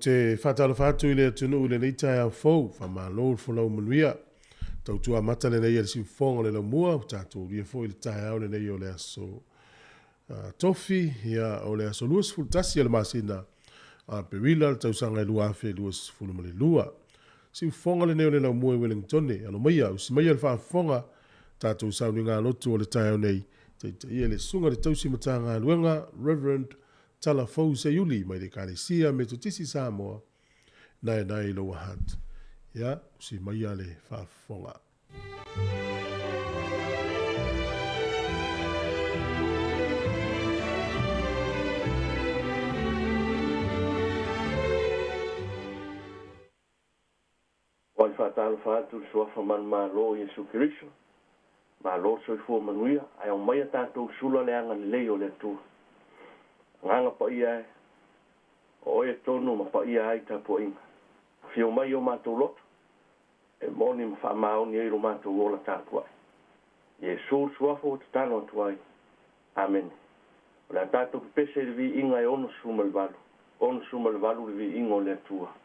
te whatalo whātu i le tunu le nei tai au fau, whamalo le whanau manuia. Tau tua mata le nei le si whonga le lau mua, tātou ria fo i le tai au le nei o le aso tofi, ia o le aso luas fultasi le masina, perila le tau sanga i lua afe luas fulumale lua. Si whonga le nei o le lau mua i Wellingtone, alo maia, usi maia le whaafonga, tātou sauni ngā lotu o le tai au nei, ia le sunga le tausi mata ngā luenga, Reverend Tala fau se yuli mai le kalesia me tutisi Samoa nai lo wahat. Ya, si mai ale whaafonga. Wai whātalo whātu suafa man malo Yesu Kiriso. Malo soifua manuia, ai o mai a tātou sula le anga leo le tua. Nganga pa ia e, o e tonu ma pa ia ai ta po inga. Fio mai o mātou loto, e moni ma wha maoni e ro mātou ola tātua. Yesu suafo te tano atuai. Amen. O le tātou pese le vi inga e ono sumal valu. Ono sumal valu le vi inga o le atua.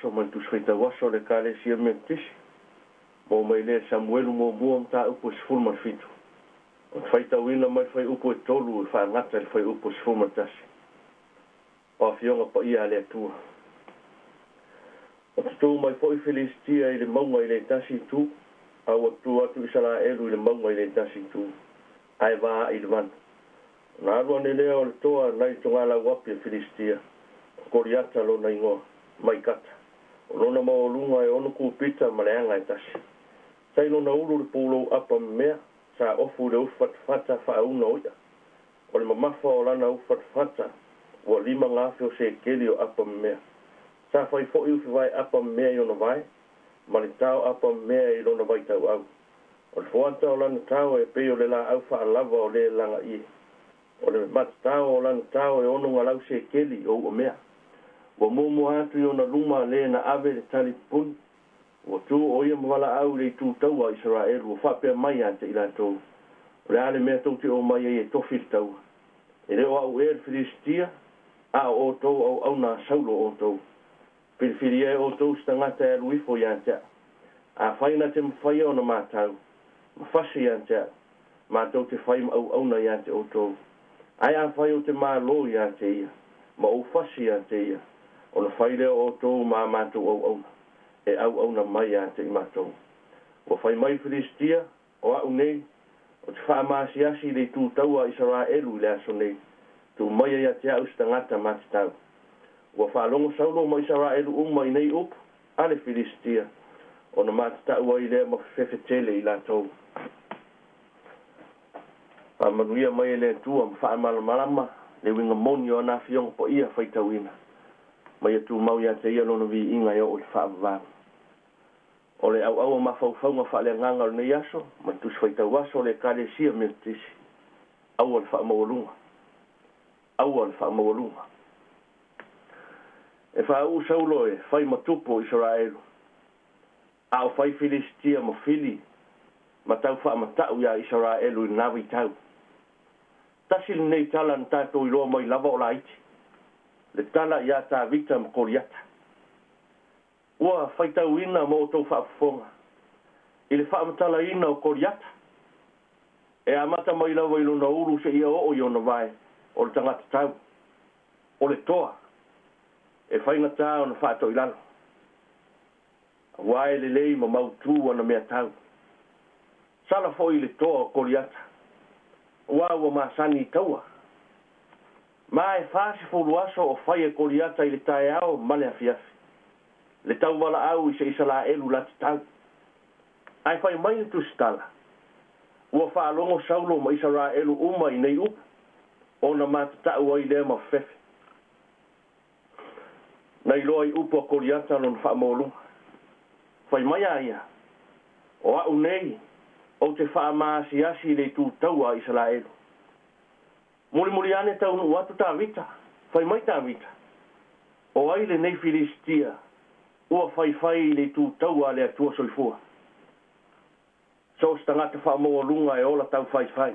So man tu sfeita waso le kale si mentis mo mai le Samuel mo mo ta upo sful man fitu o faita wina mai fai upo tolu fa ngata fai upo sful man tas o fionga pa ia le tu o tu mai foi Filistia ile monga ile tasi tu au tua tu sala elu le mau le tasi tu ai va i van na ro ne le o toa nai tonga la wapi Filistia ko riata lo na ingo mai kata lo na mo lunga e onu ku pita maleanga tasi sai lo na ulu le pulo apa mea sa ofu le ufat fata fa una oia o le mamafa o lana ufat fata wa lima ngafi o se keli o apa mea sa fai fo iufi vai apa mea i ona vai ma le tau apa mea i lona vai tau au o le fuata o lana tau e peo le la au fa lava o le langa i o le mat tau o lana tau e ono ngalau se keli o o mea wa momo atu i ona luma le na ave le tali pun wa tu o ia mwala au le tu tau a Israel wa whapea mai ante i la tau o le ale mea tau te o mai e tofil tau e reo au e Filistia a o tau au na saulo o tau Pilifili e o tau stangata e luifo i antea. A whaina te mwhai o na mātau. Mawhasi i antea. Mātau te whai au na i ante o tau. Ai a whai o te mālo i ante ia. Ma o whasi i ante ia. O na whai leo o tau mā mātau au na. E au na mai i ante i mātau. O whai mai Filistia, o au nei, o te wha maasi asi le tū tau a Israelu i le aso nei. Tu mai i atea au stangata mātitau. Wa whaalongo saulo ma Israelu umma i nei up, ale Filistia, o na mātitau ai lea ma whewhetele i la tau. Pa manuia mai le tua ma whaamalamalama, le winga moni o na fionga po ia whaitauina. Mai atu mau ia te ia lona vi inga o le whaavavang. O le au ma whauwhaunga whaale nganga o nei aso, ma tus whaitau aso le kare sia me tisi. Au al whaamawalunga. Au al whaamawalunga. E whaau saulo e whai matupo Israelu. A o whai Filistia mo fili, ma tau wha matau ia Israelu i nawi tau. Tasil nei tala na tātou i roa mai lava o la iti. Le tala ia tā vita ma koriata. Ua whai tau ina mo o tau whaafonga. I le wha matala ina o koriata. E amata mai lava i lona uru se ia o i ona vai, o le tangata tau. O le toa. E whainga tā o na whātou i lalo. Wae le lei ma mautu ana mea tau. Sala fo i le toa o koriata. Ua ua maasani i taua. Ma e whāsi fo luaso o whai e koriata i le tae ao male afiafi. Le tau wala au i se isala elu lati tau. Ai whai mai tu stala. Ua whaalongo saulo ma isara elu uma i nei up. O na mātatau ai lea ma fefe. Nei loa i upo koriata lon whaamolunga. Whai mai aia. O au nei, o te whaamaasi asi le tū taua Israelu. Muri ane tau nu atu tā vita. Whai mai tā vita. O ai le nei Filistia. Ua whai le tū taua le atua soifua. So stangata whaamolunga e ola tau whai.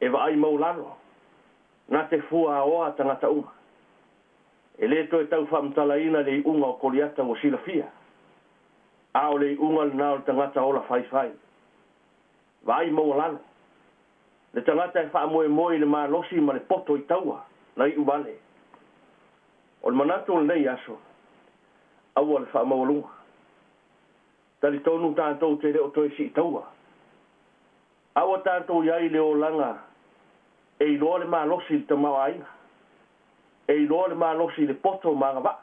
E wa ai maulano. Nā te fua oa tangata uma. E le to e tau whamtalaina le unga o koriata o silafia. A o le unga na o tangata ola whai. Vai maulano. Le tangata e whaamoe le malosi ma le poto i taua. Na i ubale. O le manato le nei aso. Aua le whaamawalunga. Tali tonu tātou te leo toe si i taua. Aua tātou iai leo langa. E iloa le malosi le tamau ainga. E iloa le malosi le poto mga ba.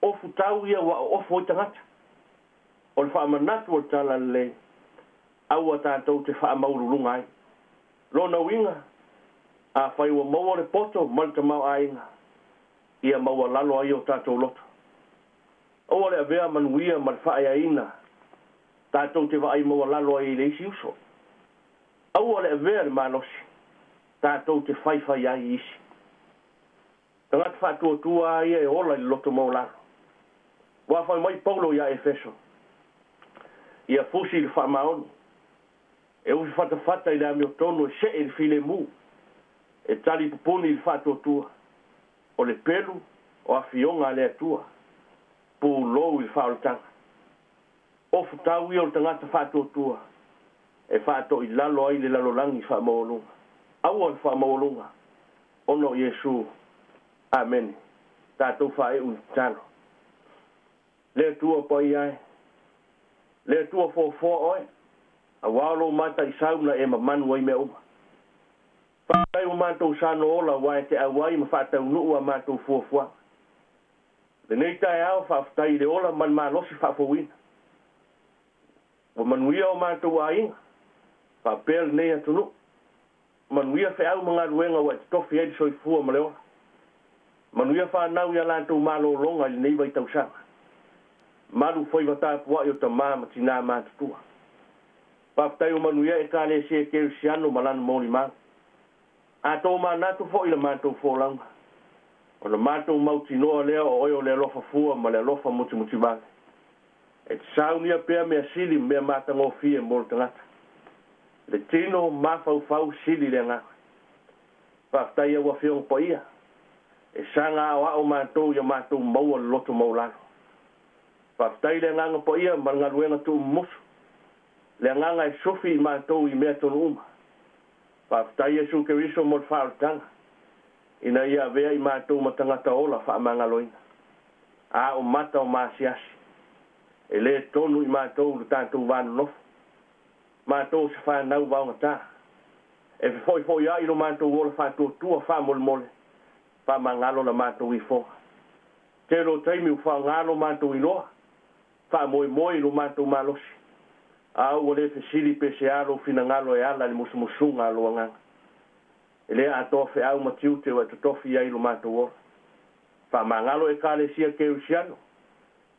Ofu tau ia wa ofu i tangata. O le whaamanatu o tala le. Aua tātou te whaamaurulunga ai. Lona winga. A whai wa maua le poto malta mau ainga. Ia maua lalo ai o tātou loto. Oa le avea manuia ma le whaia ina. Tātou te vai maua lalo ai le isi uso. Aua le avea le malosi. Tātou te whai ai isi. Tangata whātua ia e ola i loto maularo. Wa whai mai Paulo ia Efeso. Ia fusi le whaamaoni. E usi whata i le amio tonu e se e le file mu. E tali pupuni i le whātua. O le pelu o a fionga le atua. Pu lou i le whaolitanga. O futau ia o le tangata whātua. E whāto i lalo ai le lalolangi whaamaolunga. Aua le whaamaolunga. Ono Iesu. Amen. Tātou whae un tano. Le tua pai ai. le tua fo oe a walo mata I sauna e mamanu ai me uma whai o mātou sano ola wai te awai ma whātau nuu a mātou fuafua le nei tai au whaafutai le ola man malosi whaafowina o manuia o mātou a inga whaapea le nei atunu manuia whaau mga ruenga wa te tofi edi soifua ma le ola manuia whanau ia lātou malolonga le nei vai tausanga malu foi vata pua yo tamama tina matutua whaafutai o manuia e ka le se ke siano malana moli maa a tō mānatu fo I le mātou fōlanga. O le mātou mautinoa lea o oio le lofa fua ma le lofa muti vale. E te saunia pēr mea sili mea mātango fie mo le tangata. Le tino mafau sili le ngā. Whaftai awa whiong po ia. E sanga awa o mātou ia mātou maua loto maulano. Whaftai le nganga po ia ma ngā ruenga tu musu. Le nganga e sofi I mātou I mea tonu uma. Whaftai Jesu Keriso mo le whaarutanga. Ina ia vea I mātou matangata ola whaamangaloina. A o mata o māsiasi. E le tonu I mātou le tātou vānu nofu. Mātou se whanau vaungata. E foi a ilo mātou ola whātua tua whaamole mole. Whaamangalo na mātou I fōa. Te lo taimi u whaangalo mātou I loa. Whaamoe ilo mātou malosi. Au o le fesili pese alo fina ngalo e ala le musumusunga alo anganga. Ele a tofe au matiute wa tofi ai lo mātou ora. Whamangalo e kale sia ke usiano.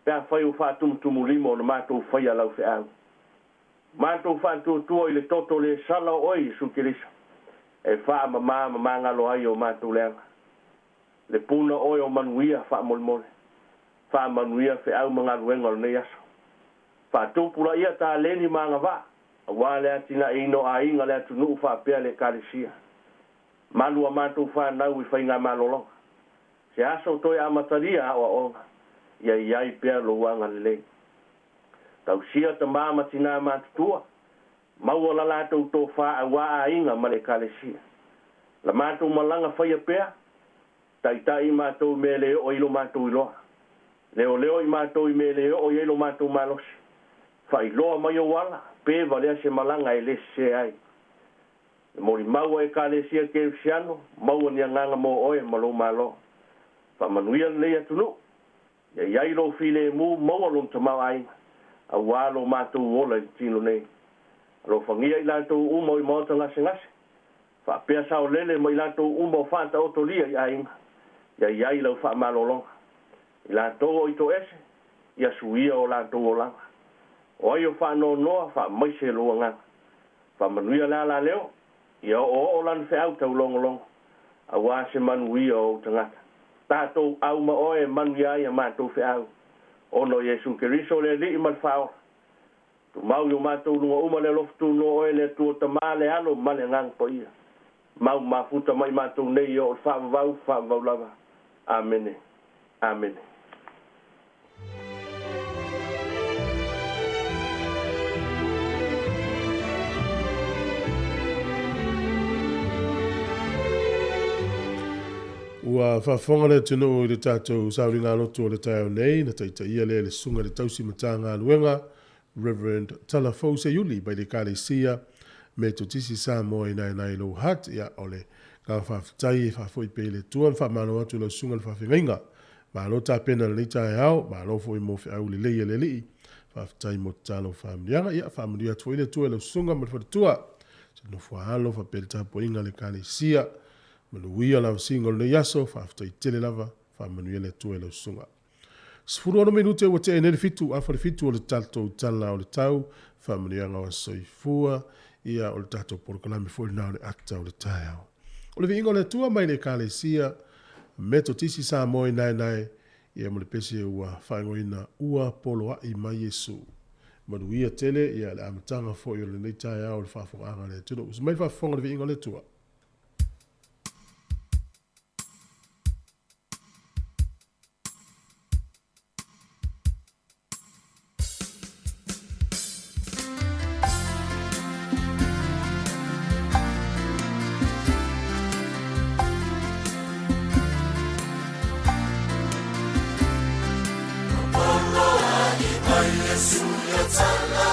Pea whai u whātumutumu limo o le mātou whai alau fe au. Mātou whātuatua I le toto le sala oi Jesu Kirisa. E whaamangalo ai o mātou leanga. Le puna oi o manuia whaamolmole. Whaamanuia fe au mga ruenga o nei aso. Whātupura ia tā leni mga wā. Wā lea tina ino a inga lea tunu whāpea le kālesia. Malua mātou whānau I whainga malolonga. Se aso toi amataria awa onga. Ia iai pēr lo wanga lelei. Tau sia ta māma tina mātutua. Maua la lātou tō whā a wā a inga ma le kālesia. La mātou malanga whaia pēr. Tai mātou me leo o ilo mātou iloa. Leo I mātou I me leo o ilo mātou malosi. Whai loa mai o wala, pē valea se malanga e le se ai. Mori maua e ka le sia ke usiano, maua ni anganga mo oe malo malo. Wha manuia le atunu, ia iai lo file mu maua lon tamau ainga. A walo mātou ola I tino nei. Alo whangia I lātou umo I maota ngase. Wha pēr sao lele mo I lātou umo whanta otolia I ainga. Ia iai lau wha malolonga. I lātou o ito ese, ia suia o lātou o langa. O ai o whano noa wha maise lua nganga. Wha manuia la leo, ia o lan wha au tau longo. A wā se manuia o tangata. Tātou au ma oe manuia ia mātou wha au. Ono Jesu Keriso le li man whao. Tu mau yo mātou lunga uma le loftu no oe le tua ta le alo male ngang po ia. Mau mafuta mai mātou nei o wha lava. Amene. Amene. Ua whafonga le tino I le tātou sauri ngā lotu o le taiao nei, na taita ia le sunga le tausi mata ngā luenga, Reverend Talafose Yuli, by le kālesia, me to tisi Samoa I nai lo hat, ia ole, ka whawhitai, whawhoi pe le tuan, whamano atu le sunga le whawhingainga, ma lo tā pena le taiao, ma lo fo I mofi au le leia le lii, whawhitai mo talo whamrianga, ia whamria tuai le tua le sunga ma le whatua, se no whaalo whapele tāpo inga le kālesia, manuia la singo le yaso whaftai tele lava whamanuia le tue le sunga. Sifuru ono minute o te enere fitu a whare fitu o le tato tala o le tau whamanuia ngawa soifua ia o le tato porokalami fwori nao le akta o le taiao. O le vingo le tua mai le kālesia meto tisi Samoa nai ia mo le pese ua whaingoina ua poloa I mai Yesu. Manuia tele ia le amatanga fo i o le nei taiao le whafonga le tuno. Usmai whafonga le vingo le tua. Yesu ya tala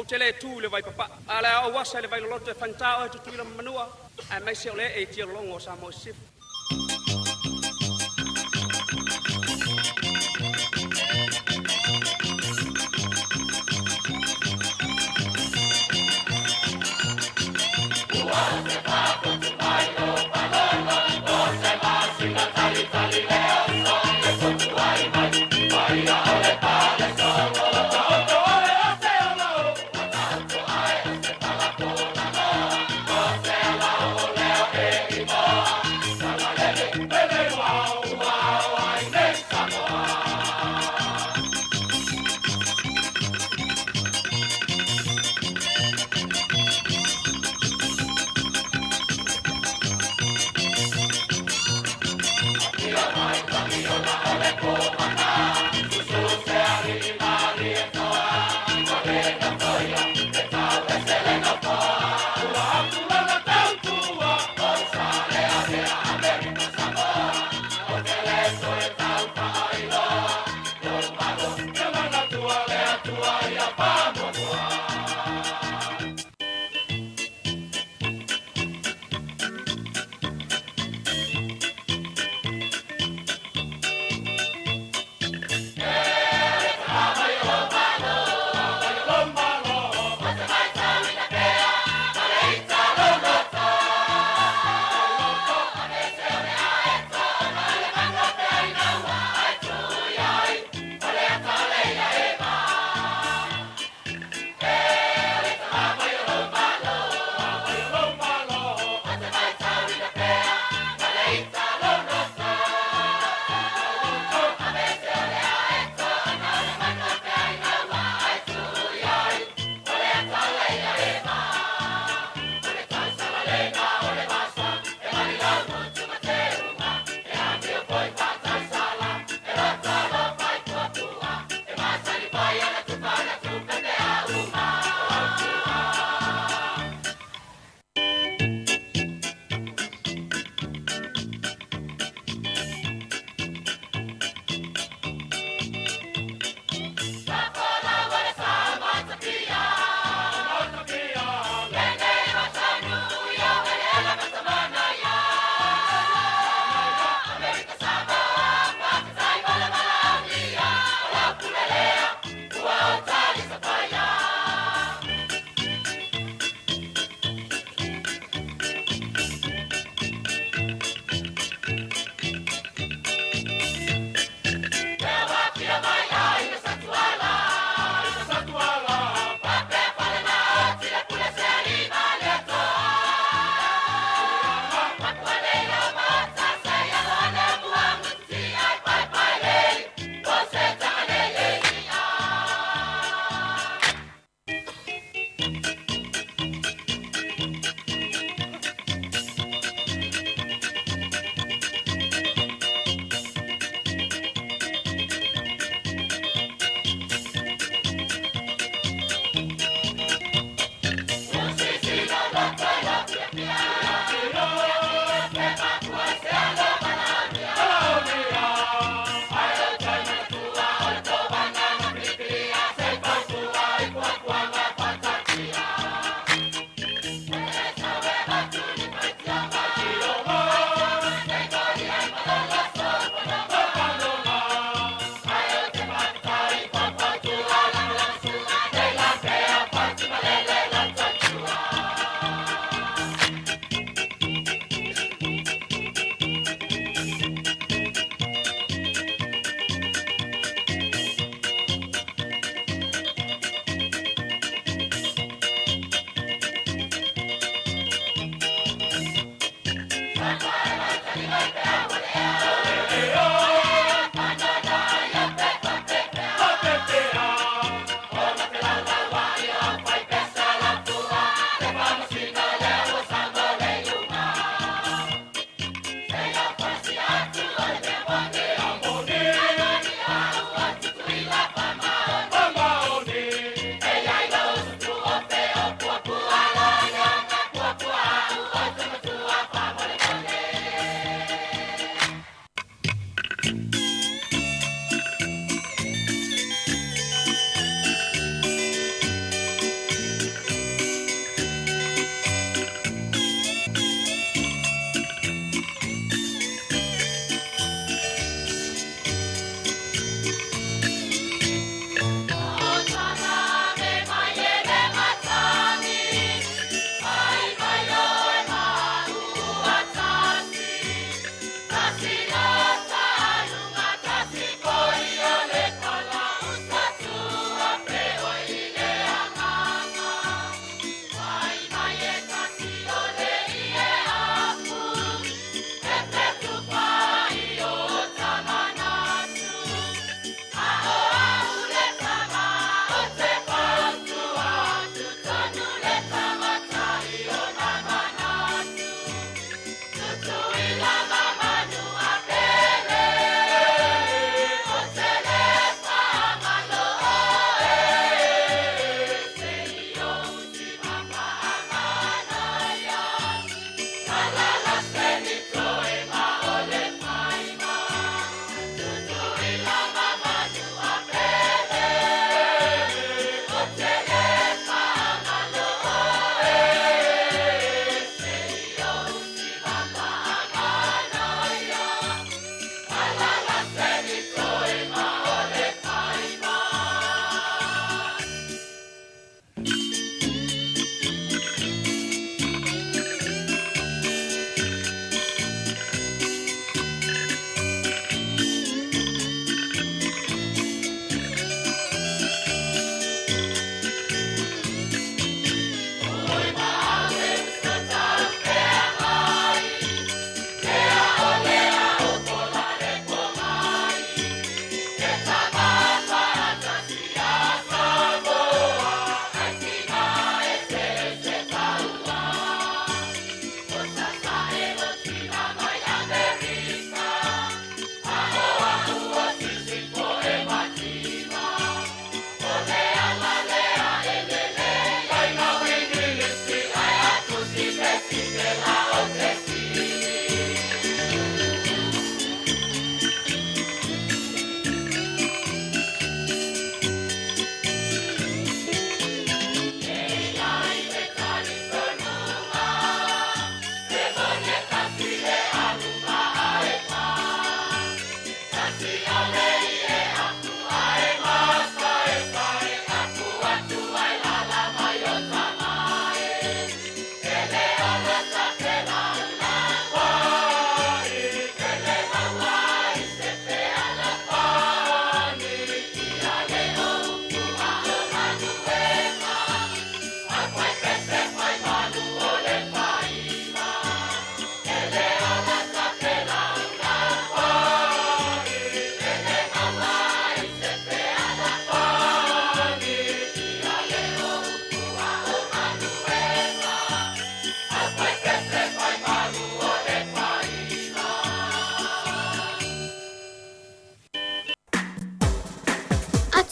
Tele tu le vai papa ala o wasa le vai lo te fantao e tu la manua a mai se ole e ti longo sa mo sif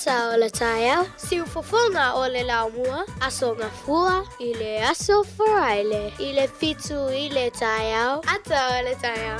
ata o le taia, siu fofonga o le laumua, aso ngafua, i le aso foraile, i le fitu i le taia, ata o le taia.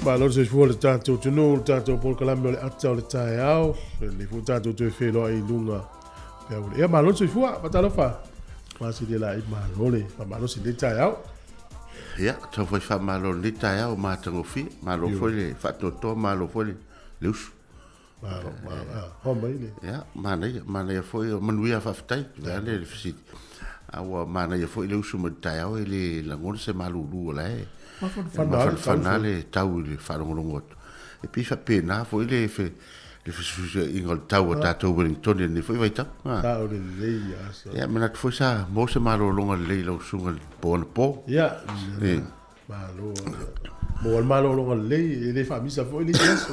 Malo se fu le tanto tunu tanto por kalame le ata le tai au le fu tanto te felo ai lunga pe au e malo se fu patalo fa quasi de la i malo le malo se le tai au ya to foi fa malo le tai au ma tango fi malo foi le fa to malo foi le lus hombre ya mana foi manuia fa ftai le fisi awa mana foi le usu tai au le la ngol se malo lu la fanale tau le whanongongot. E pi fa pena fo ile fe le fe ingol tau a tatou Wellington ni foi vai tau. Tau le lei asa. Ya mena foi sa mo se malo longa lei lo sunga po po. Ya. Malo. Mo malo longa lei le fa misa foi le yeso.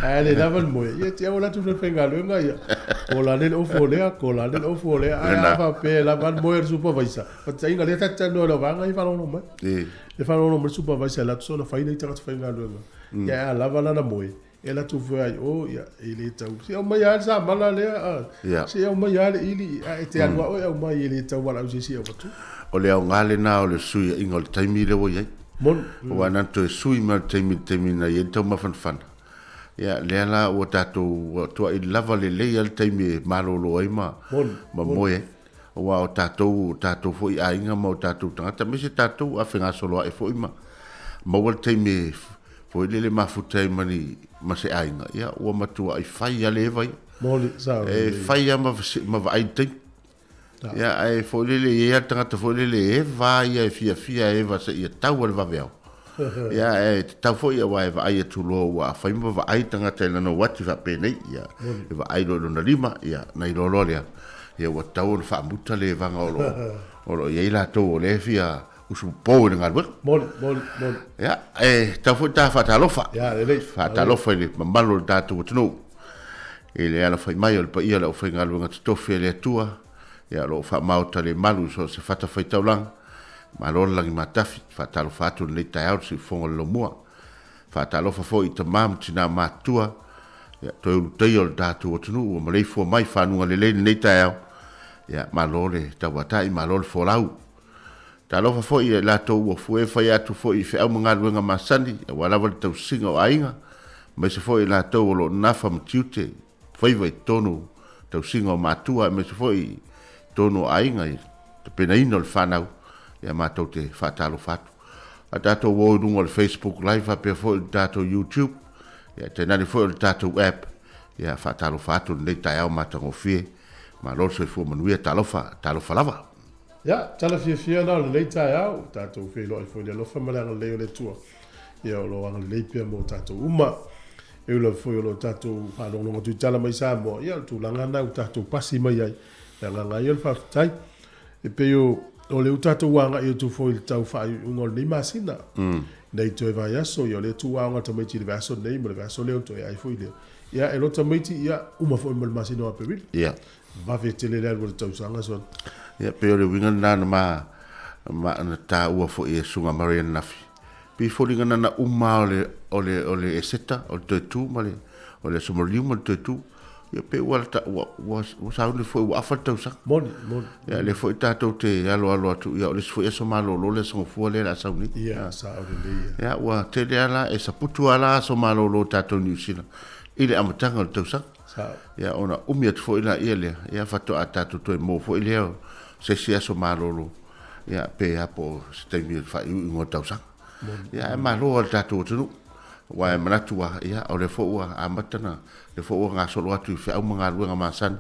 Ale davan mo. Ya ti ola tu fengalo nga ya. Kola del ofo le a fa pe la van moer supervisor. Patsa inga le tata no lo vanga I fa no mo. Le fa no mo supervisor la so na fa ina tata fengalo nga. Ya la vala na mo. Ela tu vai o ya ele tau. Se o mai al sa mala le a. Se o mai al ili a te anwa o mai ele tau wala o se o tu. O le ngale na o le sui ingol taimi le wo ye. Mon. O ana to sui ma taimi na ye tau ma fan. Ya le la o tatou to I lava le le al taimi malolo ai ma moe o wa tatou foi ainga mo tatou tanga me se tatou a fenga solo e foi ma mo el taimi foi le mafutai mani ma se ainga ya o matua ai fai ale vai moli sa e fai ma vai te ya ai foi le ia tanga foi le e vai e fia e va se ia tau al va veo ya e tau foi wa e vai tu lo wa fai ma vai tanga te na wati va pene ya e vai lo na lima ya na lo lo ya ya wa tau fa muta le vanga o lo ye la to le fia usu po ngal bo mol ya e tau foi ta fa ta lo fa ya le fa ta lo foi le malo da tu no e le ala fai mai o pa ia lo fai ngal nga to fe le tua ya lo fa mauta le malu so se fata fai taulang malo langi matafi fatalo fatu le taiau si fongo lo mua fatalo fa foi te mam tina matua ya to teio datu o tunu o malei fo mai fanu le le taiau ya malo le tawatai malo fo lau talo fa foi la to o foi fa ya tu foi fe au manga luenga masani wala wal tau singa o ainga me se foi la to lo nafa mtiute foi vai tonu tau singa o matua me se foi tonu ainga te pena ino le fanau ya matou te fatalo fatu a tatou wo dungo le Facebook live a pe fo tatou YouTube ya te nani fo tatou app ya fatalo fatu le taiau matango fie ma lo se fo manuia talofa lava ya tala fia na le taiau tatou fe lo fo le fa mala le le tua ya lo ang le pe mo tatou uma e lo fo lo tatou fa lo no tu tala mai sa mo ya tu langa na tatou pasi mai ai ya langa yo fa tai e pe yo o le utata wanga I tu foi tau fai ungol ni masina nei to vai aso yo le tu wanga to meti le vaso nei mo le vaso le to ai foi le ya e lo to meti ya uma foi mo masina pe vil ya va vetele le wo tau sanga so ya pe o le winga na ma na ta ua fo e sunga marian nafi pi fo linga na uma o le eseta o te tu male o le somoliu mo te tu ia pe ua ta ua sauni foi ua afa tau sa Moni. ia le foi tatou te alo atu ia o le foi so malo lo le so fu le la sauni Ia, sa o le ia. ia ua te le ala e sa putu ala so malo lo tatou New Zealand ile amatanga o tau sa Sa. ia ona umi atu foi la ia le ia fato a tatou to mo foi le se sia so malo lo ia pe apo ste mi fa u tau sa ia e malo o tatou tu wa e manatua ia o le fo'ua a matana le fo'ua ngā solo atu fe au mga luenga masan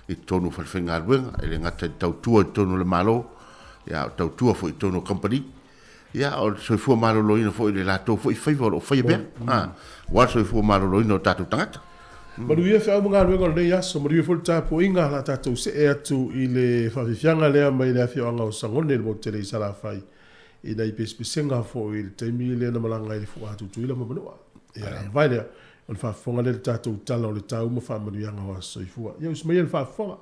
i tonu falfenga luenga e le ngata tautua i tonu le malo ia tautua fo i tonu company ia o soifua malo loina fo i le lato fo i faiva o fai bea wa soifua malo loina o tatu tangata Maruia fe au mga luenga o nei aso, maruia fo le tapo inga la tatou se e atu i le whawhiwhianga lea mai le afio anga o sangone le mo tele i sara fai. I nei pesenga fo i le taimi le na malanga i le fua atu tuila ma manua. Ia, vai lea, o le whafonga le tatou tala o le tau ma whamanuianga o aso i fua. Ia, usmai le whafonga.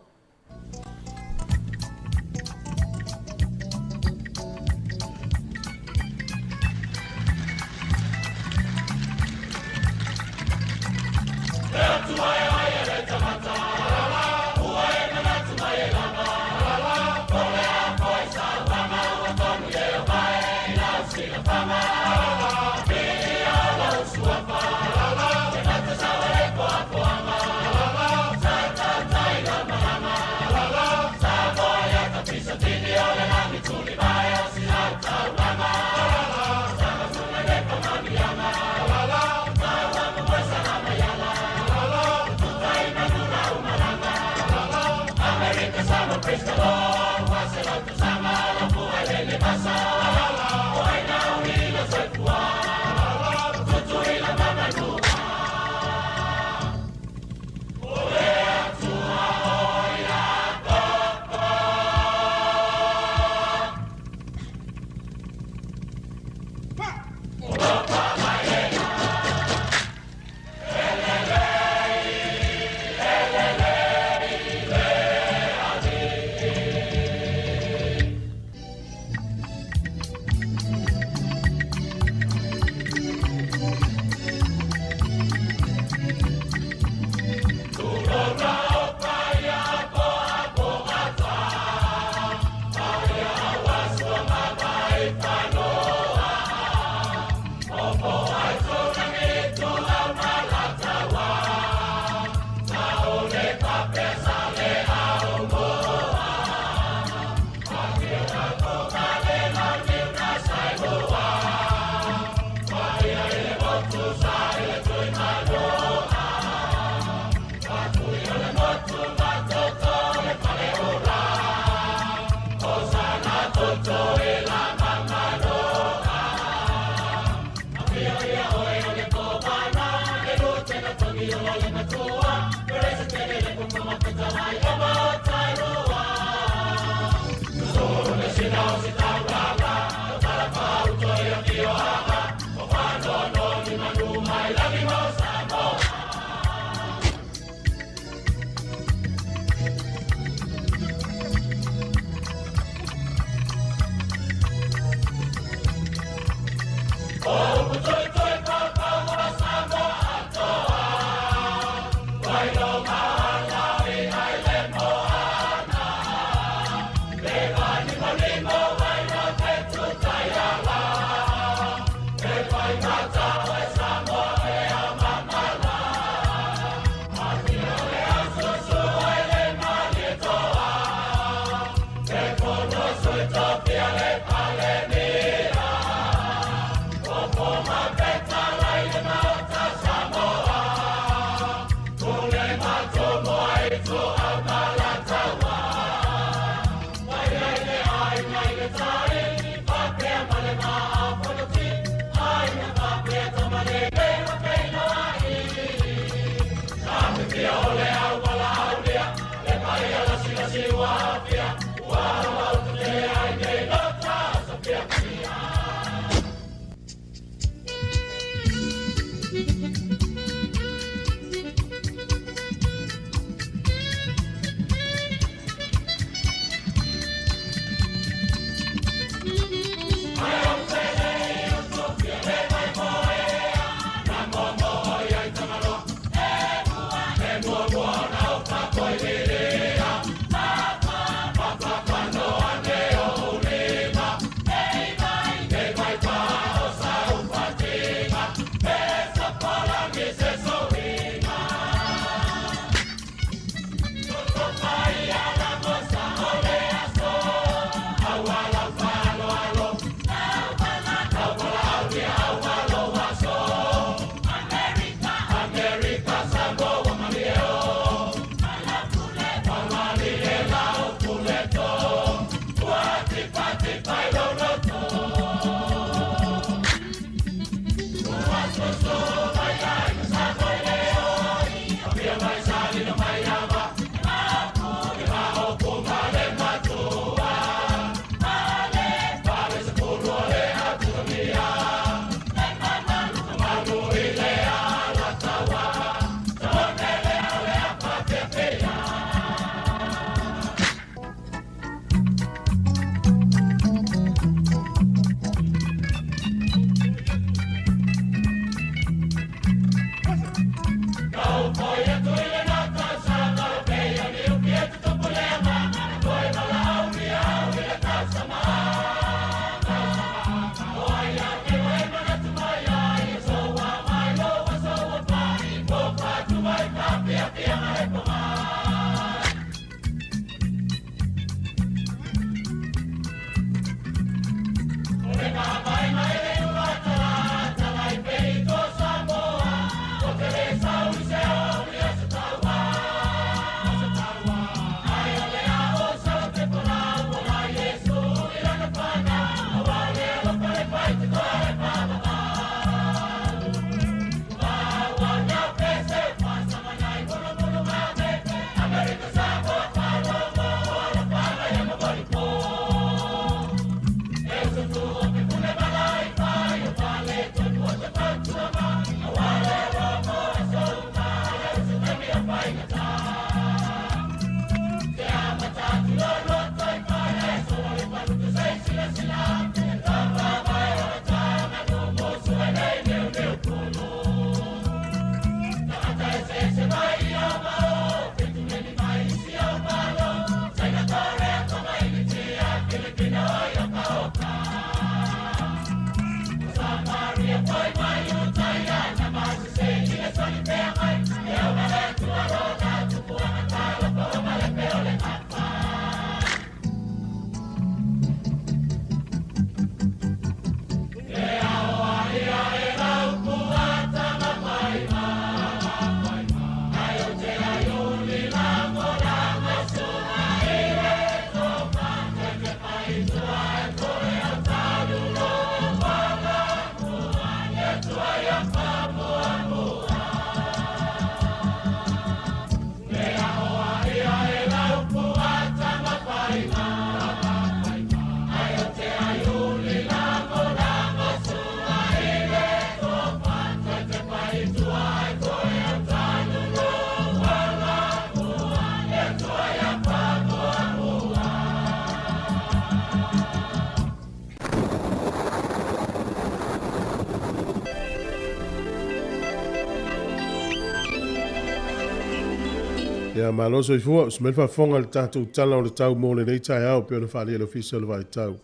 Ia maloso i fua, smel fa fonga le tātou tala o le tau mō le nei tai au pe ona whalia le official vai tau.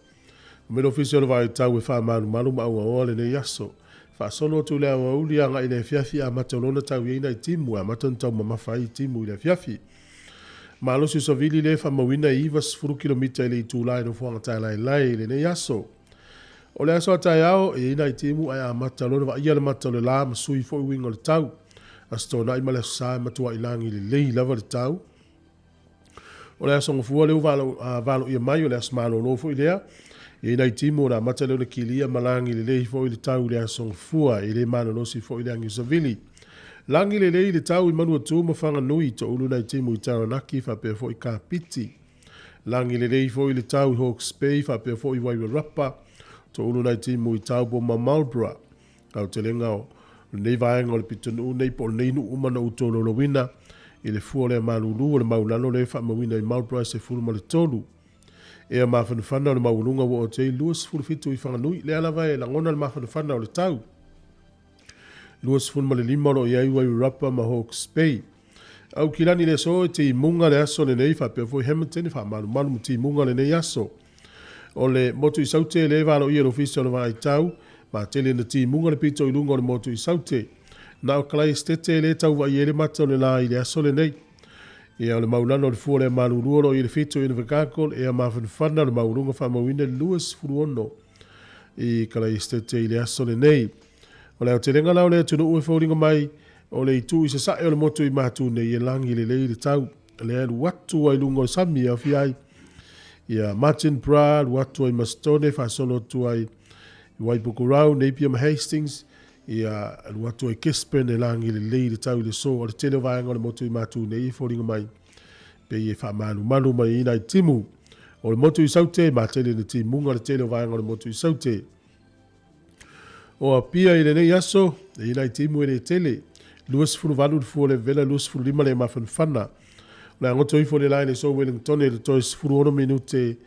Me le official vai tau e wha manu malu ma ua oa le nei aso. Wha solo tu le awa uli anga i le fiafi a matalona tau i eina i timu a matan tau mamawhai i timu i le fiafi. Maloso i sovili le wha mawina i iwa 10 kilomita i le i tūlai no fuanga tai lai lai le nei aso. O le aso a tai au e eina i timu ai a matalona wa ia le matalona la ma sui fo i wingo le tau. Asto na imale sa matua ilangi le lei lava le tau. O le asongo fua leo valo ia mai o le asmalo lofo i lea. E nei timo na mata leo le kilia malangi le lei fo i le tau le asongo fua i le mano nosi fo i le angi savili. Langi le lei le tau i manua tu mawhanga nui to ulu nei timo i Taranaki fa pe fo i Kapiti. Langi le lei fo i le tau i Hawke's Bay fa pe fo i Wairarapa to ulu nei timo i tau bo ma Marlborough. Kau te lengao. Nei vaenga o le pitonu nei po nei nu umana utolo lo wina i le fua le malulu o le maulano le wha mawina i Marlborough se fulu ma le tolu. E a mawhanufana o le maulunga wo o te luas fulu fitu i whanganui le alawa e langona le mawhanufana o le tau. Luas fulu ma le lima o iai Wairarapa ma Hawke's Bay. Au kilani le so e te imunga le aso le nei wha pe foi Hamilton i wha malu malu mu te imunga le nei aso. O le motu i saute le valo i el ofisio le vai tau. Ma tele na ti munga le pito i lunga o le motu i saute. Na o kalai stete le tau wa i ele mata o le la i le asole nei. Ia o le maulano o le fua le malurua o i le fito i le vakakol e a mawhanwhana o le maulunga whamawina luas furuono. I kalai stete i le asole nei. O le au te renga lau le tunu ue fauringa mai o le itu i se sae o le motu i matu nei e langi le lei le tau. Le alu watu ai lunga o sami au fiai. Ia Martin Bra, watu ai Mastone, whasono tu ai Wai Bukurau, Napier Hastings, ia watu ai Kispen e langi le lei le tau le so, o le tele vaenga o le motu i matu nei fōringa mai. Pe i e wha manu manu mai ina i timu. O le motu i saute, ma tele le timunga le tele vaenga o le motu i saute. O a pia i le nei aso, e ina i timu e le tele. Luas furu valu le fua le vela, luas furu lima le mawhanwhana. Le angoto i fo le lai le so Wellington e le tois furu ono minute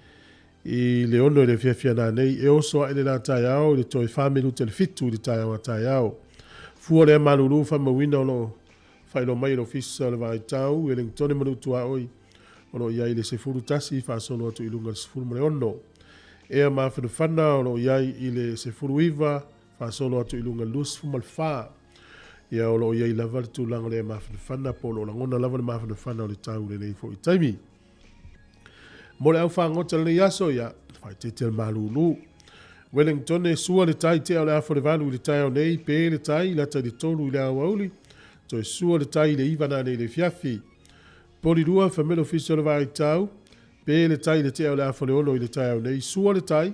i le ono le fiafia na nei e oso a ele la tai au le toi whamenu te le fitu le tai au a tai au. Fua le malulu whamawina ono whailo mai lo fisa le vai tau Wellington e manutu a oi ono iai le se furu tasi whasono atu ilunga le se furu mare ono. E a mawhanu whana ono iai i le se furu iwa whasono atu ilunga lus fumal wha. Ia ono iai lava le tūlanga le mawhanu whana polo langona lava le mawhanu whana o le tau le nei fo i taimi. Mo le au whangota le aso ia, whai te te malulu. Wellington e sua le tai te au le afo le valu le tai au nei, pe le tai, lata le tolu i le au auli, to e sua le tai le ivana nei le fiafi. Poli rua, whamelo fisa le vai tau, pe le tai le te au le afo le ono i le tai au nei, sua le tai,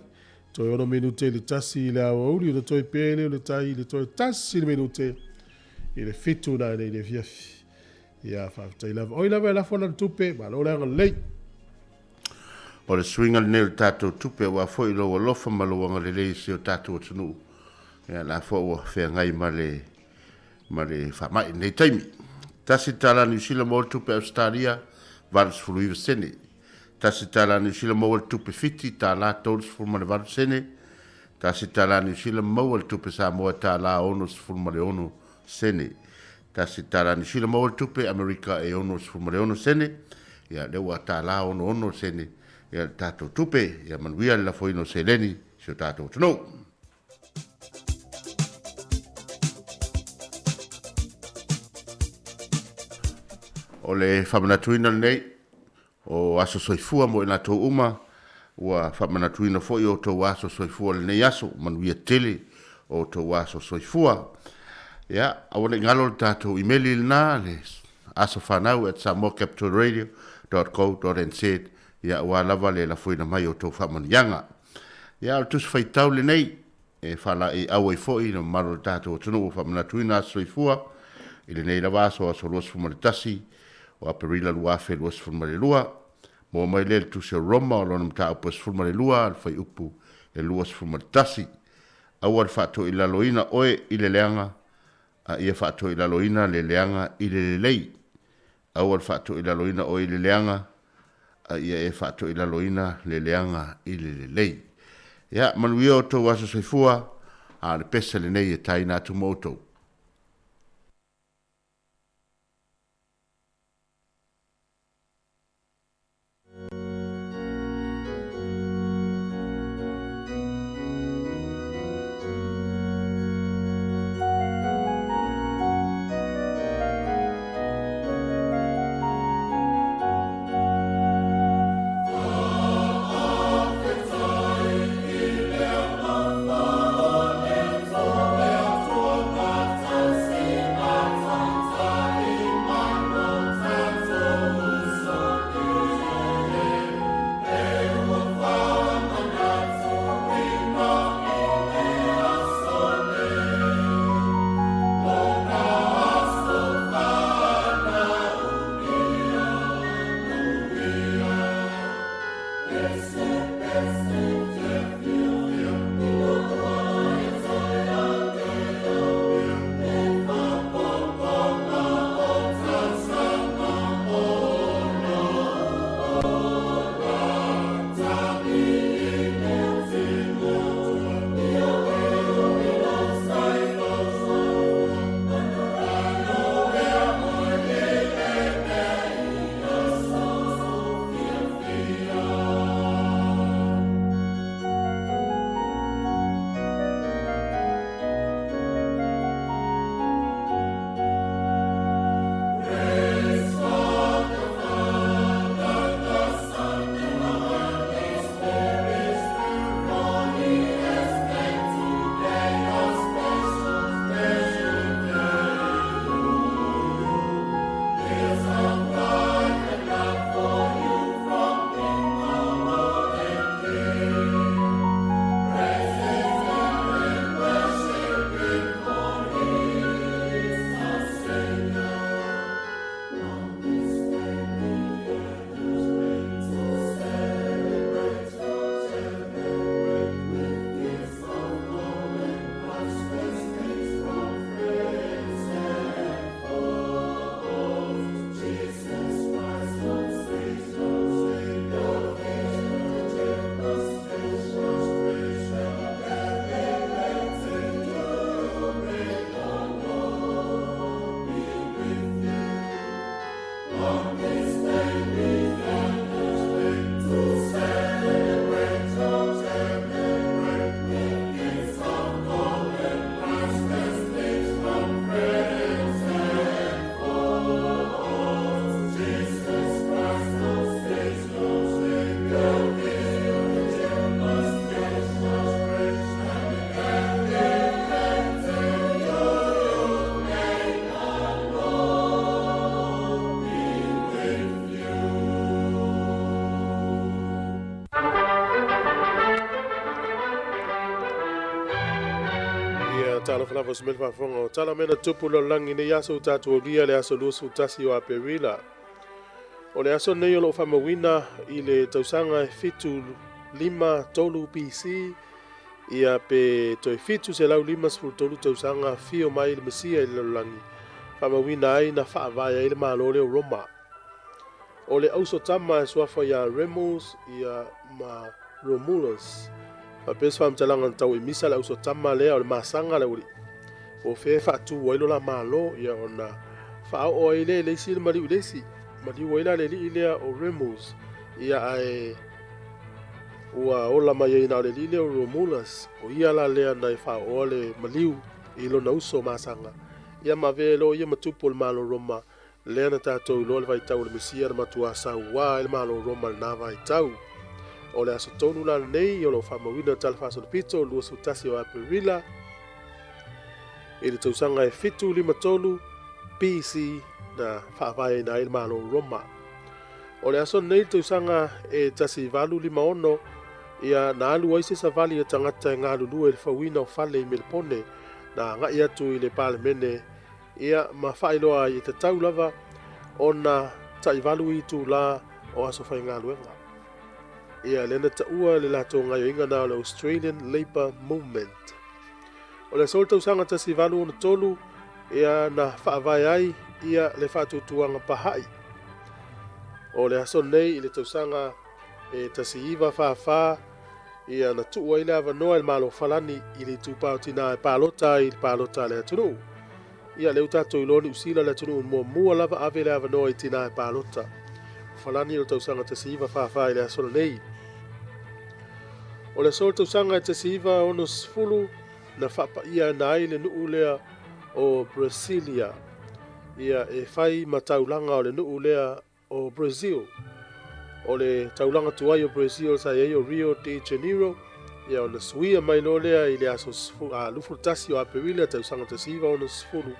to e ono minute le tasi i le au auli, o le toi pe le tai, le toi tasi le minute, i le fitu na nei le fiafi. Ia whaftai lava, oi lava e lafo na tupe, ma lo le anga lei. O le swinga le neu tātou tupe wa fo i loa lofa ma loa le leisi o tātou atunu. Ia la fo o whea ngai ma le whamai nei taimi. Tasi tāla New Zealand mo le tupe Australia, varas fulu iwa sene. Tasi tāla New Zealand mo le tupe fiti, tāla tōrus fulu ma le varas sene. Tasi tāla New Zealand mo le tupe Samoa, tāla onus fulu ma le onu sene. Tasi tāla New Zealand mo le tupe Amerika e onus fulu ma le onu sene. Ia lewa tāla ono sene. Ia tātou tupe, ia manuia la foino se leni, si o tātou tano. o le whamanatuina nei, o aso soifua mo ina tō uma, ua whamanatuina fo i o tō aso soifua le nei aso, manuia tele o tō aso soifua. Ia, awale ngalo le tātou imeli lina, le aso whanau at samoacapitalradio.co.nz, ia ua lava le la fuina mai o tō whamanianga. Ia, o tusu whaitau le nei, e whala i au i fo i na maro le tātou o tunu o whamanatuina aso soifua, i le nei lava aso aso luas fumaritasi, o aperila luafe luas fumarelua, mo mai le tusi o Roma o lona mta upas fumarelua, al fai upu e luas fumaritasi. Au al whato i laloina oe i le leanga, a ia whato i laloina le leanga i le lei. Au al whato i laloina oe i le leanga, a ia e whato i laloina le leanga i le lei. Ia, manuia o tō waso soifua, a le pesa le nei e taina atu moutou. tala fala smel fa fonga tala mena tupu lo langi ne yaso tatu dia le aso lusu tasi o aperila o le aso nei lo famawina i le tausanga fitu lima tolu PC ia pe toi fitu se lau lima sfur tolu tausanga fio mai le mesia i le langi famawina ai na fa vai i le malo le Roma o le auso tama e suafa ia Remus ia ma Romulus a pes fam talanga tau i misa la uso tama le o le masanga le uri o fe fa tu wailo la malo ia ona fa o ile le si mali ulesi mali waila le ile o Remus ia ai ua ola mai ina le ile o Romulus o ia la le na fa o le maliu i lo na uso masanga ia ma velo ia matupo le malo Roma lea na tātou iloa le vaitau le mesia na matua sauā e le malo Roma le nā vaitau. O le aso tonu lana nei o lo whamawina tala whasonapito lua sutasi o Aperila. I le tausanga e fitu lima tolu PC na whaawai na le malo Roma. O le aso nei tausanga e tasi valu lima ono ia na alu waise sa vali e tangata e ngā lulu e le whawina o whale i Melpone na ngai atu i le palemene ia ma whailoa i te tau lava o na taivalu i tū la o aso whai ngā luenga. Ia lena ta ua le lato ngai inga na o le Australian Labour Movement. O le sol tausanga tasi valu o na tolu ia na whaavai ai ia le whatutuanga pahai. O le aso nei i le tausanga e tasi iwa whaafaa ia na tua i le avanoa i le malo falani i le tūpau tina e pālota i le pālota le atunu. Ia leu tato i loni usila le atunu mua lava ave le avanoa i tina e pālota. Falani i le tausanga tasi iwa whaafaa i le aso nei. O le sol tausanga e tasi iwa ono sifulu na whapa ia na ai le nuu lea o Brasilia. Ia e whai mataulanga o le nuu lea o Brazil. O le taulanga tuai o Brazil sa o Rio de Janeiro. Ia o na suia mai lo lea i le aso lufu tasi o Aperila tausanga tasi iwa o na sifulu.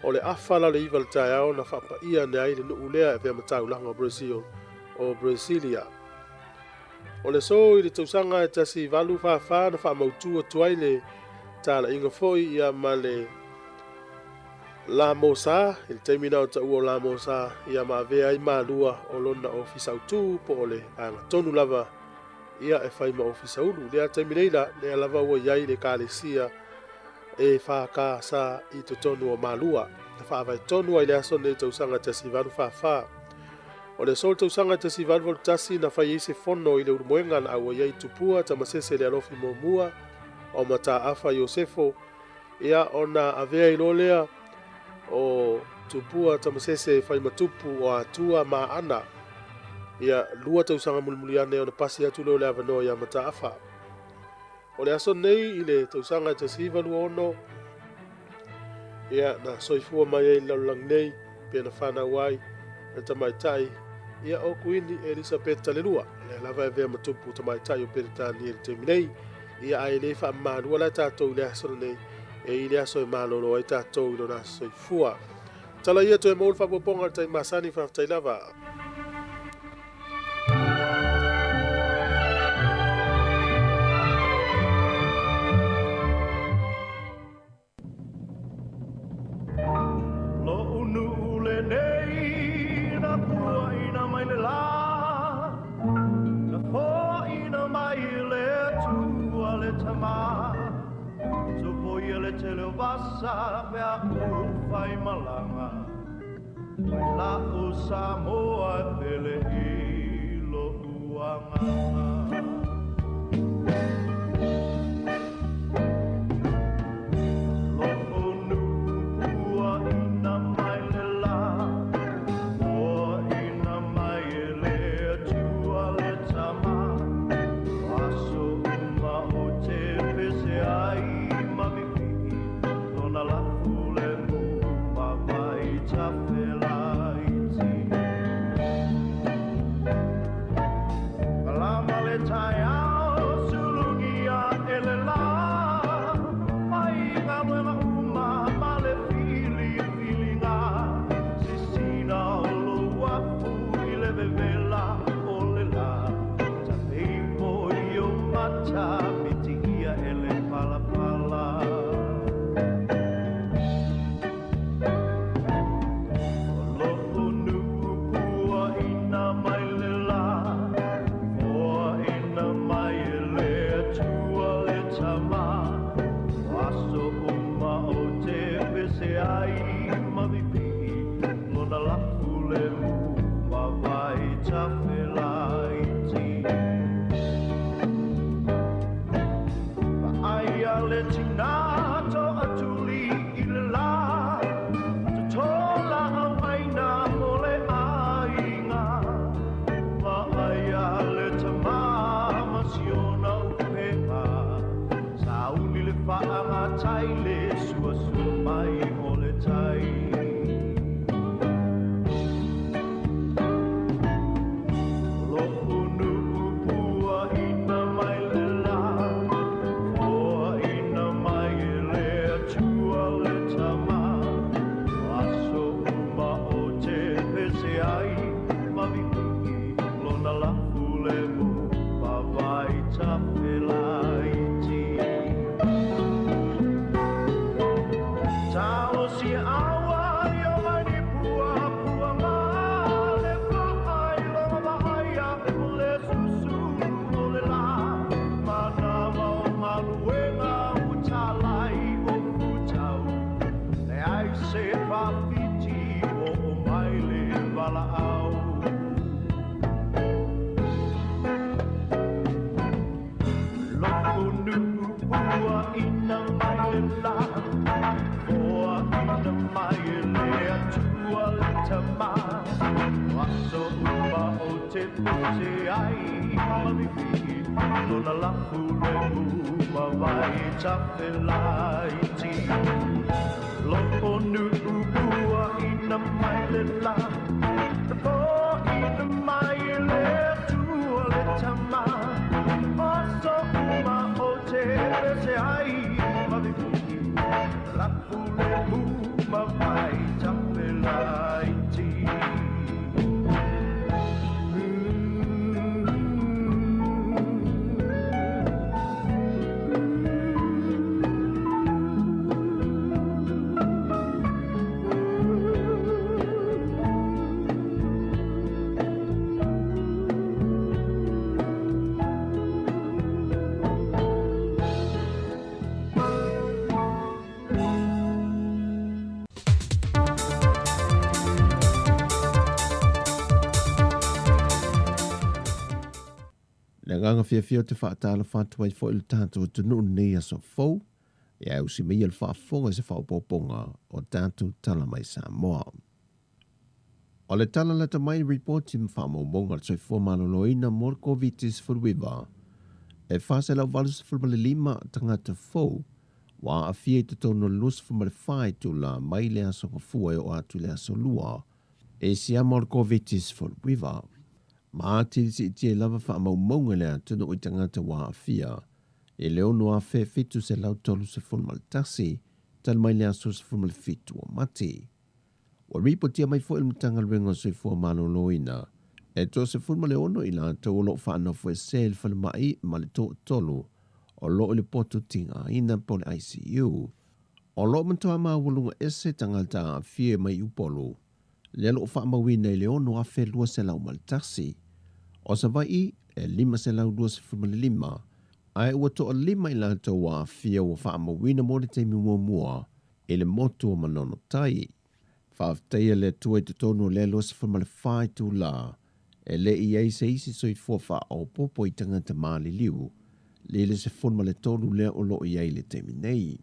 O le afala le iwa le taiao na whapa ia na ai le nuu lea e vea mataulanga o Brazil o Brasilia. O le so i le tausanga e tasi valu whawha na whamautua tuai le tala inga foi ia ma le La Mosa, il termina o taua o La Mosa ia ma vea i malua o lona ofisa utu po o le anga tonu lava ia e whai ma ofisa ulu. Lea termineila lea lava ua iai le kālesia e whaka sa i to tonu o malua. Na whaavai tonu ai le aso ne tausanga tasi valu whawha. O le sol tausanga tasi valu tasi na whai ese fono i le urumoenga na aua iai tupua tamasese le alofi mua o mata afa Iosefo ia ona avea i lolea o tupua tamasese whai matupu o atua ma ana ia lua tausanga mulimuliane o na pasi atu leo le avanoa ia mata afa. O le aso nei i le tausanga tasi valu ono ia na soifua mai e laulang nei pe na whana wai na tamaitai ia o kuini Elizabeth Talelua le lava e vea matupu tamaitai o peritani e le teminei ia ai le wha mārua la tātou i le aso nei e i le aso e mālolo ai tātou i lona soifua. Tala ia to e maul whapoponga tai masani whaftai lava. Lo unu le nei na pua ina mai le la na po ina mai le tua le tama so poi le tele vasa pe a fai malanga la o Samoa pele i lo uanga la Foa ina mai lea tua le tama Waso upa o te puse ai mamifi Lona lapu le uma vai tape laiti Loko nu upua ina mai le la Foa ina mai lea tua le tama Waso uma o te puse ai mamifi Lapu le uma vai tape laiti Le nganga fia te whaatala whātua i fo il tātou tunu nei a so fau, e au si mei al whaafonga se whaupoponga o tātou tala mai Samoa. O le tala lata mai report i mwhamaumonga le soi fuamaloloina mor COVID-19 furuiva, e whase lau valus furmale lima tangata fau, wa a fia i te tono lus furmale whai tu la mai le aso kafua e o atu le aso lua, e si amor COVID-19 furuiva. Ma tiri si tia lava wha mau maunga lea tunu o i tangata wa a fia, e leo noa whe fitu se lau tolu se fulmal tasi, tal mai lea so se fulmal fitu o mati. Wa ripo tia mai fo ilmutanga ringo se fua malo loina, e to se fulmal ono ila to o lo wha anofo e sel fal mai ma le to tolu, o lo le poto tinga ina po le ICU. O lo mantoa maa walunga ese tangata a fia mai upolu, le lo wha mawina i leo noa whe lua se lau maltasi, o sa vai e lima se lau 2.5, ai ua toa lima i lata wa fia wa wha mawina mo le teimi mua e le motu o manono tai. Whaafteia le tua i te tonu le 2.5 tu la, e le i ei se isi soi fuafa o popo i tangata maali liu, le se funma le tonu le o lo i ei le teimi nei.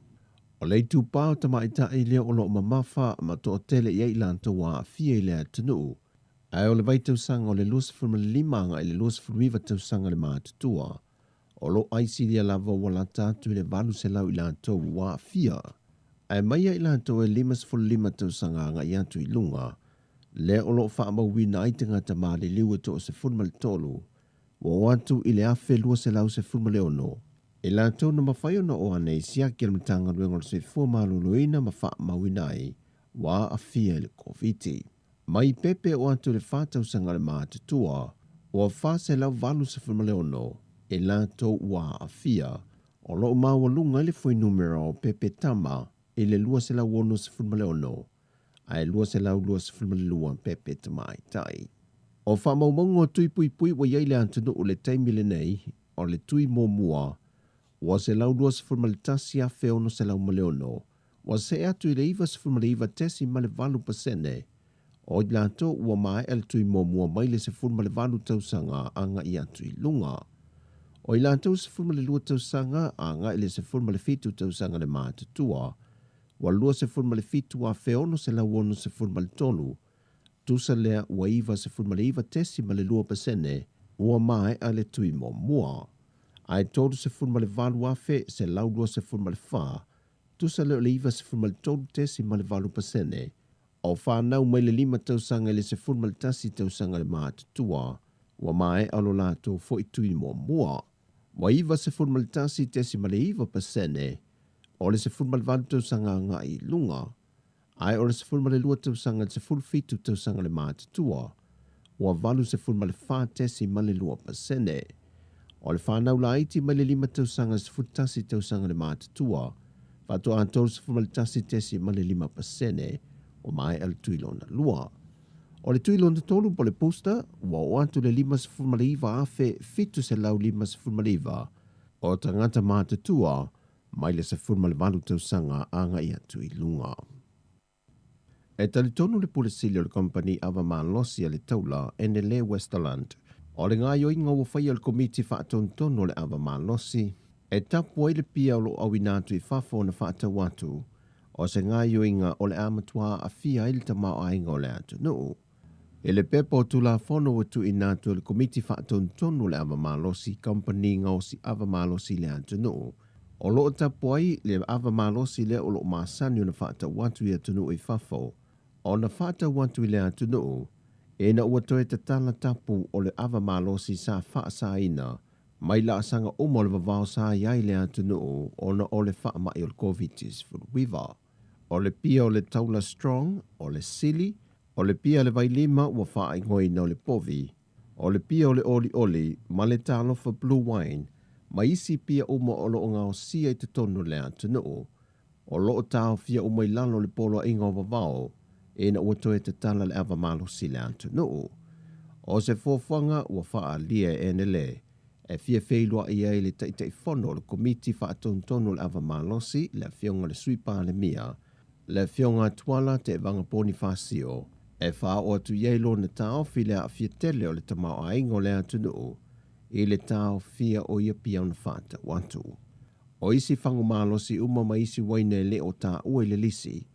O le tu pao tama i ta i le o lo mamafa ma to tele i ei lanta wa fia i le atunu, ai o le vai tausanga o le 2.5 i le 2.5 tausanga le mātutua, o lo aisi lia lava wala tātu i le valu se lau i lantou wa fia. Ai maia i lantou e 5.5 tausanga anga i atu i lunga, le o lo wha mawina ai tangata maali liu to se funma le tolu, wa watu i le afe lua se lau se funma le ono, i lantou na mawhai ona o ane i siaki al matanga luenga se fua maluluina ma wha mawinai, wa a fia le COVID-19. Mai pepe o atu le whātau sanga le mātutua, o a whase lau valu se whamaleono, e lātou wā a fia, o lo maua lunga le fwoi numero o pepe tama, e le lua se lau ono se whamaleono, a e lua se lau lua se whamalelua pepe tamai tai. O whamaumongo tui pui pui wa iei le antunu o le taimile nei, o le tui mō mua, wa se lau lua se whamaletasi a wheono se lau maleono, wa se atu i le iwa se whamaleiva tesi ma le valu pasene, o i lato ua mai el tui mua mai le se fulma le valu tausanga anga i atu i lunga. O i lato se fulma le lua tausanga anga i le se fulma le fitu tausanga le mātutua, wa lua se fulma le fitu a feono se lauono se fulma le tolu, tusa lea ua iwa se fulma le iwa tesi ma le lua pasene, ua mai a le tui mua. Ai tolu se fulma le valu afe se lau lua se fulma le fa, tusa lea le iwa se fulma le tolu tesi ma le valu pasene, o whanau mai le 5 tausanga le se fulma le tasi tausanga le mātutua, wa mai alo lato fo i tui mua. Wa iwa se fulma le tasi tesi ma le iwa pasene, o le se fulma le valu tausanga nga i lunga, ai o le se fulma le lua tausanga le se fulfitu tausanga le mātutua, wa valu se fulma le fa tesi ma le lua pasene. O le whanau la iti mai le 5 tausanga se fultasi tausanga le mātutua, whato antoro se fulma le tasi tesi ma le 5 pasene, o mai al tuilona lua. O le tuilona tolu po le posta, wa o atu le 5.5 afe fitu se lau 5.5, o tangata mātutua, mai le se 4 tausanga anga i atu i lunga. E talitonu le pulesilio le company ava malosi le taula ene le Westerland. O le ngā yoi ngau whai al komiti whaatontonu le ava malosi, E tapu ai le pia o lo awina atu I fafo na whaatau atu, o se ngā yoinga o le amatua a fia ili ta mao ainga o le atu nuu. E le pepo tu la fono watu I nātu le komiti whaatau tonu le ava malosi company ngau si ava malosi le atu nuu. O loo tapu ai le ava malosi le o loo maasani o na whaatau watu I atu nuu I fafo. O na whaatau watu I le atu nuu, e na ua toe te tala tapu o le ava malosi sa wha sa ina, mai la asanga umo le vavao sa iai le atu nuu o na o le wha mai o le COVID-19 wiva. O le pia o le taula strong, o le sili, o le pia le vailima ua wha ngoi na o le povi, o le pia o le oli, ma le talo for blue wine, ma isi pia umo o lo ngao sia I te tonu le atu nuu, o lo tau fia umo I lalo le polo inga o vavao, e na ua toe te tala le ava malosi le atu nuu. O se fōwhanga ua wha lia e nele, e fia feilua I ai le taitai fono le komiti wha atontonu le ava malosi, le fionga le suipa le mia, le fionga tuala te vangaponi whasio, e wha o atu yeilo na tau file a fia tele o le tamau aingo le atu nuu, I le tau fia o ia pia una whata wantu. O isi whangu malosi uma ma isi waine le o ta ue le lisi,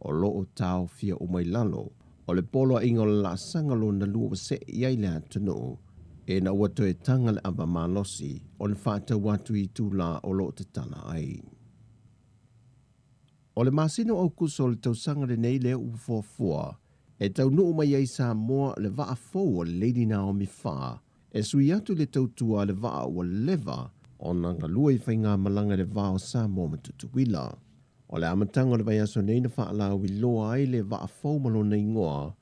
o lo o tau fia umai lalo, o le polo ingo la sangalo na lua se iai le atu nuu, e na ua toe tanga le ava malosi, o le whata watu I tu la o lo te tala ai. O le masino au kuso le tausanga le nei le ufofua, e tau nuu mai ai Samoa le vaa fou o le Lady Naomi Wha, e sui atu le tautua le vaa o leva, o nanga lua I whainga malanga le vaa o Samoa matutuwila. O le amatanga le vai aso nei na wha ala ui loa ai le vaa fou malo nei ngoa,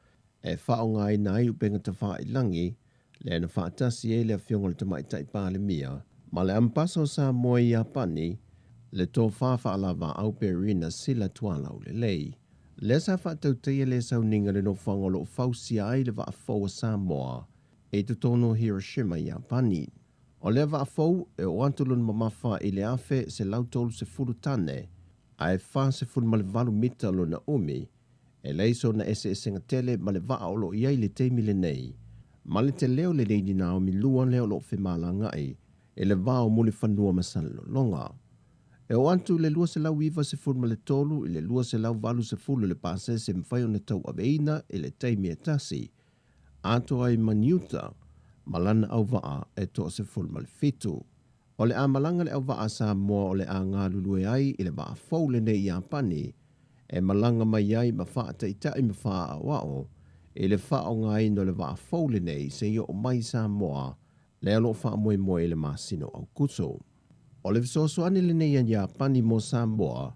e wha o ngai na ai upenga ta wha I langi, le na wha atasi e le fionga le tamaitai pāle mia, ma le ampasa o Samoa I Apani, le tō wha ala va au perina sila tuala o le lei. Le sa wha tauteia le sau ninga le no whanga lo fausia ai le vaa fou o Samoa, e tu tono Hiroshima I Apani. O le vaa fou e o antulun mamafa I le afe se lautolu se furu tane, ai fa se fulu male valu mita lo na umi, e leiso na ese esenga tele male vaa o lo iai le teimi le nei, male te leo le Lady Naomi lua leo lo whemala ngai, e le vaa o muli whanua masana lo longa. E o antu le lua se lau iwa se fulu male tolu, I le lua se lau valu se fulu le pase se mwhai o na tau aveina, e le teimi e tasi, ato ai maniuta, malana au vaa e to se fulu male fitu. O le amalanga le au vaa Samoa o le a ngā lulue ai I le vaa fau le nei I Apani, e malanga mai ai ma wha ta itai ma wha a wao, e le wha o ngā ino le vaa fau le nei se I o mai Samoa, le alo wha moe moe le masino au kuso. O le visoso ane le nei an I Apani mo Samoa,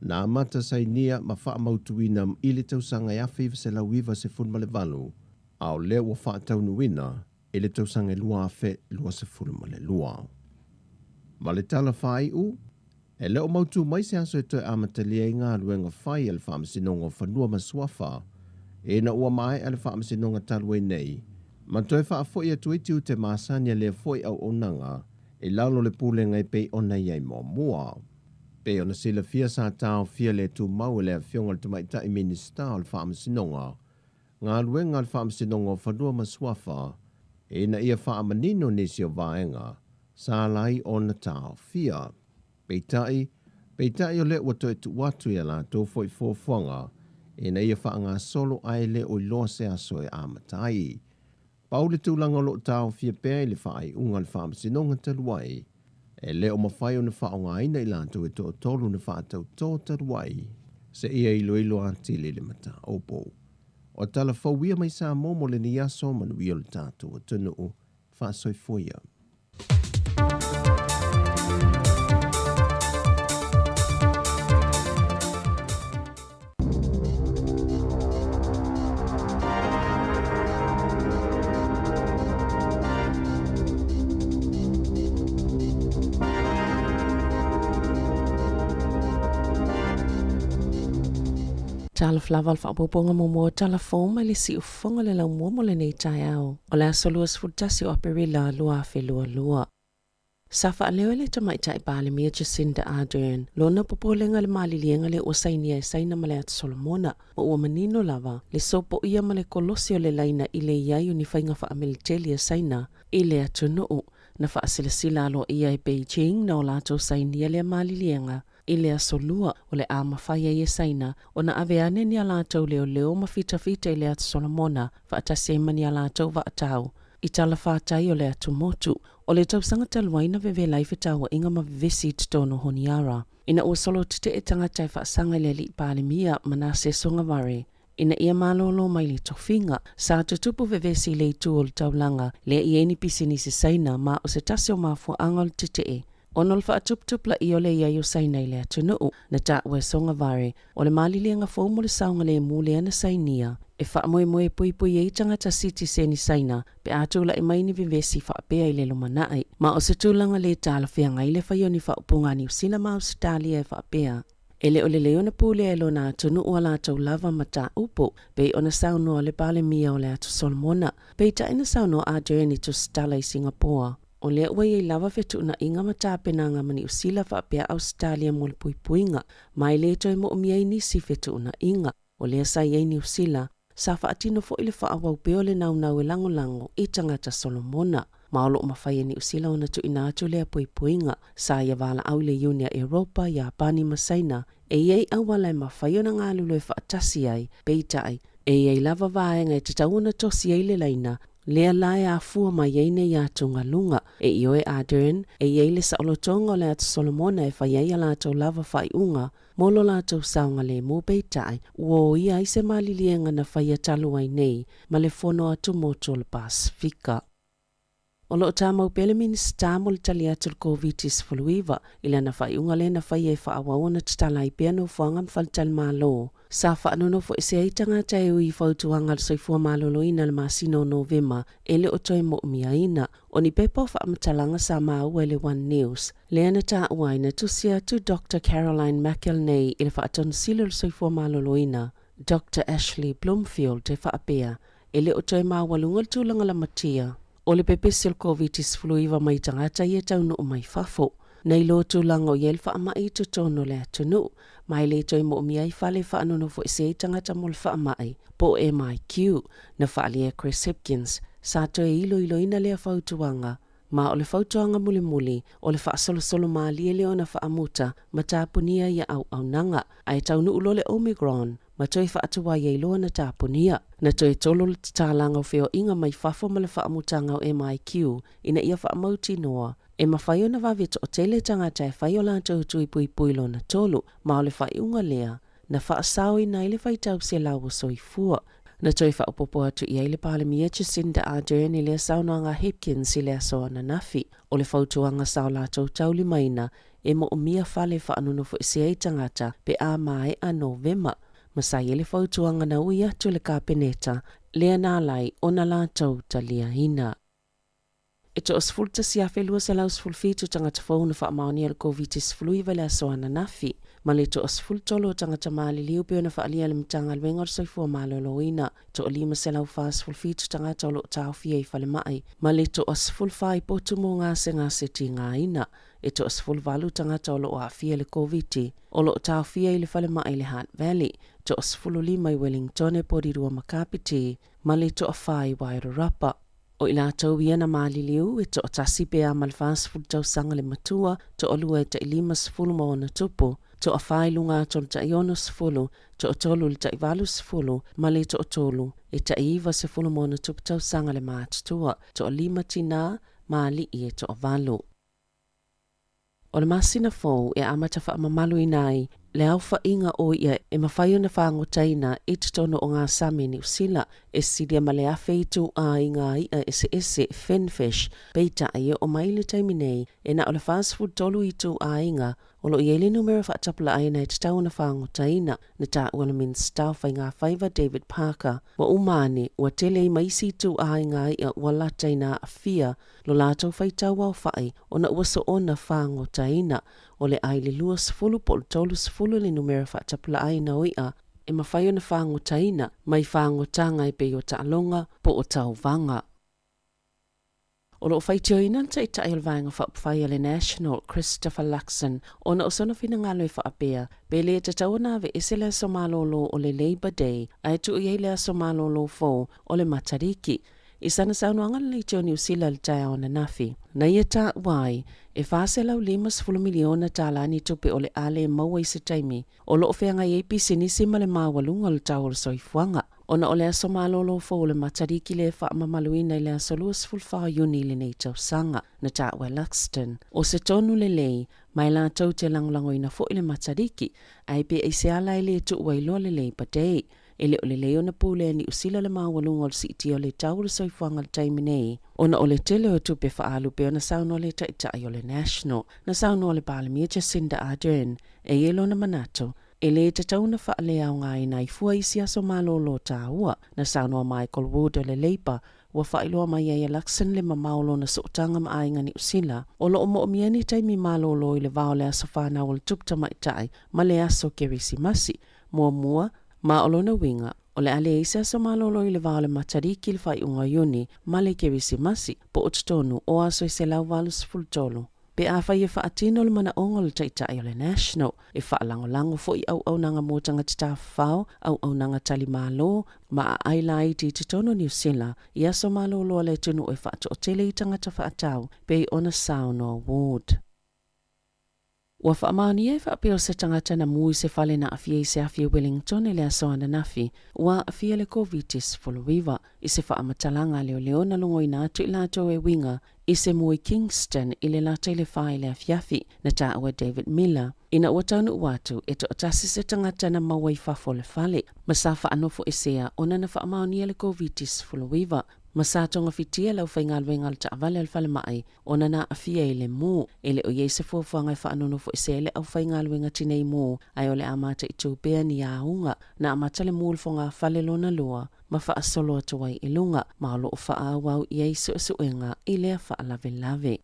na amata sainia ma wha mautuina I le tausanga I awhiva se lauiva se funma le valu, au le wa wha taunuina, e le tausanga lua afe lua se funma le lua. Ma le tala whai u, e leo mautu mai se aso e toi amatalia I ngā ruenga whai ale whaamasinonga whanua masuafa, e na ua mai ale whaamasinonga talwe nei, ma toi whaafoi atu tiu te maasania le foi au onanga, e lalo le pūlenga I pei ona iai mua. Pei ona sila fia sa tau fia le tu mau le fionga le tumaita I minista ale whaamasinonga, ngā ruenga ale whaamasinonga whanua masuafa, e na ia whaamanino nisi o vaenga, sa lai o na tau fia. Peitai o le ua toi tu watu ia la tō foi fōwhanga, e na ia wha ngā solo ai le o loa se aso e amatai. Pau le tūlanga lo tau fia pēr le wha ai unga le wha amasinonga taluai, e le o mawhai o na wha o ngā ina I lanto e tō tolu na wha atau tō taluai, se ia ilo antili le mata opo. O tala whauia mai sa momo le ni aso manu i o le tātou o tunu o wha soifoia. Tala flaval fa bobonga mo tala foma le si ufonga le la mo le nei tai au. O le asolus futasi o perila lua fe lua. Safa leo le tamai tai pale mia Jacinda Ardern. Lona popolenga le malilienga le osainia saina male at Solomona. O manino lava le sopo ia male kolosio le laina ile iai unifainga fa amelitelia saina ile atunu na whaasilasila alo ia e Beijing na o lātou sainia lea malilienga i lea solua o le a mawhaia i e saina o na aveane ni a lātou leo mawhita i lea Solomona whaatase mani a lātou waatau i tala whātai o lea tumotu o le tausanga taluaina veve laifetau inga mavivesi titono honiara. Ina ua solo te e tangata i whaasanga le li pālemia manase songa ware. Ina ia malolo mai le tofinga, sa tutupu vevesi le tu o le taulanga, le i eni pisini se saina ma o se tase o mafua angol te. Ono le whaatuptupla i ole ia i saina i le atunuu, na ta ue songa vare, o le malilianga fō mo le saunga le mule ana sainia. E wha moe pui e tangata siti seni saina, pe atula e maini vivesi wha apea i le lumanai, ma o se tūlanga le tāla whianga i le whaioni wha upunga ni usila ma Australia e wha apea. Ele o le leona pule e lo na atunu ua lātou lava mata upo, pe ona saunoa le pale mia o le atu Solomona, pe ta ina saunoa a journey to Stala i Singapore. O lea ua i lava fetu na inga mata penanga mani usila wha apea Australia mo le puipuinga, mai le toi mo umia i nisi fetu na inga, o lea sa i ni usila, sa wha atino fo ile wha awau peo le nau e lango i tangata Solomona. Maolo o mawhai ni usila ona tu ina atu lea puipuinga, sa ia wala au le Unia Europa, Japani masaina, e iei awala e mawhai ona ngā lulo e whaatasi ai, peitai, e iei lava vaenga e te tauna tosi ei le laina, lea lae a fua mai eine i atu ngalunga, e ioe Adern, e iei le saolotonga o le atu Solomona e whai ei alatou lava whai unga, molo latou saunga le mo peitai, uo ia i se malilienga na whai atalu ai nei, ma le fono atu moto le Pasifika. O loo tāmau pele minista mo le tali atu le COVID-19 ila na whai unga le na whai e whaawaona tatala i pia no whanga mwhalitali malo. Sa whaanono fo ese ai tangata e ui whautuanga le soifua malolo ina le masino Novema e le o toi mo umiaina. O ni pepa o whaamatalanga sa maua le One News. Le ana ta uaina tusia tu Dr. Caroline McElnay i le whaatonu silo le soifua malolo ina. Dr. Ashley Bloomfield te whaapea e le o toi mawalunga le tūlanga la matia. O le pepesi o COVID-19 mai tangata i e taunu o mai fafo. Nei lo tūlanga o iel whaamai tu tono le atunu. Mai le toi mo mi ai whale whaanono fo ese tangata mo le whaamai. Po MIQ na whaali e Chris Hipkins. Sa toi ilo ina lea whautuanga. Ma o le whautuanga muli o le whaasolo maali e leo na whaamuta ma tāpunia ia au nanga. Ai taunu ulo le Omicron. Ma toi whaatuwa iei loa na tāpunia. Na toi tolo le tālanga o wheo inga mai whafo ma le whaamutanga o MIQ ina ia whaamauti noa. E mawhai o na waweto o tele tangata e whai o lātou tui puipuilo na tolu ma o le whai unga lea. Na whaasau i nai le whai tau se lau o soifua. Na toi whaupopo atu i eile pāle mia Jacinda Ardern i lea saunoanga Hipkins i lea soa na nafi. O le whautuanga sau lātou tauli maina e mo o mia whale whaanono fo isi ei tangata pe a mai a Novema. Masai ele whautuanga na ui atu le kāpeneta, lea nā lai o na lātou talia hina. E to osfulta si a whelua sa laus fulfitu tangata whauna wha maoni al COVID-19 vele a soana nafi, ma le to osfultolo tangata maali liu peo na wha alia le mtanga alwenga o soifua maloloina, to o lima se lau whaas fulfitu tangata o lo tau fia i whale mai, ma le to osfulwhai potu mo ngase ti ngā ina, e to osfulvalu tangata o lo a fia le COVID, o lo tau fia i le whale mai le Hunt Valley, to osfululima i Wellington e porirua makapiti, ma le to a whai Wairarapa. O ila tau ia na maliliu e to o tasi pea malfas fultau sanga le matua, to o lua e ta ilima sfulu mo na tupu, to o whai lunga to ta iono sfulu, to o tolu le ta iwalu sfulu, ma le to o tolu, e ta iwa sfulu mo na tupu tau sanga le matua, to o lima tina, mali i e to o valu. O le masina fōu e amata wha mamalu i nai, le au wha inga o ia e mawhai na whaangotaina i titono o ngā sami ni usila e sidia ma le awheitu a i ngā ia ese Finfish peita ia o maile taiminei e na o le fast food tolu i tu a inga o lo iele numero whaatapula aina e titau na whaangotaina na ta ua le minstau whai ngā whaiva David Parker wa umane ua tele i maisi tu a i ngā ia ua lataina a fia lo lātou whaitau au whai o na ua so o na whaangotaina o le ai le lua sfulu po le tolu sfulu le numero whaatapula aina o ia e mawhai o na whaangotaina mai whaangotanga i pe o taalonga po o tauvanga. O lo whaitio ina ta i tai alvaenga whaupwhai le National Christopher Luxon o na osona whina ngalo i whaapea pe le te tauna ve ese le so malolo o le Labour Day ai tu i le so malolo fo o le matariki Isana saunoanga le teo New Zealand tai ona nafi. Na ia ta wai, e fase lau 5 miliona talani tupe ole ale maua i se taimi, o loo whenga i APC nisi male mawalunga le tau o soifuanga. Ona ole aso malolo fo ole matariki le wha mamaluina i le aso luas fulwha yuni le nei tau sanga na tawe Luxton. O se tonu le lei, mai la tau te langlango ina fo ile matariki, ai pe se ala ile tu wailo le lei pa dei. Ele ole leo na pule ni usila le mawalunga o si iti o le tau le soifuanga le taimi nei. Ona ole tele o tupe wha alu pe ona sauno le taitai o le National, na sauno le Palamia Jacinda Ardern, e yelo na manato. Ele te tauna wha le au ngai nai fua isi aso malolo ta ua, na sauno Michael Wood o le Labour, wa whailoa mai e Luxon le mamaulo na sotanga maainga ni usila, o lo omo omieni taimi malolo i le vao le aso whanau o le tupta maitai, ma le aso kerisi masi, mua, ma olona winga, o le ale isa aso malolo i le vao le matariki le whai unga yuni, ma le kerisi masi, po o tutonu o aso i se lau valus fultolo. Pe a whai e whaatino le mana ongo le taitai o le National, e whaalango fo i au nanga mōtanga te tāwhao, au nanga tali malo, ma a aila i te tono New Zealand, i aso malolo le tunu e whaato o tele i tangata whaatau, pe i ona Sauno Award. Wa whaamani e whaapeo se tangata na mui se whale na awhia i se awhia Wellington e le aso ana nafi, wa awhia le COVID-19 folowiwa, i se whaamatalaga leo na longo i nātu i lato e winga, i se mui Kingston i le lata i le whae le awhiafi, na ta awa David Miller. Ina ua taunu watu e to atasi se tangata na maua i whafo le whale, masafa anofo e sea ona na whaamani e le COVID-19 folowiwa, Masatonga fitia lau whaingalwengal ta avale al whale mai, ona na awhia i le mō, ele o yeise fuafuanga i whaanono fo isele au whaingalwenga tinei mō, ai ole amata i tūpea ni aunga, na amata le mūlfonga whale lona lua, ma wha asolo atuai i lunga, ma alo o wha awau i eiso suenga i lea wha lave lave.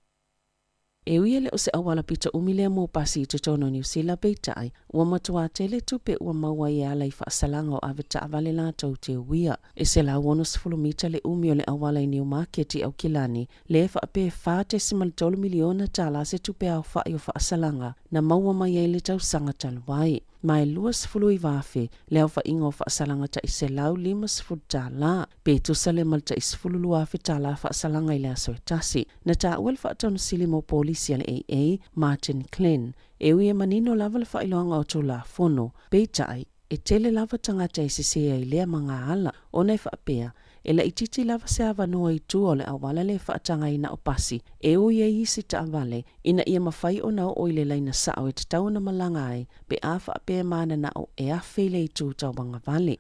E uiele o se awala pita umilea mō pasi i te tono New Zealand peitai, ua matua tele tupe ua maua i ala i whaasalanga o aveta avale lātou te uia. E se la wono sifulumita le umi o le awala i New Market i au kilani, le whaape $5 miliona tala se tupe au whai o whaasalanga, na maua mai e le tau sanga talwai. Mai lua sifulu i wafe, leo wha ingo whaasalanga ta i se lau 5 sifulu tala, pe tusale malta i sifulu luafe tala whaasalanga i lea soetasi. Na ta uel whaatonu sili mo polisi al AA, Martin Glenn, e ui e manino lava le whailoanga o tō la fono, peitai, e tele lava tangata i sisea i lea mga ala, o nei whaapea, e la ititi lava se avanoa i tū o le awala le whaatanga ina o pasi, e ui e isi ta avale, ina ia mawhai o nao o ile laina sao e te tau na malanga ai, pe a whaapea mana na o e a whele i tū tau wanga vale.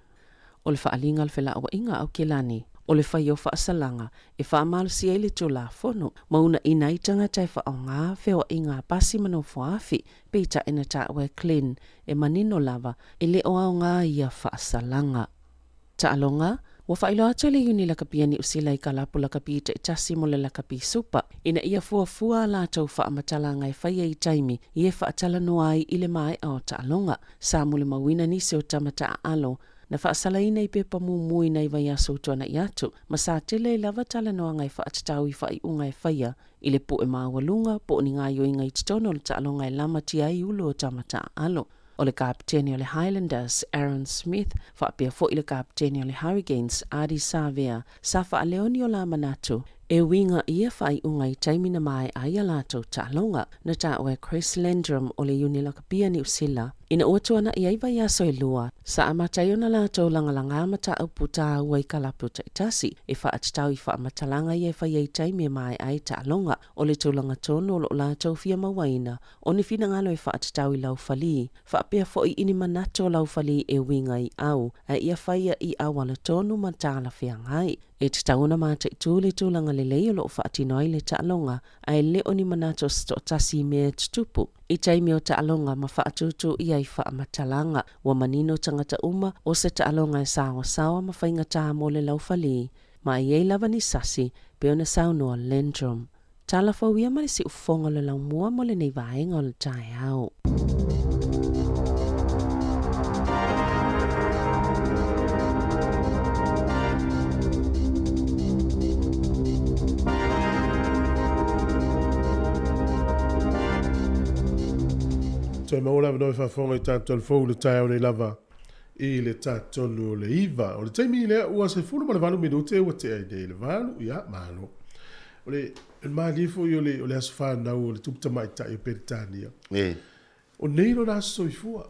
O le whaalinga le whela awa inga au kilani, o le whai o whaasalanga, e whaamalu si eile tō la fono, mauna ina i tangata e whaao ngā wheo inga pasi mano whaafi, peita ina ta awe clean, e manino lava, e le o au ngā ia whaasalanga. Ta alonga, wa whailo atu le uni lakapia ni usila i ka lapu lakapi te itasi mo le lakapi supa, ina ia fua la tau whaamatala ngai whaia i taimi, i e whaatala noai i le mai au ta alonga, sa mule mawina nisi o tamata a alo, na whaasalaina i pepa mumui na i vai aso tuana i atu, ma sa tele lava tala noa ngai whaatatau i whai unga e whaia, i le po e mawalunga, po ni ngā yoinga i titono le ta alonga e lama tia i ulo o tamata a alo. O le kapteni o le Highlanders, Aaron Smith, whaapea fo i le kapteni o le Hurricanes, Adi Savea, sa whaaleoni o la manatu, e winga ia whai unga i taimina mai a ia lātou ta alonga, na ta oe Chris Landrum o le Unilakapia ni usila, ina uatuana i aiva i aso e lua, sa amatai ona lātou langalanga amata au puta ua i kalapu ta itasi, e whaatatau i whaamatalanga i e whai i taimi mai ai ta alonga, o le tūlanga tono o lo lātou fia mawaina, o ni fina ngalo i whaatatau i lau whali, whaapea fo i ini manato lau whali e winga i au, a ia whaia i awala tonu matala fia ngai. E te tauna mata i tūle tūlanga le lei o lo whaatino ai le ta alonga, a e leo ni manato sto tasi mea tutupu. I taimi o ta alonga ma whaatutu i ai whaamatalanga, wa manino tangata uma o se ta alonga e sawa ma whainga taha mo le lau whali, ma i ei lava ni sasi, pe ona saunoa Landrum. Tala whauia ma le si ufonga le lau mua mo le nei vaenga o le tae au. Te maula no fa fonga i tātou fōu le tai o nei lava I le tātonu o le iwa. O le taimi lea ua se fulu ma le valu minute ua te ai nei le valu. Ia, malo. O le malifo i o le aso whanau o le tupta mai tai o Peritania. O nei lo nā soifua.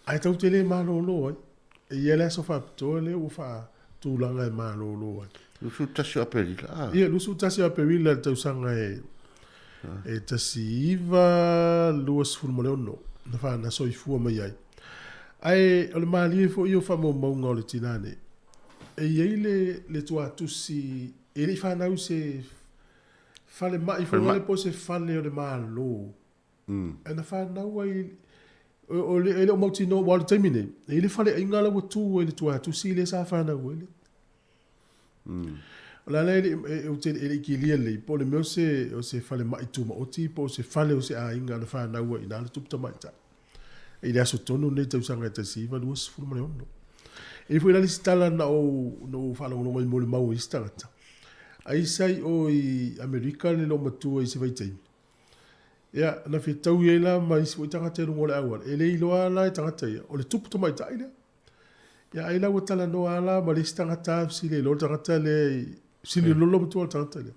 Ai tau te le malo lo ai. E ia le aso whapitoa le ua wha tūlanga e malo lo ai. Lusu tasi o perila. Ia, lusu tasi o perila tau sanga e tasi iwa luas fulu ma le ono. Na wha na soifua mai ai. Ai, o le maali e fo i o whamo maunga o le tinane. E iei le tua tusi, e li whanau se fale mai, fo le po se fale o le maalo. E na whanau ai, o le o mauti no wale taimine, e li fale inga la watu e le tua tusi le sa whanau e le. O la le e te e ki lia le, po le meo o se fale mai tuma oti, po se fale o se a inga na whanau e ina le tupta mai ta. E le aso tonu nei tau sanga e tasiva luas fulu male ono. E fo ilali sitala na o whalongo mai mole mau i stangata. Ai sai o i Amerika le lo matua i se vaitaimi. Ia, na fi tau i la mai si o i tangata e rungo le awar. E le iloa la i tangata ia. O le tupu to mai tai lea. Ia, ai la watala no ala ma le stangata si le lo tangata le si le lolo matua tangata lea.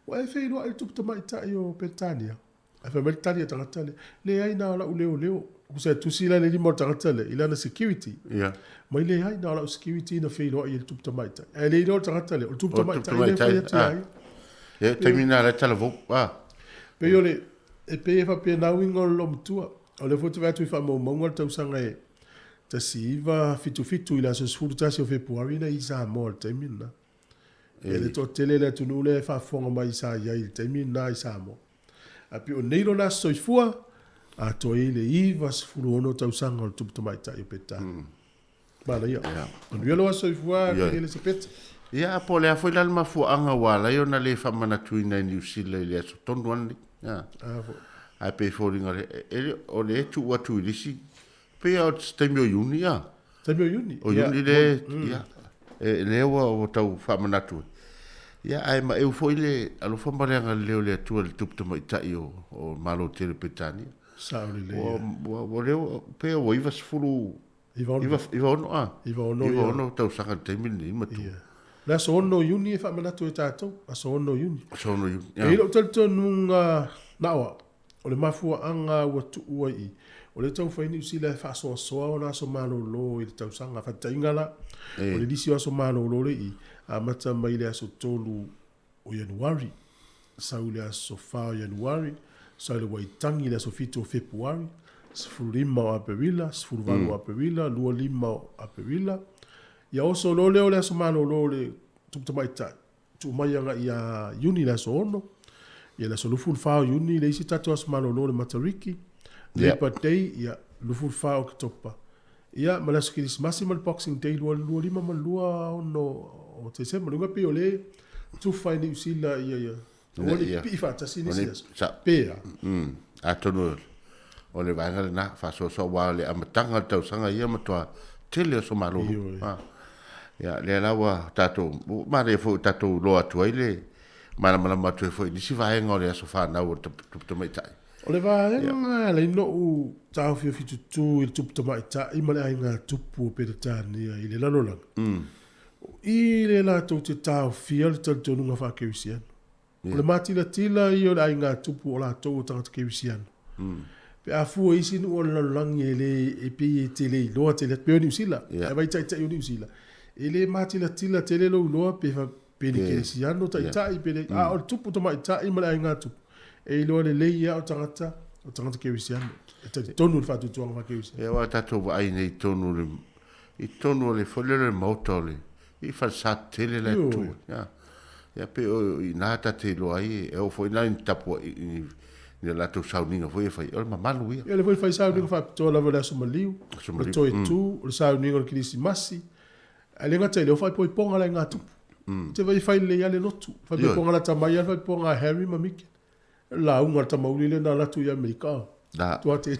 Wa e fei loa i tupu to mai tai o Petania. A fa Petania tangata le. Le ai na ala u leo. Kusa tusila le limo tangata ila na security. Yeah. Mai le hai na la security na fei loa i le tupta maita. E le ilo tangata le, o tupta maita i le fai ati ai. E taimina le tala vok. Pe yo le, e pe e fa pe nauinga o lo mtua. O le fotu vatu i fa mo maunga tau sanga e. Ta si iwa fitu ila so sfuru tasi o Februari na i Samoa le taimina. E le to tele le tunu le fa fonga mai sa iai le taimina i Samoa. A pe o neiro na soifua. A to i le iwa sfuru ono tau sanga o tupta maita i o peta. Bala ia. O nuelo aso i fua ke le se peta. Ia, po le a foi lal mafua anga wala, i ona le whamana tuina i New Zealand i le aso tonu ane. Ai pe fōringa le, o le etu watu i lisi, pe au taimi o Juni, ia. Taimi o Juni? O Juni le, ia. E lewa o tau whamana tui. Ia, ai ma eu foi le, alo whamareanga leo le atua le tupta maita i o malo tere petania. Sauri le. O leo pe o iwa sfulu iwa ono tau sanga taimini matu. Na so ono Juni e whamanatu e tātou, a so ono Juni. So ono Juni. E ilo talito nunga nawa, o le mafua anga watu ua i. O le tau whaini usila e whasoa soa o na so malo lo i le tau sanga whataingala. O le disi o so malo lo le i. A mata mai le aso tolu o Januari. Sau le aso whao Januari. Sau le waitangi le aso fitu o Februari. Sifuru lima o Aperila, sifuru valu o Aperila, lua lima o Aperila. Ia oso lo leo le aso malo lo le tupta mai tai. Tu mai anga ia Juni le aso ono. Ia le aso lufuru whao Juni le isi tatu aso malo lo le Matariki. Labor Day, ia lufuru whao ki topa. Ia ma le aso Kirismasi ma le Boxing Day lua lima ma lua ono o te sema. Lunga pe o le tu whai ni usila ia. O le pifa tasi nisi aso. Pea. A tonu o le vanga le na faso so wa le amatanga tau sanga ia matua tele so malo. Ya le lawa tato ma le fo tato lo atu ile mana matu fo ni si vai ngore so fa na o tu mai tai. O le vai le no u tau fi fitu tu il tu mai tai ma le ainga tupu pe tani ile la lola. Ile la to te tau fi al tu no fa ke usian. O le mati la tila i o le ainga tupu o la to ta ke usian. Pe a fu isi no la langi le e pe tele lo tele pe ni usila. E vai tai tai ni usila. Ele mati la tila tele lo loa pe ni keresiano tai tai pe a o tupu to mai tai ma le ngatu e lo le le ia o tangata keresiano e te tonu fa tu tuanga fa keresiano e wa tato ai nei tonu le folele motole I fa sa tele la tu ya pe o inata te lo ai e o foi na tapo ni la tu sauninga foi fa o ma malu ia ele foi fa sauninga fa to la vola so maliu to tu o sauninga o Krismasi ale ngata le fa poi ponga la ngatu te vai fai le ale lotu fa pe ponga la tamai fa ponga Harry mamiki la unga tamauli le na la tu ya Amerika da tu ate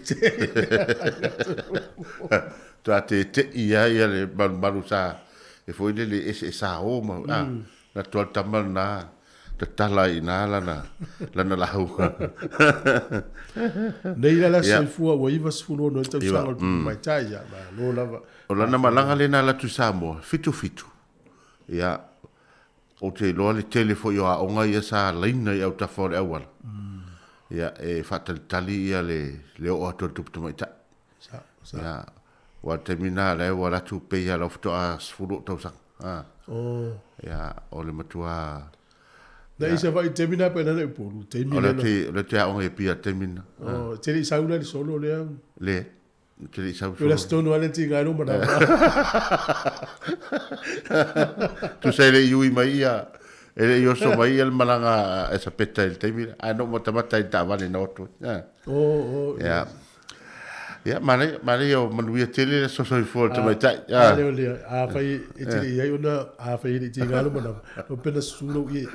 tu ate ia le balu sa e foi le sa o ma na tu tamal na tala ina lana lahu. Nei la soifua ua iwa sefulu no tausaga le mai tai ia ma lo lava. O lana malanga lena la tu Samoa, fitu. Ia o te loa le tele fo yo a onga ia sa laina ia uta fo le awala. Ia e fatalitali ia le o ato tupu mai tai. Ia wa termina le wa la tu pe ia lo fto a sefulu tausaga. Ia o le matua. Na isa vai termina pe na le pulu. Termina. O le te a onga pia termina. Te li saula le solo le. Le. Te li saula. Pe la stono ale tinga no mana. Tu sei le yui mai ia. Ele yo so mai el malanga esa peta el termina. Ah no mata ta vale no tu. Ya. Ya, mane yo manuia tele so fo te mai tai. Ya. A fai te ia una a fai le tinga no mana. No pena sulo ia.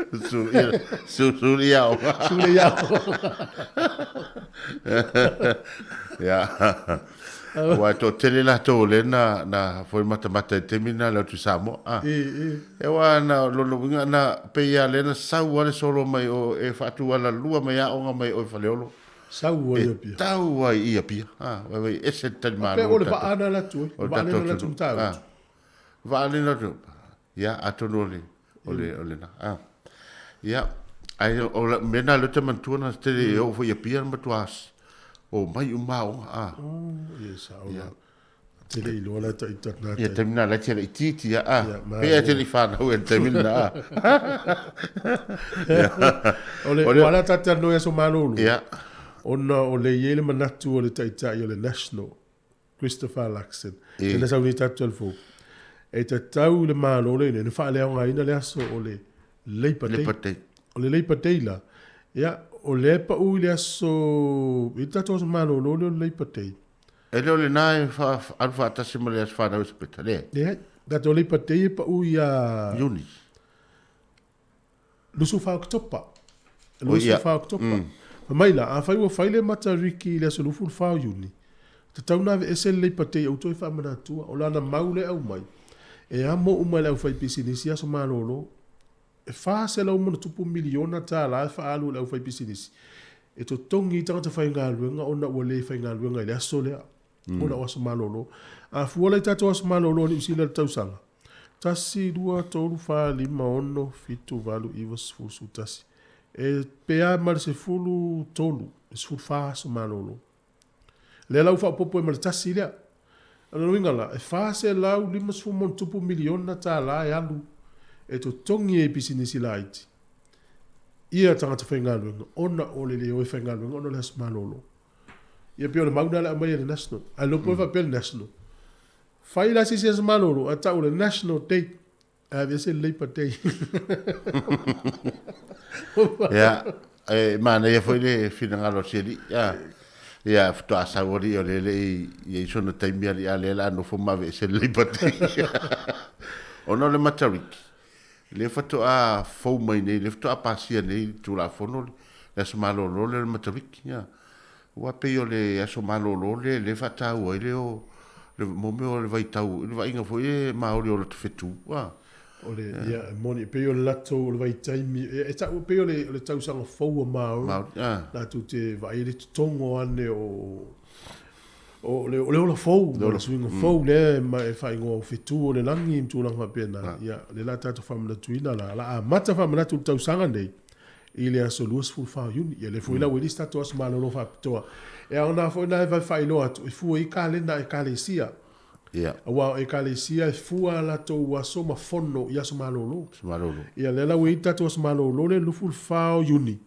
Sulo ia. Sulo ia. Ya. Wa to tele la to le na foi mata termina la tu Samoa. E wa na lo winga na pe ia le na sau wale solo mai o e fatu wala lua mai a onga mai o faleolo. Sau ia pia. Tau ai ia pia. Wa ese tal ma. Pe o le va ana la tu. Va ana la tu tau. Va ana tu. Ya atonole. Ole na. Ya. Ai o mena le te mantuna tele o foi ia pia matuas. O mai umao yes te le lo la tai na ya termina la tele titi pe telefona o termina ole wala tata no eso malulu ya ona ole yele manatu ole tai tai ole national Christopher Laxon ena sa unita 12 e te tau le malole ne fa le nga ina le aso ole le pate ole le patela ya o le pa u le aso ita tos malo lo le patei ele le nai fa alfa tasima le asfa na hospitale da to le patei pa u ya uni lu su fa oktopa mai la a fa u fa le matariki le aso lu fu fa uni te tau na ese le patei o to fa mana tu o la na maule au mai e amo uma le fa pisinisia so malo lo fa se la mo tupu miliona ta la fa alu la fa business e to tongi ta ta fa ngaluenga ona wole fa ngaluenga le sole ona was malolo a fuole ta to was malolo ni sila tausanga tasi dua tolu fa lima ono fitu valu ivos fusu tasi e pea mar se fulu tolu es ful fa so malolo le la fa popo mar tasi le ana wingala e fa se la lima fu mo tupu miliona ta la e alu e to tongi e pisinisi laiti. Ia tangata whaingaluenga, ona ole le oe whaingaluenga, ona le asmalolo. Ia pia ole mauna le amai le national. A lopo e whapea le national. Whai la sisi asmalolo, a tau le national date. A vese leipa day. Ia, mana ia foi le finangalo siri. Ia, fito asawari o le i sona taimia li a le la no fuma vese leipa day. Ona le matariki. Le fato a fo mai nei le fato a pasia nei tu la fono le somalo lo le mataviki ya wa pe yo le somalo lo le fata o le o le momeo le vai tau le vai nga foi ma o le fetu wa ole ya moni pe yo lato le vai taimi e ta pe yo le tau sanga fo ma la tu te vai le tongo ane o le fou le swing fou le mai fai ngo fitu le langi tu lang pena ya le la tatu fam la tuina la mata fam la tu tau sanga nei ile aso lus full fa uni ya le foi la we lista to asma no fa to e ona foi na vai fai lo atu fu i kale na e kale sia ya wa e kale sia fu ala to wa so ma fonno ya so malolo ya le la we tatu asma lo le lu full fa uni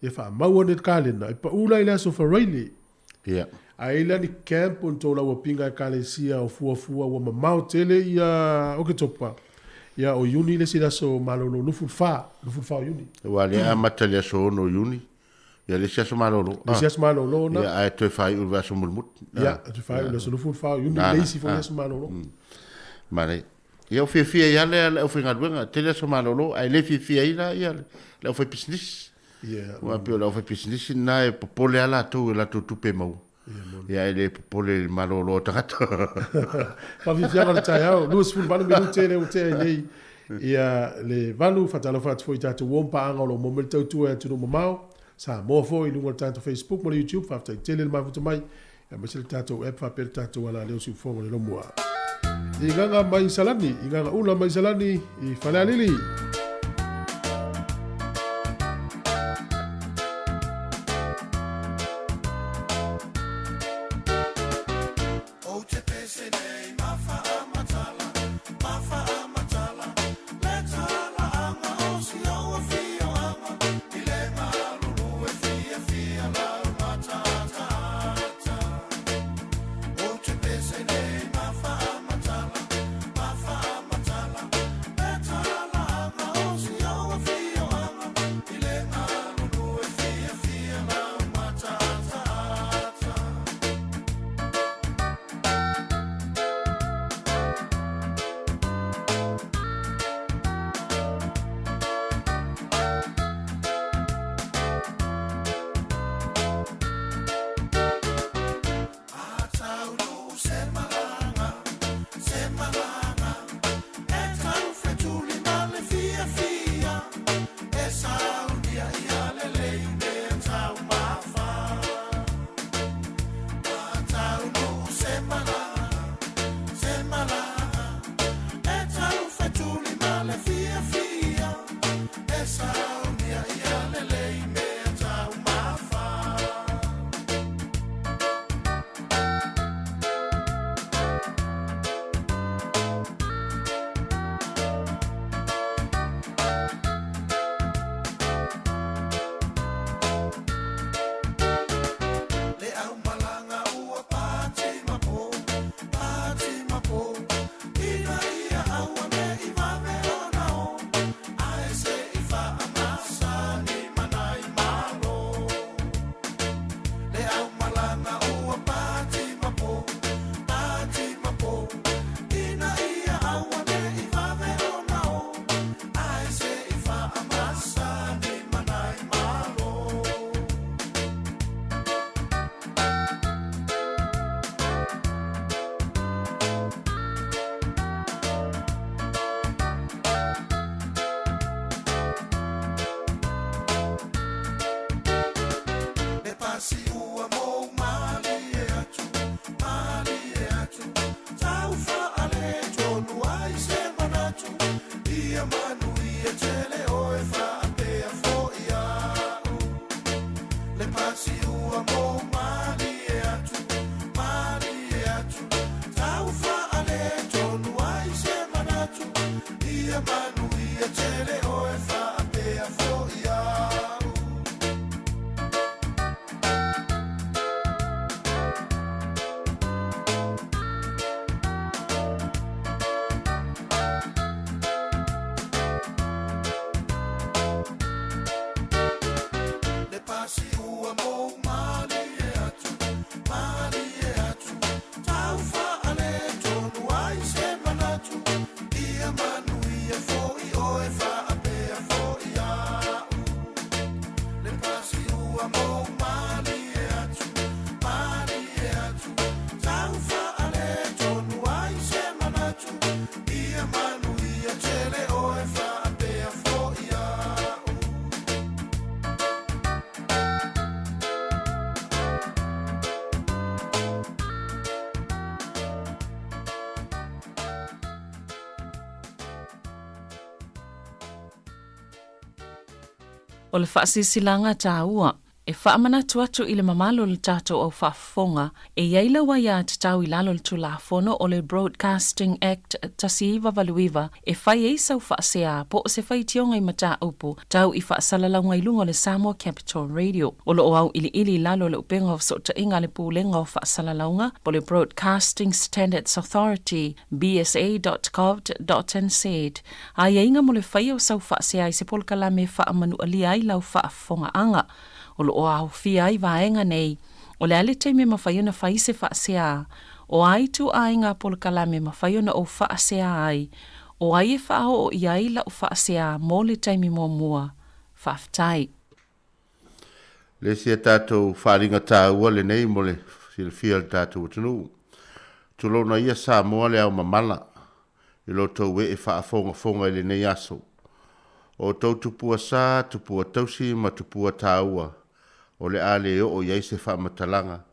e fa ma wona kale na pa ula ile aso fa really ya aila ni camp unto la wapinga kalesia o fua wa mamau tele ia o ke topa ia o uni le sila so malolo no fufa uni wa le amata le so no uni ia le so malolo na ia ai te fai u va so mulmut ia te fai le so no fufa uni le si fo so malolo mare ia o fia ia le o finga duenga tele so malolo ai le fia ia le o foi business ia wa pe o foi business na e popole ala tu tupe mau ia ele pole malolo tata fa vi fianga le tai au lus ful vanu minuti le o te nei Ia le valu fatalo fat foi tatu wompa anga lo mo meltau tu e tu no mau. Sa mo foi lungo tatu Facebook mo YouTube fa tele le mafutu mai. Ya mesel tatu app fa per tatu wala le su fongo le moa. Inganga mai salani, inganga ula mai salani I fala lili. O le whaasisilanga tāua, e whaamana atu I le mamalo le tātou au whaafonga, e iaila wa ia te tau I lalo le tulafono o le Broadcasting Act tasiiwa valuiva, e whai e sau whaasea po o se whai tionga I mata upu, tau I whaasalalau ngai lunga le Samoa Capital Radio. O lo o au ili lalo le upenga o sota inga le pūlenga o whaasalalaunga, po le Broadcasting Standards Authority, bsa.gov.nz. A inga mo le whai o sau whaasea I se polkala me whaamanu alia I lau whaafonga anga. O lo o au fia I vaenga nei, o le ale te me mawhaiona whai se whaasea, o ai tu ai ngā polkala me mawhaiona o whaasea ai, o ai e whao o iai la o whaasea mō le taimi mō mua, whaftai. Le sia tātou wharinga tāua le nei mo le fia le tātou tunu. Tulona ia Samoa le au mamala, I lo tau e whaafonga i le nei aso. O tau tupua sa, tupua tausi ma tupua tāua. O le ale o iai se whaamatalanga.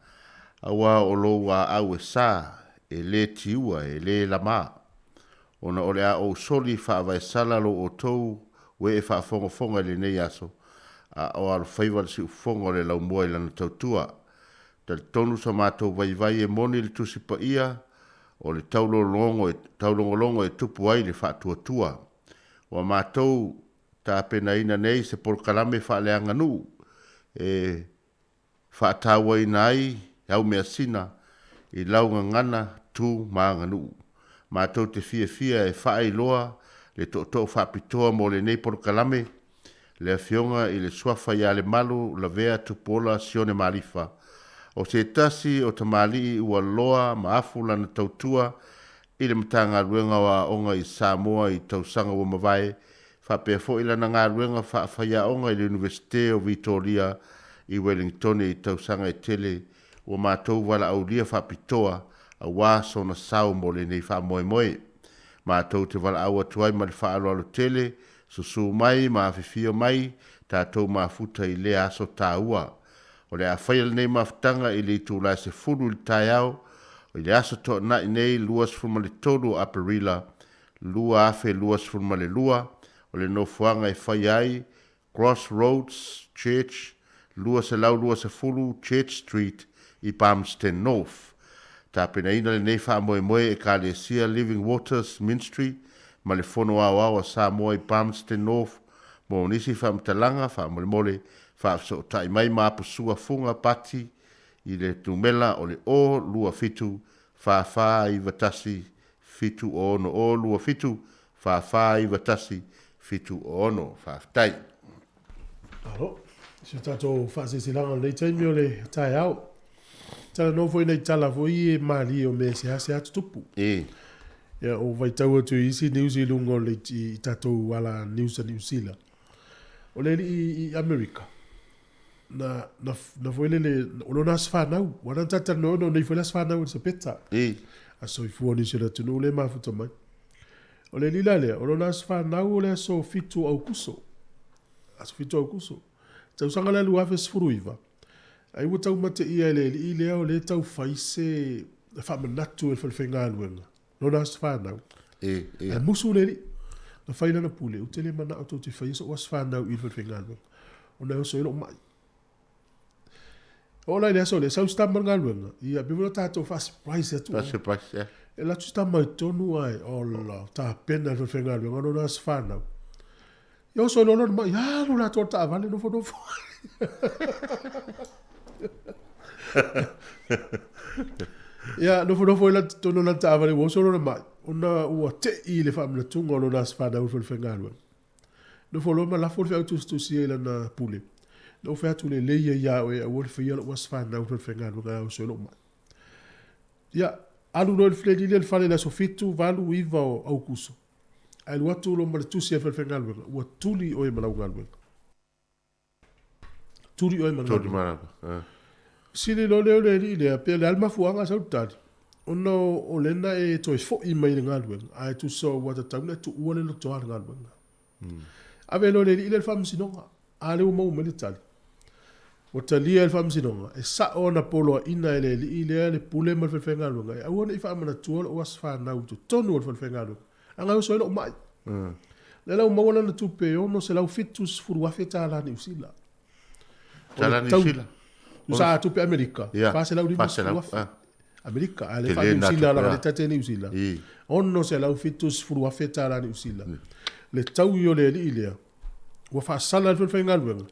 Awa o lo wa au e sa, e le tiua, e le lama. Ona o le a o soli whaavai sala lo o tau we e whaafonga le nei aso. A o alu whaiwala si ufonga le lau mua i lana tautua. Tal tonu sa mātou vai e moni le tusi pa ia, o le taulongolongo e tupu ai le whaatuatua. Wa mātou tā pena ina nei se porkalame whaaleanga nu, e whaatawa ina ai, au mea sina, i launga ngana tu maanga nu. Mātou te fia e whaai loa, le to whaapitoa mo le nei porkalame, le afionga i le swafa ia le malu, la vea tupola sione marifa. O se tasi o tamali ua loa maafu lana tautua i le matanga ruenga wa onga i Samoa i tausanga wa mawai whapea fo ila na ngā ruenga whaafaya onga i le Universite o Victoria i Wellington i tausanga i tele wa mātou wala au lia whapitoa a wāso na sau mo le nei wha moe moe. Mātou te wala au atuai ma le whaalo alo tele, susu mai, maafifio mai, tātou maafuta i le aso tāua. O le a whaia nei maftanga i le tū lai se furu i tai au, o le aso to na i nei luas furma le tolu aparila, lua afe luas furma le lua, o le nofuanga i whaia ai, Crossroads Church, luas e lau luas e furu Church Street i Palmerston North. Tā pena ina le nei wha moe moe e ka le sia Living Waters Ministry, ma le fono au au a Samoa i Palmerston North, mo nisi wha mtalanga, wha mole mole, whaafso tai mai māpusua funga pati i le tumela o le o lua fitu whaafaa i watasi fitu o ono o lua fitu whaafaa i watasi fitu o ono whaaftai. Alo, si tato whaasesilangan nei taimi o le tai au. Tala no foi nei tala foi e mali o me se hase atu tupu. Ya o vai tau atu isi New Zealand o le i tato wala New Zealand. O le i America. Na foi le o na sfanau, wana tata no nei foi la sfanau se peta. A so i fuoni se la tunu le mafuta mai. O le lila le, o na sfanau le so fitu au kuso. As fitu au kuso. Tau sanga le luafe sfuruiva. Ai wo tau mate ia i le o le tau faise fa manatu e falfenga luenga. No na sfanau. A musu le na faina na pule, o tele mana auto te faise o sfanau i falfenga luenga. O na so ilo mai. Ola le so le sa sta manga luenga. Ia bivolo tato fa surprise atu. Surprise, yeah. E la tu sta mai tonu ai. Ola, ta pena falfenga luenga no na sfanau. Yo so no mai, ya no la torta vale no fo. Ya no fo la tono na tava le wo so no mai. Ona o te i le famna tungo no na sfanau falfenga luenga. No fo lo ma la fo fe auto stu si la na pule. No fe atu le leia ia o e a wole fia was fana o fenga no ga o so lo ma. Ya, alu no le fledi le fale la sofitu valu iva o au kuso. Ai lo atu lo ma tu si fenga no o tuli o e ma la ngal. Tuli o e ma ngal. Sili lo le pe le alma fuanga sa utali. Ono o lena e to fo i mai ngal. Ai tu so what a tauna tu o le lo to ngal. Ave lo le fam sinonga. Ale o mo militari. O talia el fam sinonga. E sa ona polo ina ele le pule mal fenga lunga. A wona ifa mana tuol o asfa na uto tonu o fenga lunga. Anga so lo mai. Le la mo na tu pe ono se la fitus furu wa feta la ni usila. Tala ni usila. Usa tu pe America. Fa se la uri. America ale fa ni usila la tete ni usila. Ono se la fitus furu wa feta la ni usila. Le tau yo le ile. Wa fa sala fil fenga luenga.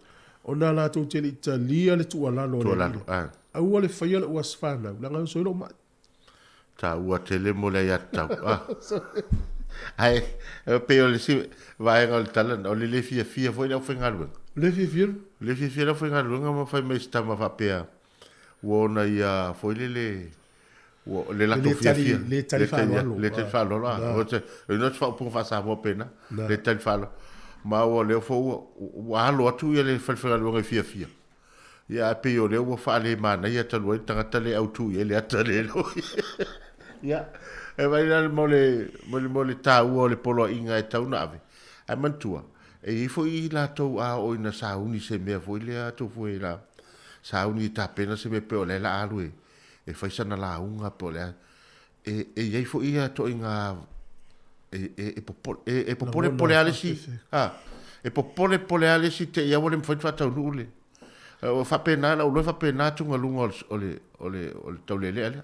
Ona la tu tele Italia le tu ala lo. A ua le faia le was fana. La nga so lo ma. Ta ua tele mo le ya ta. Ai, pe o le si vai ngal talan o le fia foi le fenga luenga. Le fia le fenga luenga ma fa me sta ma fa pe. Wona ia foi le la tofia le talifalo le talifalo la. O te no fa po fa sa mo pena. Le talifalo. Ma o le fo wa lo atu ele falfala lo fia ya pe o le wo fa le mana ya talo tanga tale au tu ele atale lo Ya. E vai la mole ta u le polo inga e tau na ave. Ai mantua. E fo I la tau a o ina sa uni se mea fo ile a to fo la. Sa uni ta pena se me pe o le la alu e. E fai sana la unga po le. E ei fo ia to inga e popole pole ale si. Ah. E popole pole ale si te ia wole mfai tau nule. O fa pena la o lo fa pena tunga lunga ole tau le le ale.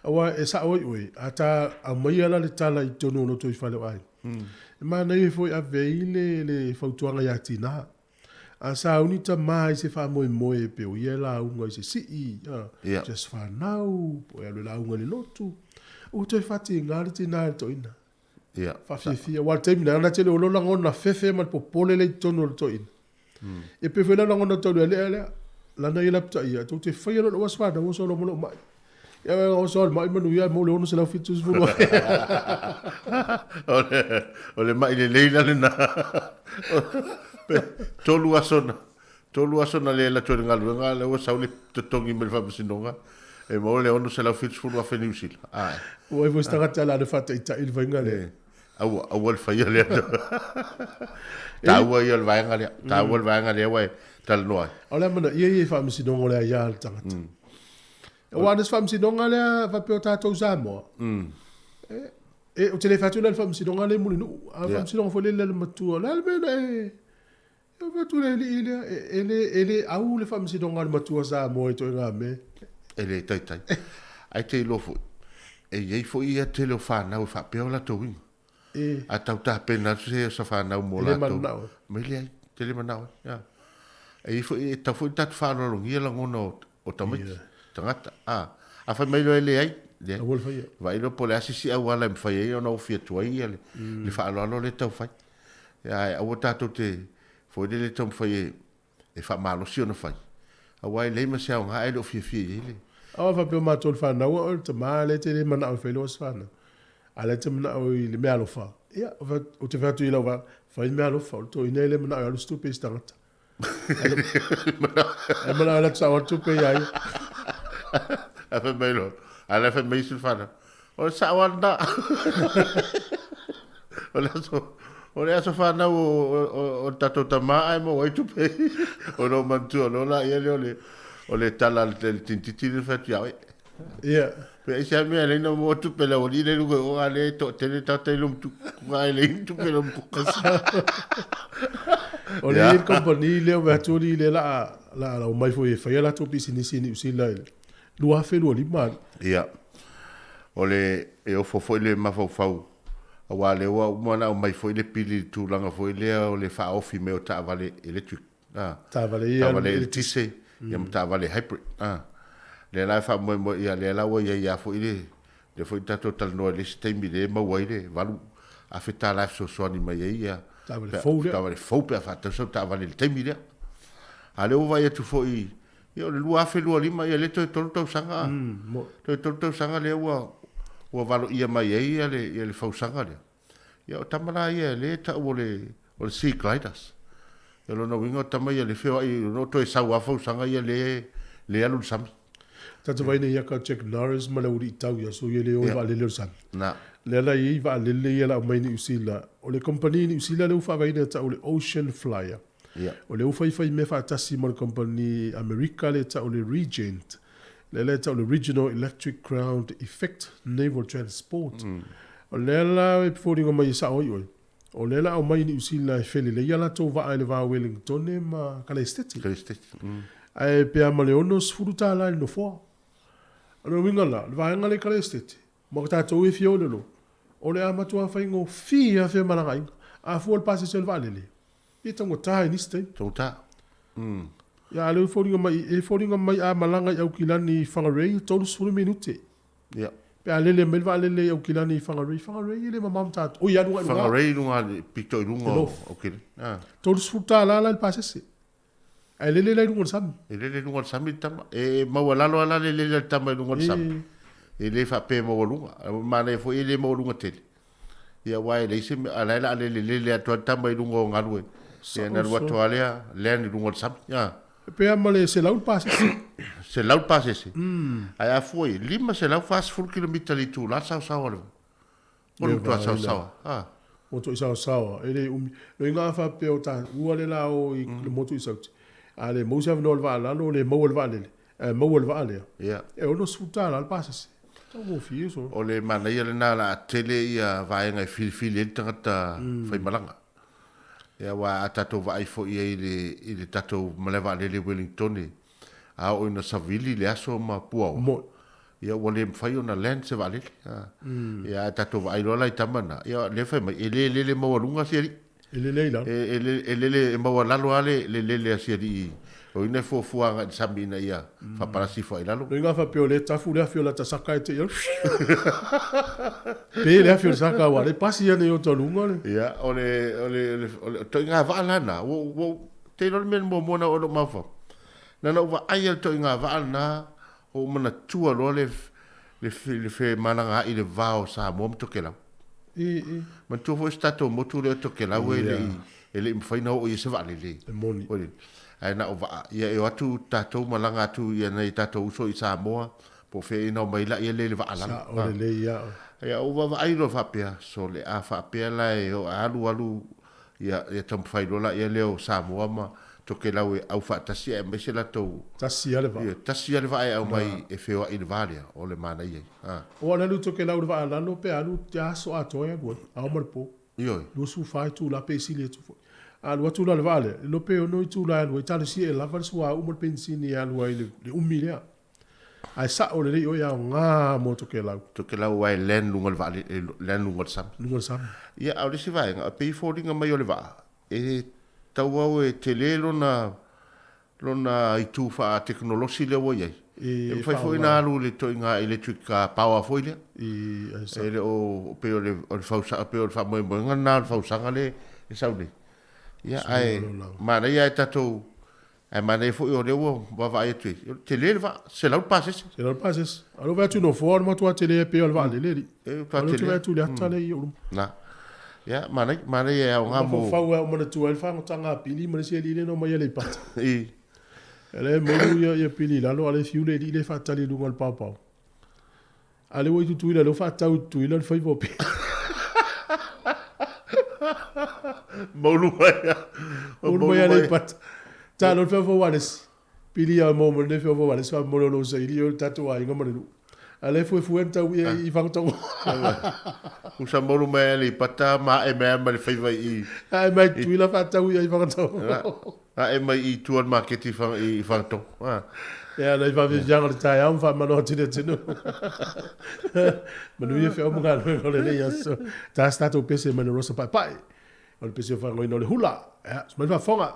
Awa e sa oi ata a mai ala le tala I tonu no to I fale ai. E ma nei foi a veile le fautuanga ya tina. A sa unita mai se fa moi pe o ia la unga se si just fa now po ia la unga le lotu. O to fati ngari tina to ina. Ya. Fa fi wa tem na tele o lo la ngona fefe ma popole le tonu to ina. E pe fe la ngona to le la na ila pta ia to te fa ia lo wasfa da wo so lo mo mai. Ja, o sol mai manu ia mo le ono se la fitus fu. Ole mai le leila le na. Tolu asona le la tō ngalu le o saule totongi me fa sinonga. E mo le ono se la fitus fu wa feni usil. Ai. O e vo sta gata la de fata ita il vai ngale. Au fa ia le. Ta wa ia le vai ngale. Ta wa vai ngale wa tal noi. Ola mana ia fa sinonga le ia al tangata. O anas fam sinonga le va pe o tatou Samoa. E o tele fatu le fam sinonga le mulinu. A fam sinonga fo le matua. La le mena e va tu le ele au le fam sinonga le matua Samoa e to nga me. Ele tai. Ai te lofo. E ei fo ia te lo fa na o fa pe o la to wing. A tau ta pena se sa fa na mo la to. Me le tele manao. Ya. E fo e ta fo ta fa no ngia la ngono o tamai. Tangata a fa mai lo ele ai le vai lo pole asisi a wala me fai e no fia tuai ele le fa lo le tau fai ya a wota to te fo le tom fai e fa malo si no fai a wai le ma sa nga e lo fia ele a fa pe ma tol fa na o te ma le te le mana o fe lo fa na a le te mana o le me alo fa ya o te fa tu ila va fa me alo fa to ine le mana o stu pe stangata e mana la sa o tu pe ya a fe melo ala fe me sul fana o sa wanda o le aso fana o tato tama ai mo tu pe o no mantu no la ia o le tala le tintiti le fa tu ia pe se me ale no mo tu pe la o le o ale to te tata lum tu ai le tu pe lum o le company le o tu le la o mai foi fa la tu pisini usila lua fe lua lima. Ia. Ole e o fofo le mafau. A wale o mana o mai foi le pili tu langa foi le o le fa ofi me o ta vale electric. Ta vale electric. Ia ta vale hybrid. Le la fa mo ia le la o ia foi le foi ta total no le sistemi le ma wai le valu a feta la so ni mai ia. Ta vale fou pe fa ta vale le temi le. Ale o vai tu foi Yo le lua fe lua lima ia le to tolto sanga. To tolto sanga le wa valo ia mai ia le fau sanga le. Yo tamara ia le ta o le sea gliders. Yo no wingo tama ia le feo ai no to sa wa fau sanga ia le alu sam. Ta te vai ia ka check Norris ma le uri tau ia so ia le o va le sam. Na. Le la ia va le ia la mai ni usila. O le company ni usila le fa vai ta o le Ocean Flyer. Yeah. O le ufa ifa me fa tasi mo company America le ta o le Regent le ta o le Regional Electric Ground Effect Naval Transport o le la e pori ngo mai sa oi o le la o mai ni usila e fele le yala to va ele va Wellington e ma kala esteti ai pe ama le onos furuta la no fo o le winga la va ngale kala esteti mo ta to e fio le lo o le ama to fa ngo fia fe malanga a fo le passe sel valele e tango tai ni stay tota ya le foringa mai a malanga au kilani fangarei tolu sulu minute ya pe alele melva alele au kilani fangarei le mamam tat o ya no fangarei lunga picto lunga okay tolu suta la el pasese alele le lunga sam ele lunga sam tama e mawalalo ala le tama lunga sam ele fa pe mo lunga ma le fo ele mo lunga te ya wai le se ala le tama lunga ngalwe ya na watu alea le ni lunga sam ya Pea male se lau pasi. Se lau pasese. Ai a foi, lima se lau fast full kilometer li tu, la sao le. Olu tua sao. Ah. Moto isa sawa. Ele no inga fa pe o ta ua le la o i le moto isa. Ale mo sa no va la no le mo va le. Mo va le. Yeah. E ono suta la pasi. Tau fi so. O le mana ia le na la tele ia vai ngai fil e tangata fai malanga. Ia wa tato vai fo ia i le tato maleva le Wellington ni. A o ina savili le aso ma pua. Mo. Ia wale fai ona land se vale. Ia tato vai lola i tamana. Ia le fai mai ele mo lunga seri. Ele la. Ele mo lalo ale le seri. O ina fo fuanga samina ia fa parasi fo ilalo. No inga fa pe o le tafu le afio la ta saka te ia. Pe le afio saka wa le pasi ia ne o tolunga le. Ia ole to inga va lana. Wo te no men mo mona o ma fa. Na no va ai to inga va na o mana tua lo le fe mananga i le vao sa mo to kela. Man tu fo stato mo tu le to kela we ele mfaina o se va le. Moni. Ai na ova ia e atu tatou malanga atu ia nei tatou so i Samoa po fe ina mai la ia le va ala. Sa o le ia. Ia ova va ai lo fa pia so le a fa pia la e o alu ia tam fai lo la ia le o Samoa ma to ke la we au fa tasi e me se la to. Tasi ale va. Ia tasi ale va au mai e fe o il valia o le mana ia. O na lu to ke la va ala no pe alu ja so ato e go. Au mar po. Io. Lu su fai tu la pe si le tu fo. Alu atu la vale, lo peo no tu la alu, tala si e lava sua umor pensini alu ai le umilia. Ai sa o le o ya nga mo to ke la. To ke la wai len lungal vale len lungal sam. Lungal sam. Ia au le si vai nga pe folding mai o le va. E tau au e te le lona i tu fa teknolosi le wo ye. E fai foi na alu le to inga electric power foi le. E le o pe o le fausa pe o fa mo nga na fausa le e saudi. Ia ai mana ia tatou ai mana fo o le wo va vai tu te le va se la passes se la passes alo va tu no for mo tu a tele pe o va le le e fa tele va tu le tale yo na ia mana ia o nga mo fa wa mo tu el fa mo tanga pili mo se le no mo ia le pat e ele mo ia pili la lo ale fiu le fa tale du ngol papa ale wo tu ile lo fa tau tu ile fa vo pe Moluaya le pat. Ta lo fa fo wanes. Pili a mo le fa fo wanes fa mo lo se ili tatu ai ngam le. Ale fo enta i fa to. Usa moluaya le pata ma e me le fa i. Ai mai tu la fa tau i fa to. A e mai i tuan market i fa to. Ja, le fa vi jang le tai am fa ma no tine tino. Ma nu fe o mo ga le ya so. Ta sta to pese ma no rosa pai. O le pese fa ngoi no le hula. Ja, smal fa fonga.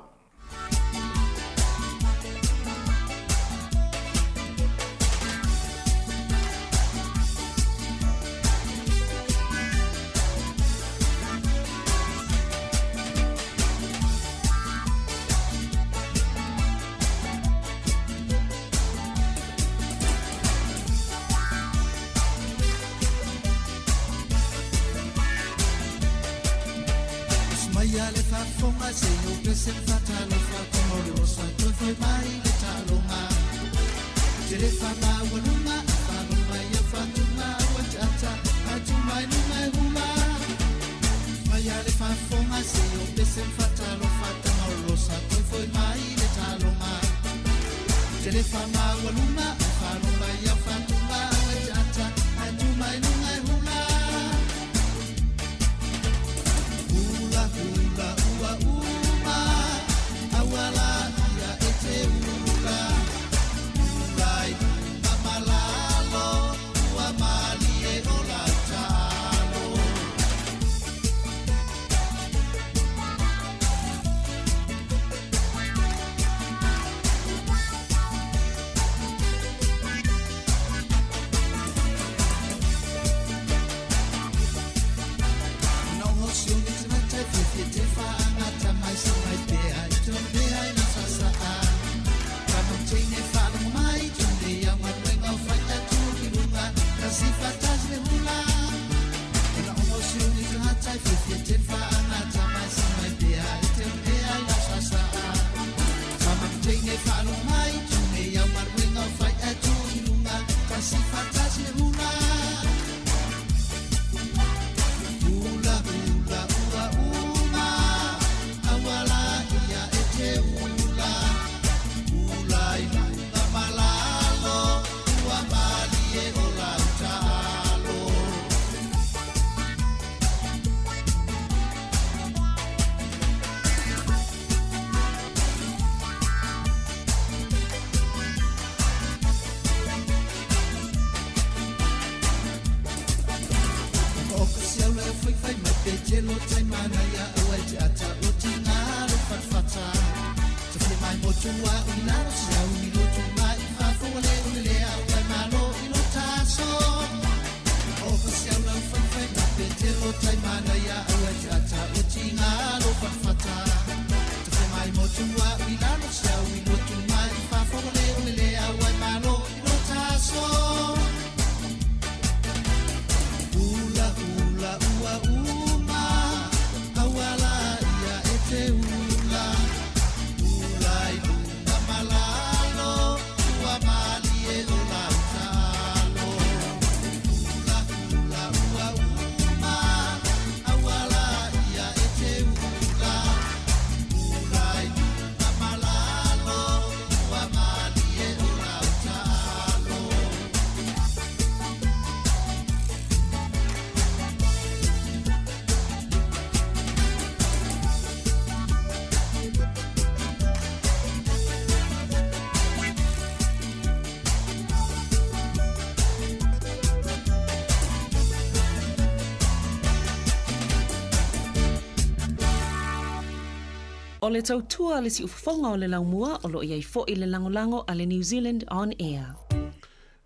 O le tautua le si ufafonga o le laumua o lo iai fo i le langolango a le New Zealand On Air.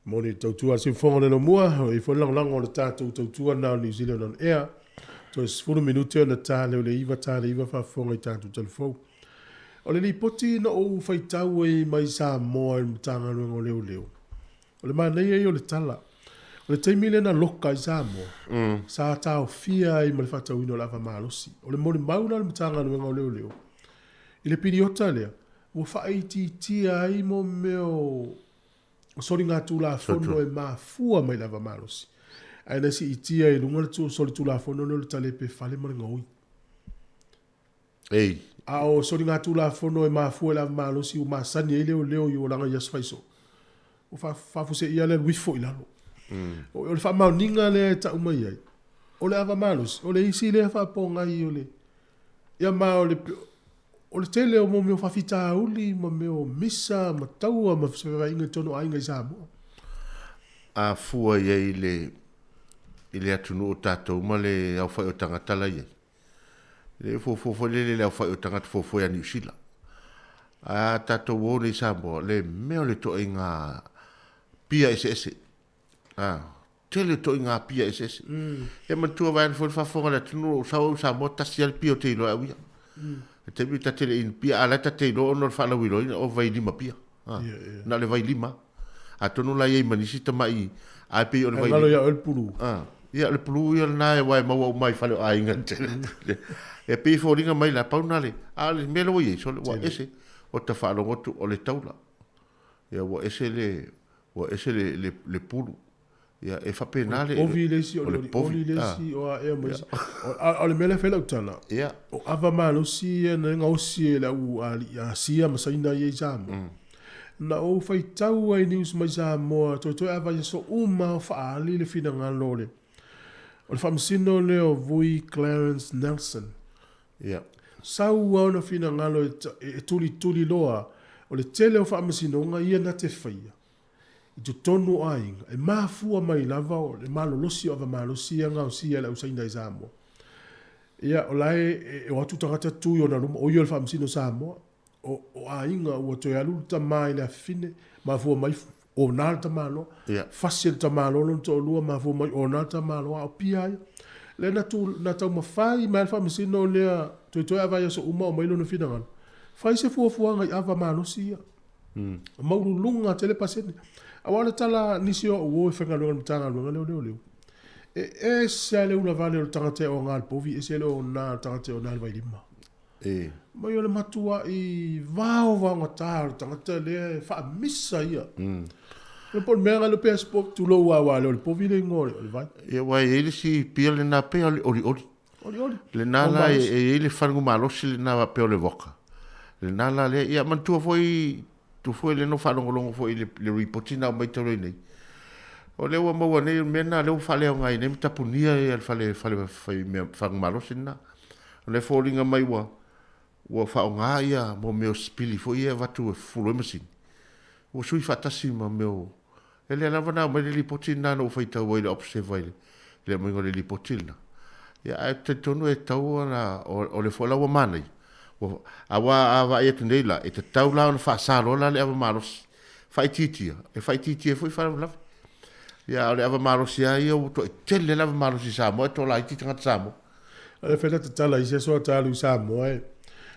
Moni tautua si fonga le mua, i fo langolango o le tātou tautua na New Zealand On Air. To is 4 minute na tā leo le iwa wha fonga i tātou telefou. O le li poti na o whaitau e mai Samoa i mtanga ruenga o leo leo. O le manei e o le tala. O le teimile na loka i Samoa. Sa tau fia i ma le whatau ino lava malosi. O le mori mauna le mtanga ruenga o leo leo. I le piriota lea, o whaiti tia i mo meo sori ngā tūla whono e mā fua mai lava malosi. Aina si i tia i lunga le sori tūla whono le tale pe whale maringa oi. Ei. A o sori ngā tūla whono e mā fua lava malosi o mā sani e leo leo i o langa i aswaiso. O whafuse ia le wifo i lalo. O le whamau ninga le ta umai ai. O le ava malosi, o le isi le whaponga i o le. Ia mā o le o le tele o mo meo whawhita uli, mo meo misa, ma taua, ma whawha inga tono ainga i Samoa. A fua ia i le atunu o tātou, ma le au whai o tangatala ia. Le fofo le au whai o tangata fofo ia New Zealand. A tātou o le Samoa, le meo le to inga pia SS. Tele to inga pia SS. E mantua vai fo whafonga le atunu o Samoa tasi al pia o te ilo au ia. Te mi ta tele in pia ala ta te no no fa la wilo o vai lima pia. Na le vai lima. A tonu la ye manisi ta mai a pe o le vai. Ngalo ya el pulu. Ya le pulu ya na e vai mau mai fa le ai ngate. E pe fo ringa mai la pauna le. A le melo ye so le wa ese o ta fa lo ngotu o le taula. Ya wa ese le pulu. Ya e fa penale o vilesi o le vilesi o a e mais o le mele fela utana ya o ava malo si na ngausi la u ali a sia masaina ye jam na o fai tau ai news mai Samoa to ava so uma fa ali le fina ngalo le o le famsino le o vui Clarence Nelson ya sau ona fina ngalo e tuli loa o le tele o famsino nga ia na te faia I tu tonu ainga, e mafua mai lava o le malolosi o malolosi anga o sia la usaina I Samoa. Ia o lai e watu tangata tui o na ruma o iol whamsino Samoa, o ainga ua toi alu ta mai le fine, mafua mai o nal ta malo, fasil ta malo lon to lua mafua mai o nal ta malo o piai. Le na tau mawhai mai whamsino lea toi avaya so uma o mailo na finangan. Fai se fuafua ngai ava malolosi ia. Maurulunga telepasene. Awala tala nisi o uo whenga lunga mtanga lunga leo. E se ale una vale o tangate o ngal povi, e se ale o na tangate o nal vai lima. Mai o le matua I vao ngata o tangate le wha misa ia. Le pon mea ngalo pea spok tu lo wa le povi le ngore o le vai. E wai ele si pia le na pea oli. Le nala e ele whangu malosi le na pea le voka. Le nala le ia mantua foi tu foi le no whanongolongo foi le ripotina o mai taro nei. O leo maua nei mena leo whale o ngai nei mtapunia e al whale whangu malosi na. O le fōringa mai wa whao ngā ia mo meo spili foi e watu e fulo emasin. O sui whatasi ma meo. E le anawana mai le ripotina no whaitau wai le opse vai le moingo le ripotina. Ia te tonu e tau na o le fola wa manai. Awa e te neila e te tau la ona whaasaro la le ava maros. Whaititia. E whaititia fui whaalafi. Ia o le ava marosi ai o to e tele lava marosi Samoa e to la iti tangata Samoa. Ale whena te tala i se soa talu Samoa e.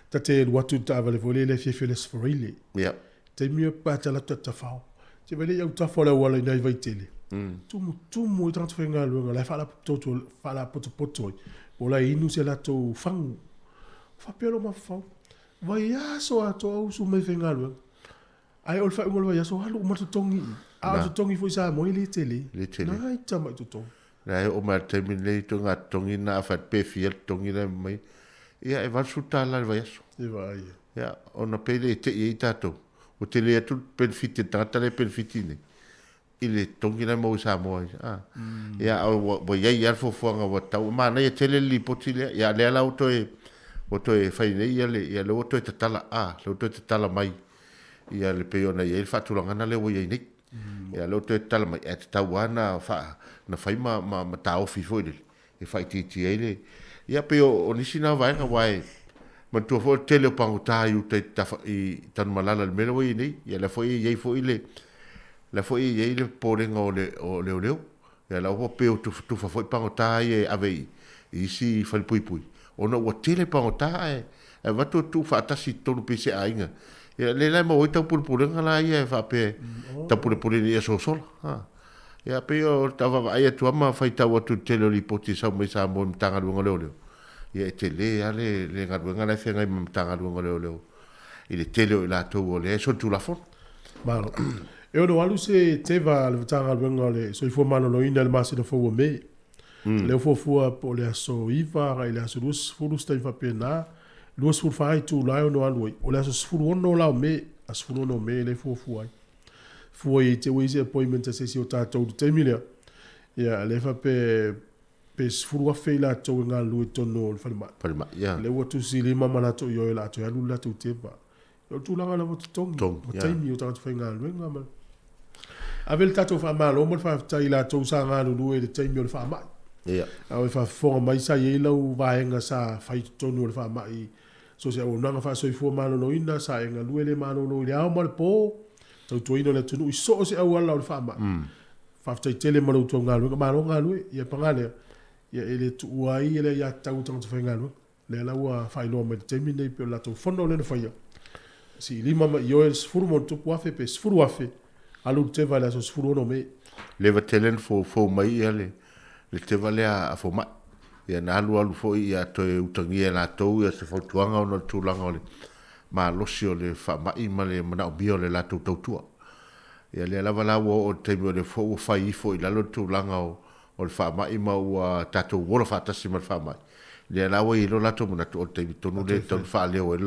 Ta te watu ta avale fole le fie le sforile. Ia. Te mio pātala ta tawhao. Te vele iau tawhao le wala inai vai tele. Tumu i tangata whenga luenga. Lai whala poto. O lai inu se la tau whangu. Whapelo ma whau. Vai aso ato au su mai whenga luenga. Ai ol wha umalo vai aso halu umatu tongi. A tu tongi foi Samoa i le tele. Le tele. Nai tama i tu tongi. Nai o ma te minei to ngā tongi na what pefiel tongi na mai. Ia e vansu tāla le vai aso. E vai. Ia ona pele e te i tātou. O te lea tu benefiti, tangata le benefiti nei. I le tongi na mau Samoa. Ia o iai alfo fuanga wa tau. Ma nei e tele li poti lea. Ia lea la o to e whai nei ia le o to e te tala. Le o to e te tala mai. Ia le peo na ia il whatulangana le o iai nei. Ia le o to e tala mai. E te tau ana na whai ma ta ofi foi le. E whai titi ei le. Ia peo o nisi na vaenga wae. Ma tua fo tele o pango tai u te tafa i tanu malala le mele wai nei. Ia le foi iei foi le. Le foi iei le porenga o leo. Ia la o peo tufa foi pango tai e avei. Isi fai pui. Ona ua tele pango tai e watu tu whaatasi tonu pese ainga. Ia le lai ma oi tau pulenga la ia e whape tau pulenga ia sosola. Ia peo tawa aia tuama fai tau atu tele o li poti sau mai sa mo mtanga luenga leo. Ia e te le ale le ngaruenga lai whengai ma mtanga luenga leo. I le tele o i la tau o le so tu la fon. Malo. E ono alu se teva le mtanga luenga le so i fua mano no ina le masi na fua me. Le fua po le aso iwa rai le aso lus furus tai whapena. Luas furu whai tu lai ono alu ai. O le aso furu ono lau me. As furu ono me le fua ai. Fua i te weise appointment a se si o tātou tu teimilea. Ia le whape pe furu a wheila tau ngā lue tono le whalima. Whalima, ia. Le watu si lima manato i oe la to alu la tu tepa. Ia tūlanga la watu tongi. Tongi, ia. Taimi o tātou whai ngā lue ngā mal. A vele tātou wha malo mo le whai la tau sa ngā lue le taimi o le wha mai. Ia. A oe wha whonga mai sa i lau vaenga sa whai tono le wha mai. So se au nanga wha soi fua malo no ina sa e ngā lue le malo no i le au ma le pō. Tau tuaina le tunu i so se au ala o le wha mai. Whaftai tele malo tau ngā lue. Malo ngā lue. Ia pangalea. Ia ele tu uai ele ia tau tangata whai ngā lue. Le la ua whai loa mai te mine pe o la tau whono le na whaia. Si lima ma i oe sfuru mon tupu afe pe sfuru afe. Alu te vale aso sfuru ono me. Lewa telen fo mai ia le te vale a fo mai. Ia na alu fo ia toe utangi e la tau ia se fautuanga o na tūlanga o le ma losi o le wha mai ma le mana o bia o le la tau tautua. Ia le lava la o teimi o le fo o whai ifo i lalo tūlanga o le wha mai ma ua tatou wola whaatasi ma le wha mai. Le lawa i lo lato muna o teimi tonu le tau wha leo e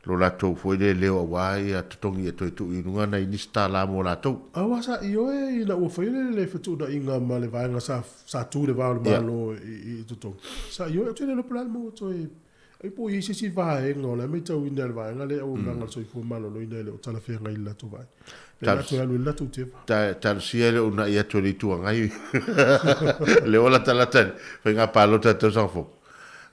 lo lato fo le leo a wai a tatongi e toi tu i runga na inista la mo lato. Awa sa i oe i na ua whaile le whatu na inga ma le vaenga sa tū le vāo le malo i tutong. Sa i oe tui le lopulal mo toi. Ai po i sisi vaenga o le mei tau ina le vaenga le au nanga soi fua malo lo ina le o tala whenga i lato vai. Le lato e alu i lato tewa. Tal sia le una ia tui tua ngai. Le ola talatan. Whenga palota tau sanfo.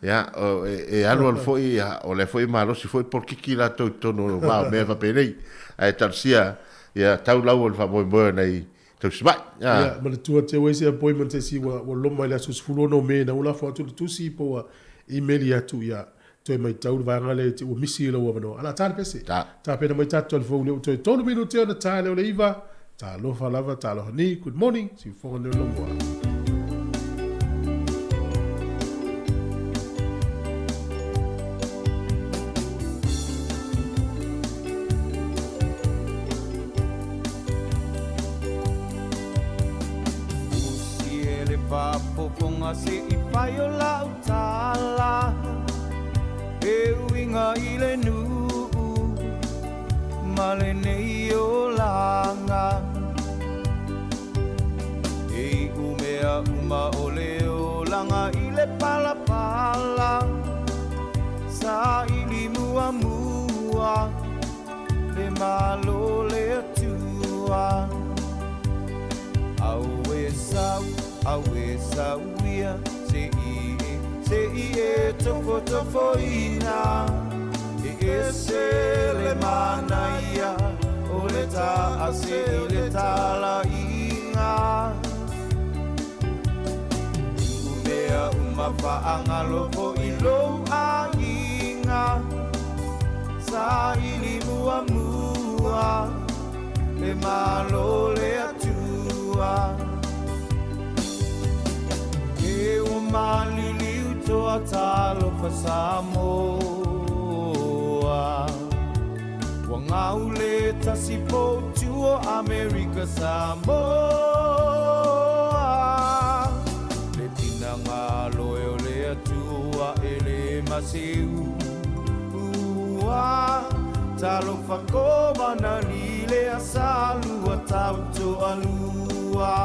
Ya e alu al foi o le foi malo si foi por kiki la to no va me va penei ai tarsia ya tau lau o fa boy nei to sba ya ma le tua te wese appointment se si wa lo mai la sus fulo no me na ula foto tu si po email ya tu ya to mai tau va ngale o misi lo wa no ala ta pese ta pe mai ta to fo le to to minuto na ta le iva ta lo fa lava ta lo ni good morning si fo le lo mo. Papoponga se I whai o lau tala E uinga I le nu Male nei o langa E umea uma o leo langa I le pala pala Sa I li mua mua Le malo le atua Awe sau Awe sauia se I tofo ina e se le manaia o le ta ase i le tala inga umea umafaanga lofo i lo a inga sa ili mua le malo le atua e o malili utoa talo fa Samoa wangau le tasipo tuo America Samoa le tinanga loe o le atua e le maseu talo fakoma na lile asalu atauto alua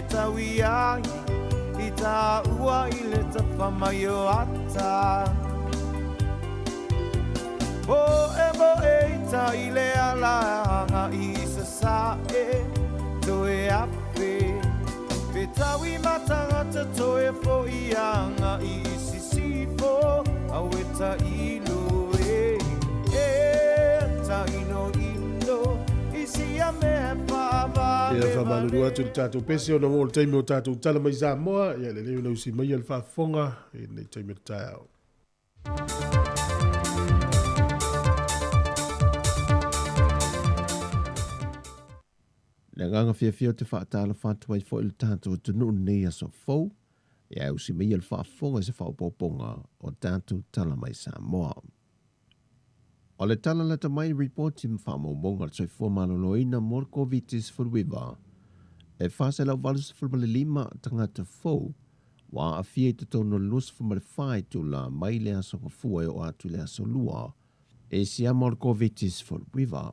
Tawiai ita ua ile tafamayo ata bo ita ile ala isa sae toe ape betawi matanga toe fo ianga isi sifo aweta ilo ta ino isi ame pava Ia whamanuru atu le tātou pese o na mo le taimi o tātou tala mai Samoa. Ia le leo nausi mai al whafonga. Ia nei taimi o tai au. Le nganga fia te whaatala whatua i fo il tātou tunu nei aso fau. Ia usi mai al whafonga se whaupoponga o tātou tala mai Samoa. O le tala lata mai report i mwhamo monga tsoi fuamaloloina mor COVID-19 furuiva. E whase lau valus furumalilima tangata fau, wa a fie te tono lus furumalifai tu la mai lea songa fua o atu lea solua, e sia mor COVID-19 furuiva.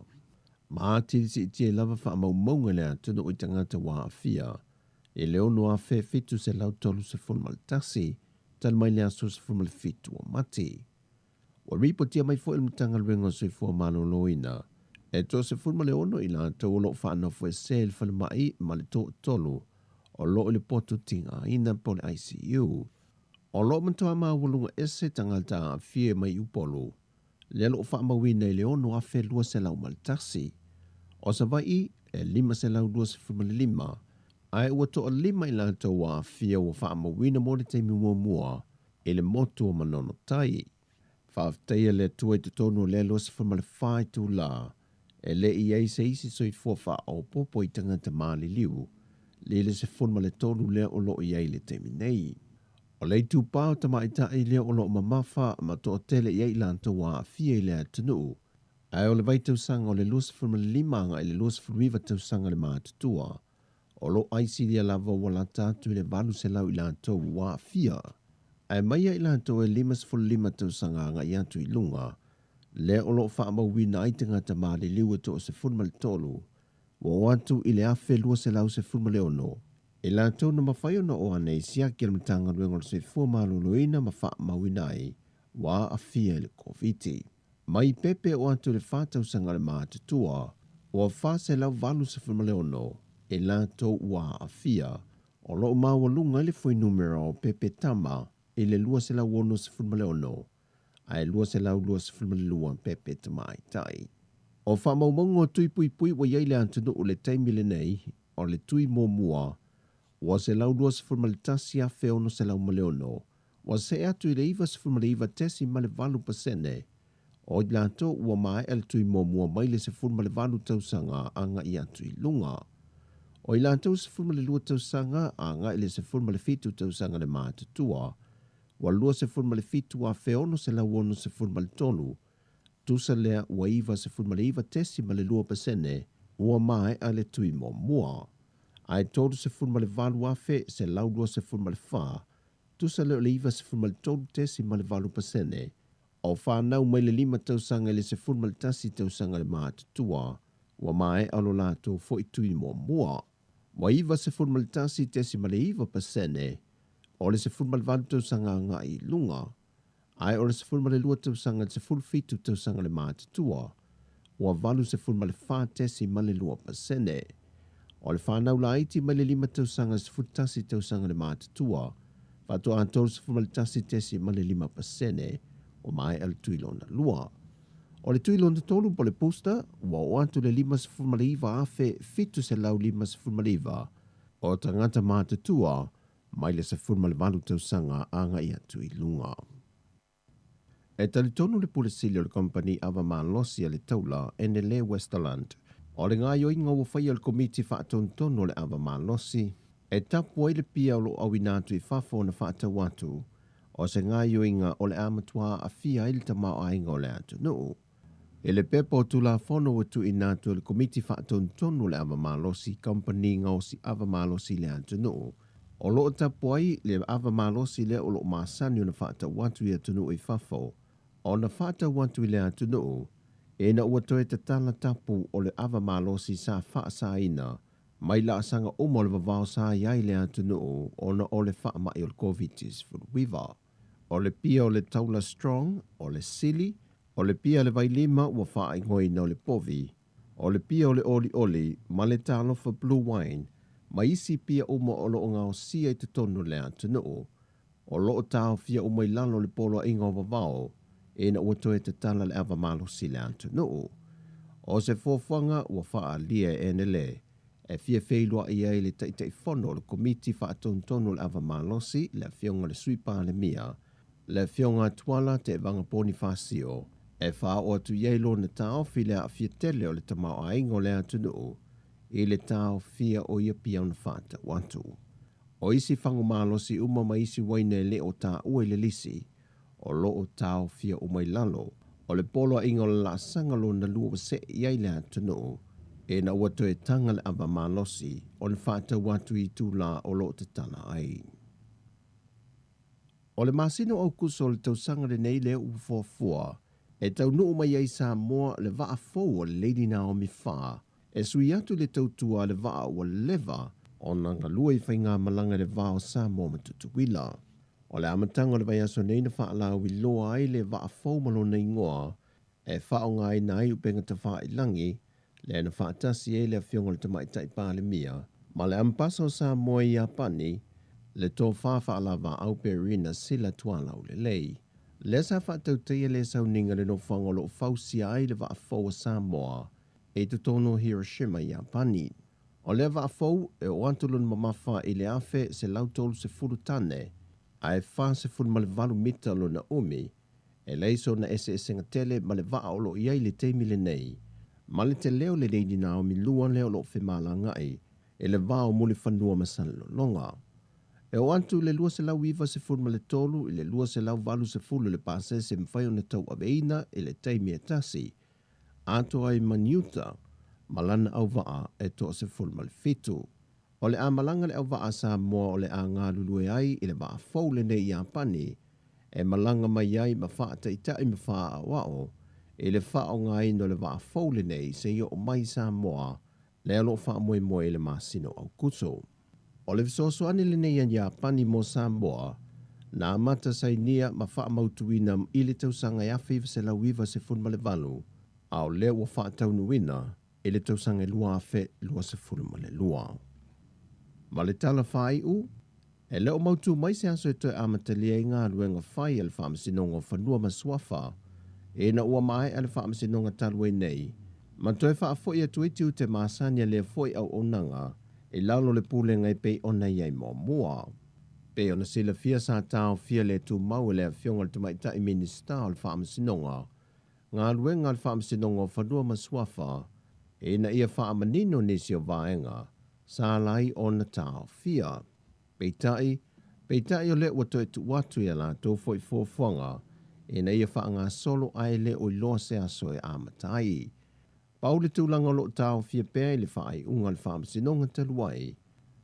Ma tirisi itie lava whaamau monga lea tunu i tangata wa a fia, e leo noa fe fitu se lau tolu se furumaltasi, tal mai lea sos furumalifitu o mati. Wa ripotia mai fo ilmtanga ringo sui fua maloloina. E to se fulma le ono ila te o lo whaana fo e sel fale mai ma le tolu o lo le potu tinga ina po le ICU. O lo mantoa maa walunga ese tangata a fie mai upolu. Le lo whaama wina i le ono a fe lua se lau maltasi. O sa vai e lima se lau lua se fulma le lima. Ai ua to o lima ila te wa a fie o whaama wina mo le teimi mua e le motu o manono tai. Whaafteia le tua te tonu le loa se fulma le whai tu la. E le i ei se isi soi fuawha o popo i tangata maali liu. Le se fulma le tonu lea o lo i ei le temi nei. O le tu pao tama i ta i lea o lo mamafa ma to o tele i ei lanta wa a fia i lea tanu. Ai o le vai tau sanga o le loa se fulma le limanga i le loa se fulmiva tau sanga le mātutua. O lo aisi lia lava wala tatu i le valu se lau i lanta wa a fia. Ai maia i lanta e lima se fulma lima tau sanga anga i atu i lunga. Le o lo wha mawina ai te ngata maali liua to o se fulma le tolu. Wa watu i le afe lua se lau se fulma le ono. E la tau na mawhai ona o ane sia ki almatanga ruenga se fua maloloina ma wha mawina ai. Wa a fia le COVID. Mai pepe o atu le whatau sanga le mātutua. Wa wha se lau valu se fulma le ono. E la tau wa a fia. O lo maua lunga le fui numero o pepe tama. E le lua se lau ono se fulma le ono. Ai lua se lau lua se fulma le lua pepe te mai tai. O wha maumongo tui pui pui wa yeile antunu o le taimi le nei, o le tui mō mua, wa se lau lua se fulma le tasi a feono se lau maleono, wa se atu i le iwa se fulma le iwa tesi ma le valu pasene, o i lanto ua mai el tui mō mua mai le se fulma le valu tausanga anga i atu i lunga. O i lanto se fulma le lua tausanga anga i le se fulma le fitu tausanga le mātutua, wa lua se fulma le fitu a feono se lau ono se fulma le tolu, tusa lea ua iwa se fulma le iwa tesi ma le 2% ua mai a le tui mo mua. Ai tolu se fulma le valu afe se laudua se fulma le faa, tusa leo le iwa se fulma le tolu tesi ma le 2%, o whanau mai le 5 tausanga le se fulma le tasi tausanga le mātutua, ua mai alo lato fo i tui mo mua. Wa iwa se fulma le tasi tesi ma le iwa pasene, o le se fulma le valu tausanga nga i lunga, ai o le se fulma le lua tausanga le se fulfitu tausanga le mātutua, ua valu se fulma le faa tesi ma le 2%. O le whanau la iti ma le 5 tausanga se futasi tausanga le mātutua, whātua antoro se fulma le tasi tesi ma le 5%, o mai al tuilona lua. O le tuilona tolu po le posta, ua o atu le 5 se fulma le iwa afe fitu se lau 5 se fulma le iwa, o tangata mātutua, mai le se fulma le valu tausanga anga i atu i lunga. E talitonu le pulesilio le company ava malosi le taula ene le Westerland. O le ngā yoi ngā wawhai al komiti whaatontonu le ava malosi, e tapu ai le pia o lo awinatu i whafo na whaatau atu, o se ngā yoi ngā o le amatua a fia ili tamau ainga o le atu nuu. E le pepo o tula whono watu i nātu le komiti whaatontonu le ava malosi company ngā o si ava malosi le atu nuu. O lo tapu ai le ava malosi le o lo maasani o na whaatau atu i atu nuu i whafo, o na whaatau atu i le atu nuu, e na ua toe te tala tapu o le ava malosi sa wha sa ina, mai la asanga o le vavao sa iai le atu nuu o na o le wha mai o le COVID-19 furuwiva. O le pia o le taula strong, o le sili, o le pia le vailima ua wha ingoi na o le povi, o le pia o le oli, ma le talo for blue wine, ma isi pia uma o lo o ngā o sia i te tonu le atu nuu, o lo o tau fia uma i lalo le polo inga o vavao, e na ua toe te tala le ava malosi le atu nuu. O se fōwhanga ua wha lia e nele, e fia feilua i ai le taitai whono le komiti wha atontonu le ava malosi le fionga le suipa le mia, le fionga tuala te vanga poni whasio, e wha o atu yeilo na tau fi le a fia tele o le tamau a ingo le atu nuu, i le tau fia o ia pia una whata watu. O isi whangu malosi uma ma isi waine le o ta ue le lisi, o lo o tau fia o mai lalo, o le polo ingo la sangalo na lua se iai le atu nuu, e na ua toe tanga le ava malosi, o le whata watu i tūla o lo te tala ai. O le masino au kuso le tausanga le nei le ufofua, e tau nuu mai ai Samoa le vaa fou o le Lady Naomi Wha, e sui atu le tautua le vaa o leva, o nanga lua i whainga malanga le vaa o Samoa matutuwila. O le amatanga le vai aso nei na wha lau i loa ai le vaa fou malo nei ngoa, e wha o ngai nai upenga ta wha i langi, le na wha atasi e le fionga le tamai tai pāle mia, ma le ampasa o Samoa i apani, le tō wha la va au perina sila tuala o le lei. Le sa wha tau teia le sau ninga le no whangolo o fausia ai le vaa fou o Samoa, e tu tono Hiroshima i apani. O le vaa fou e o antulun mamafa i le afe se lautolu se furu tane, a e wha se furu male valu mita lo na umi, e leiso na ese esenga tele ma le vaa o lo iai le teimi le nei. Ma le te leo le Lady Naomi lua leo lo whemala ngai, e le vaa o muli whanua masalo longa. E o antu le lua se lau iwa se furu male tolu, i le lua se lau valu se fulu le pase se mwhai o na tau aveina, i le teimi e tasi. Ato ai maniuta, malana au vaa e to se furu male fitu. O le a malanga le au vaa Samoa o le a ngā lulue ai i le vaa fau le nei i apani, e malanga mai ai ma wha ta itai ma wha a wao, i le wha o ngā ino le vaa fau le nei se i o mai Samoa, le alo wha moe moe le masino au kuso. O le visoso ane le nei an i apani mo Samoa, na amata sainia ma wha mautuina i le tausanga i awhiva se lauiva se fun male valu, au le wa wha taunuina, i le tausanga lua afe lua se fun male lua. Ma le tala whai u, e leo mautu mai se aso e toi amatalia i ngā ruenga whai e le whaamasinonga whanua maswafa, e na ua mai e le whaamasinonga talwe nei, ma toi whaafoi atu iti u te maasania le foi au onanga, e lalo le pule ngai pei ona iai mo mua. Pei ona sila fia sa tau fia le tu mau le fionga le tumaita i minista o le whaamasinonga, ngā ruenga le whaamasinonga whanua maswafa, e na ia whaamanino nisi o vaenga, sa lai ona tau fia. Peitai o le ua toi tu watu ia la tō foi fōwhanga, e na ia whaanga solo ai le o loa se aso e amatai. Pau le tūlanga lo tau fia pēr le whaai unga le whaamasinonga taluai.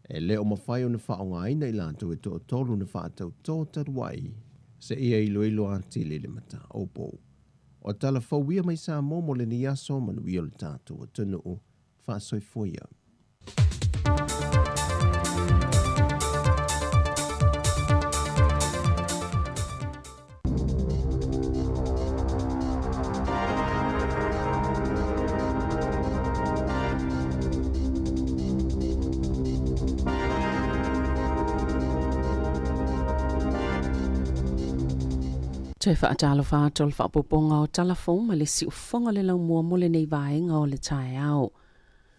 E le o mawhai o na whaonga aina i lanto e to tolu na whaatau tō taluai. Se ia ilo ati le mata opo. O tala whauia mai sa momo le ni aso manuia le tātou o tunu o whaasoi foia. Te whaatalo whaatol whaapoponga o talafong ma le si ufonga le lau mua mole nei vaenga o le tae au.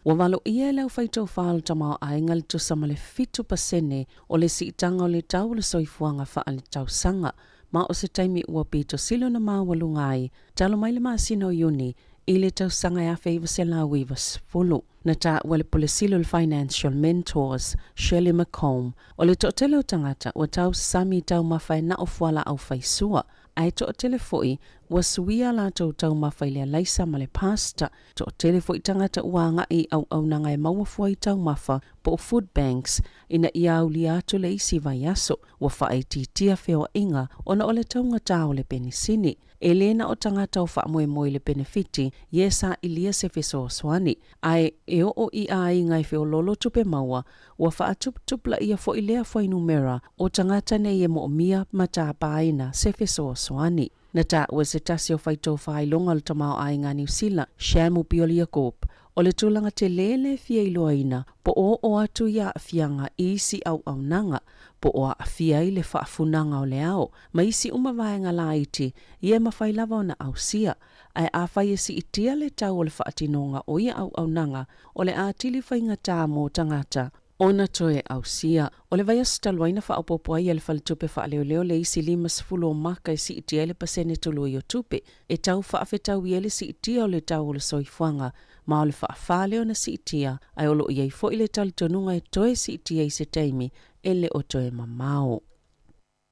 Wa walo ia lau whaitau whaal tamau ainga le tusama le 5% o le si itanga o le tau le soifuanga wha le tau sanga, ma o se taimi ua pito silo na maa walungai, talo mai le maa sino yuni, i le tau sanga ya feiva se lau iwa sfulu. Na ta wale pole silo le financial mentors, Shirley McComb, o le to'atele o tangata ua tau sami tau mawhai na o fuala au whaisua, ai to'atele foi ua suia la tau mawhai lea laisa ma le pasta, to'atele foi tangata ua ngai au nanga e maua fuai tau mawha po food banks, ina ia au li atu le isi vai aso, ua whae titia feo inga, ona o le taunga tau le penisini. Elena o tangata o wha moe le benefiti, yesa ilia se feso swani, ai e o i a inga i feo lolo tupe maua, ua wha tup la ia fo ilea fo numera o tangata nei e mo mia mata paina se feso swani. Na ta ua se tasi o whaito whailonga le tamau a inga New Zealand, Shamu Biolia Corp, o le tūlanga te lele fia iloa ina, po o atu ia fianga isi au nanga, po o a fia i le whaafunanga o le ao, ma isi umavaenga la iti, ia mawhai lava o na au sia, ai a whai esi itia le tau o le whaatinonga o ia au nanga, o le a tili whainga tā mō tangata, ona toe au sia. O le vai asutaluaina whaapopoa ia le whalitupe whaaleoleo le isi 5 o maka e si itia le pasene tulu i o tupe, e tau whaafetau ia le si itia o le tau o le soifuanga, ma o le whaafale o na si itia, ai olo iai fo i le talitonunga e toe si itia i se teimi, e le o toe mamao.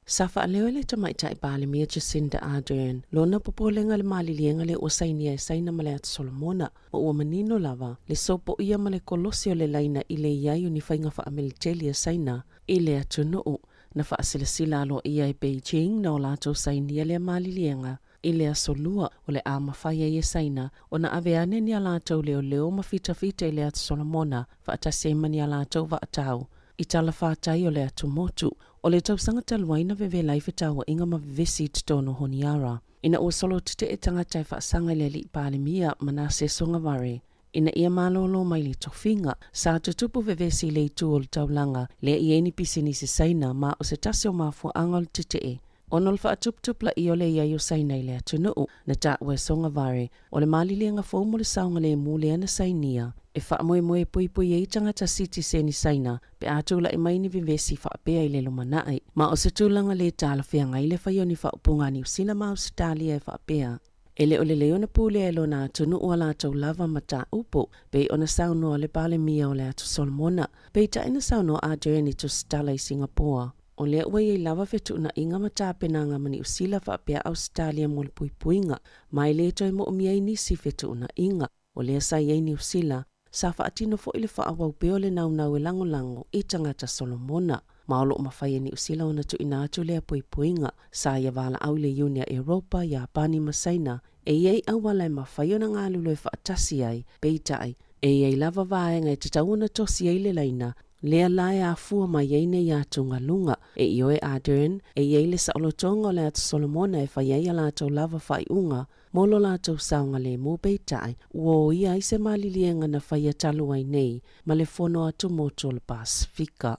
Sa whaaleo le tamaitai pāle mia Jacinda Ardern, lona popolenga le malilienga le o sainia e saina male at Solomona, o ua manino lava, le sopo ia male kolosio le laina i le iai unifainga wha ameliteli e saina, i le atunuu, na wha asilasila alo ia e Beijing na o lato sainia le malilienga, i le asolua o le a mawhaia i e saina, o na aveane ni a lato leo mawhita i le at Solomona, wha atasemani a lato wa atau, i tala whātai o le atu motu, o le tausanga taluaina veve laife taua inga ma vesi tono honiara. Ina ua solo tite e tangatai whaasanga le li pāle mia manase songa vare. Ina ia malolo mai li tofinga, sa tutupu vevesi le itu o le taulanga, le ieni pisini se saina ma o se tase o mafua angol tite e. Ono le whaatup la i o le iai o saina i le atunuu, na ta ua songa vare, o le malilianga fōmu le saunga le mule ana sainia, e wha moe pui e tangata siti seni saina, pe atula e maini vivesi wha apea i le lumanai, ma o se tūlanga le tāla whianga i le whaioni wha upunga ni usila ma Australia e wha apea. Ele o le leona pule e lo na atunuu ala tau lava mata upo, pe ona saunoa le pale mia o le atu Solomona, pe ta ina saunoa a journey to Stala i Singapore. O lea ua iei lava fetu na inga matapenanga mani usila whaapea Australia mo le puipuinga, mai le toi mo umia i nisi fetu na inga, o lea sa iei ni usila, sa whaatino fo ile whaawau peo le nau e lango i tangata Solomona. Maolo mawhai ni usila ona tu ina atu lea puipuinga, sa ia wala au le Unia Europa, Japani masaina, e iei awala e mawhai o na ngā lulo e whaatasi ai, peitai, e iei lava vaenga e te tauna tosi ai le laina, lea lae a fua mai eine i atu ngalunga, e ioe Ardern, e iei sa olotonga o le atu Solomona e whai ei ala tau lava whai unga, molo la tau saunga le mo peitai, uo ia i se malilienga na whai atalu ai nei, ma le fono atu moto le Pasifika.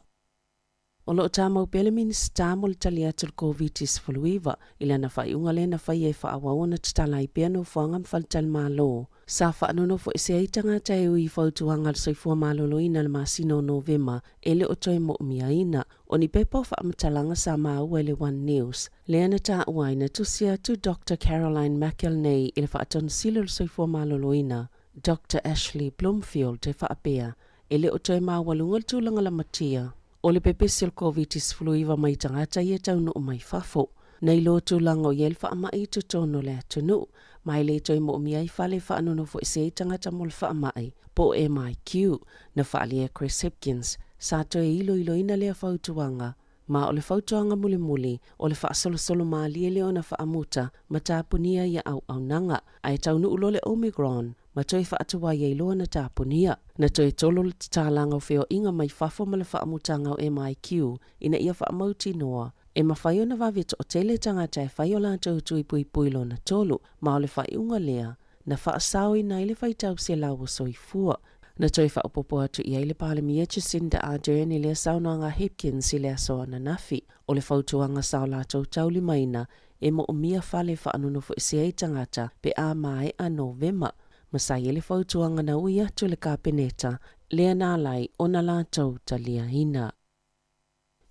O loo tāmau pele minista mo le tali atu le COVID-19 fuluiva, ila na whai unga le na whai e whaawaona tatala i pia no whanga mwhaltal malo. Sa whaanono fo ese aitanga tae ui whautuanga le soifua maloloina le masino Novema, ele o toi mo umiaina, o ni pepa whaamatalanga sa maua le One News. Leana ta uaina tusia tu Dr. Caroline McElnay ile whaatonu silo le soifua maloloina, Dr. Ashley Bloomfield te whaapea, ele o toi mawalunga le tūlanga la matia. O le pepesi o COVID-19 fluiva mai tangata ia tau no mai fafo. nei lotu lango yel wha mai tu tono le tunu. Mai le toi mo mi ai whale wha anono fo se tangata mol wha mai po MIQ na wha Chris Hipkins sa toi ilo ina lea whautuanga. Ma o le whautuanga muli o le whaasolo maa lie o na whaamuta ma tāpunia ia au nanga ai taunu ulo le Omicron ma toi whaatuwa ia iloa na tāpunia. Na toi tolo le tālanga o whio inga mai whafo ma le whaamutanga o MIQ ina ia whaamauti noa. E mawhai o na wawito o tele tangata e whai o la tui pui lo na tolu ma o le whai unga lea na whaasao i nai le whai tau se lau o soifua. Na toi whaupopo atu i eile pāle mi Jacinda Ardern i lea saunanga Hipkins i lea soa na nafi. O le whautuanga sao la tauli maina e mo o mia whale whaanono fo isi ei tangata pe a mai a Novema. Masai e le whautuanga na ui atu le kāpeneta lea nā lai o na la ta lia hina.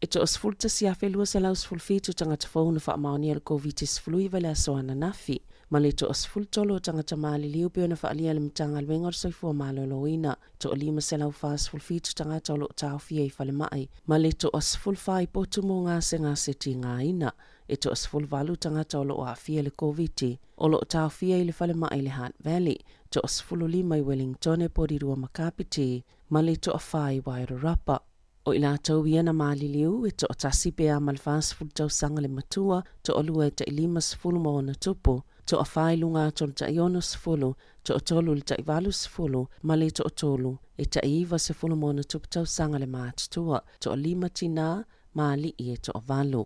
E to osfulta si afe lua se laus fulfitu tangata whaunu wha maoni al COVID-19 flui vele soa na nafi. Ma le to osfultolo tangata maali liu peo na wha alia le mtanga alwenga o soifua maloloina. To o lima se lau fas fulfitu tangata o lo tau fia i fale mai. Ma le to osfulfai potu mo ngase ti ngā ina. E to osfulvalu tangata o lo a fia le COVID-19. O lo tau fia i le fale mai le Hunt Valley. To osfulu lima i Wellington e porirua makapiti. Ma le to afai Wairarapa. O ila tau iana maali liu e to o tasi pea malfas fultau sanga le matua to o lua e ta ilima sfulu mo na tupu. To a whai lunga to ta iono sfulu, to o tolu le ta iwalu sfulu, ma le to o tolu, e ta iwa sfulu mo na tupu tau sanga le mātua, to o lima tina, maali i e to o walu.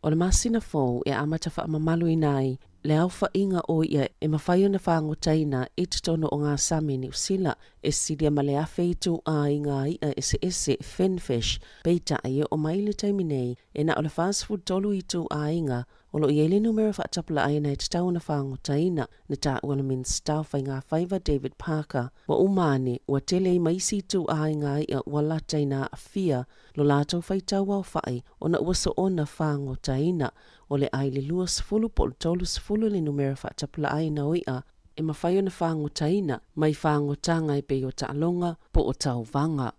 O le masina fōu e amata wha mamalu i nai, le au wha inga o ia e mawhai o na whango taina i tono o ngā sami ni usila, e sidia ma le awheitu a i ngā ia ese Finfish, peita a ia o maile taiminei, e na o le fast food tolu i tu a inga, o lo i ele numero wha tapula ai nei te tau na whango taina, na ta ua na min stau whai ngā whaiva David Parker, wa umane, ua tele i maisi tu a i ngā ia ua la taina a fia, lo lātou whai tau au whai, o na ua so o na whango taina, o le ai le lua sfulu po le tolu sfulu le numero wha tapula ai na oia, e mawhai o na whango taina, mai whango tanga i pe o ta'alonga po o tau vanga.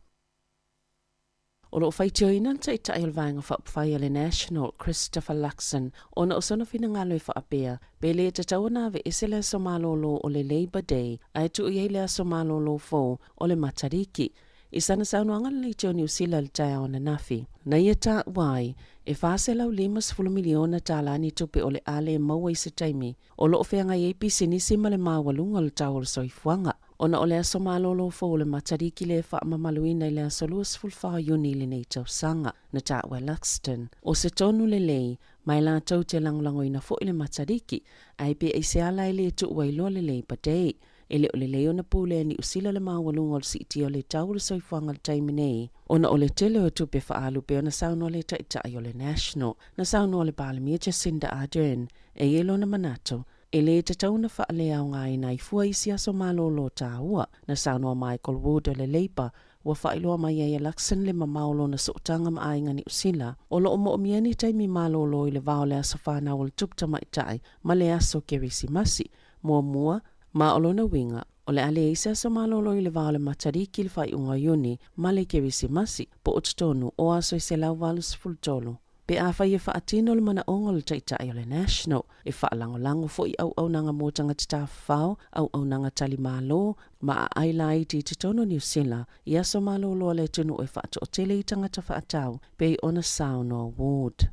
O lo whai tio ina ta i ta il vanga whai le National Christopher Luxon o na osona fina ngalo i wha apea pe le te tau na ve ese le somalolo o le Labor Day ai tu i le somalolo fo o le Matariki i sana saunoanga le tio New Zealand tai o na nafi. Na ia ta wai e whase lau 5 miliona tālani tupe o le ale maua i se taimi o lo ofeanga i APC nisi ma le mawalunga le tau o le soifuanga. Ona o le aso malolo fo o le Matariki le wha mamaluina i le aso luas fulwha yuni le nei tau sanga na tāua Luxton. O se tonu le lei, mai la tau te langlango ina fo i le Matariki, ai pe e se ala i le tu ua ilo le Labor Day. E le o le leo na pule ni usila le mawalunga o le siti o le tau le soifuanga le taiminei. Ona o le tele o tupe wha alu pe o na sauno le taitai o le National, na sauno o le Parliament Jacinda Ardern, e elo na manato. E le te tau na wha le au ngai nai fua isi aso malolo tā ua, na sauno Michael Wood o le Labour, wa whailoa mai e Luxon le mamaulo na sotanga maainga ni usila, o lo mo miani taimi malolo i le vao le aso whanau o le tupta maitai, ma le aso kerisi masi, mua, ma olo na winga, o le ale isa aso malolo i le vao le Matariki le whai unga yuni, ma le kerisi masi, po o tutonu o aso i se lau valus fultolo. Pe a whai e whaatino le mana ongo le taitai o le National, e whaalango fo i au nanga mōtanga te tāwhao, au nanga tali malo, ma a ailai ti te tono New Zealand, i aso malolo le tunu e whaato o tele i tangata whaatau, pe i ona sauno award.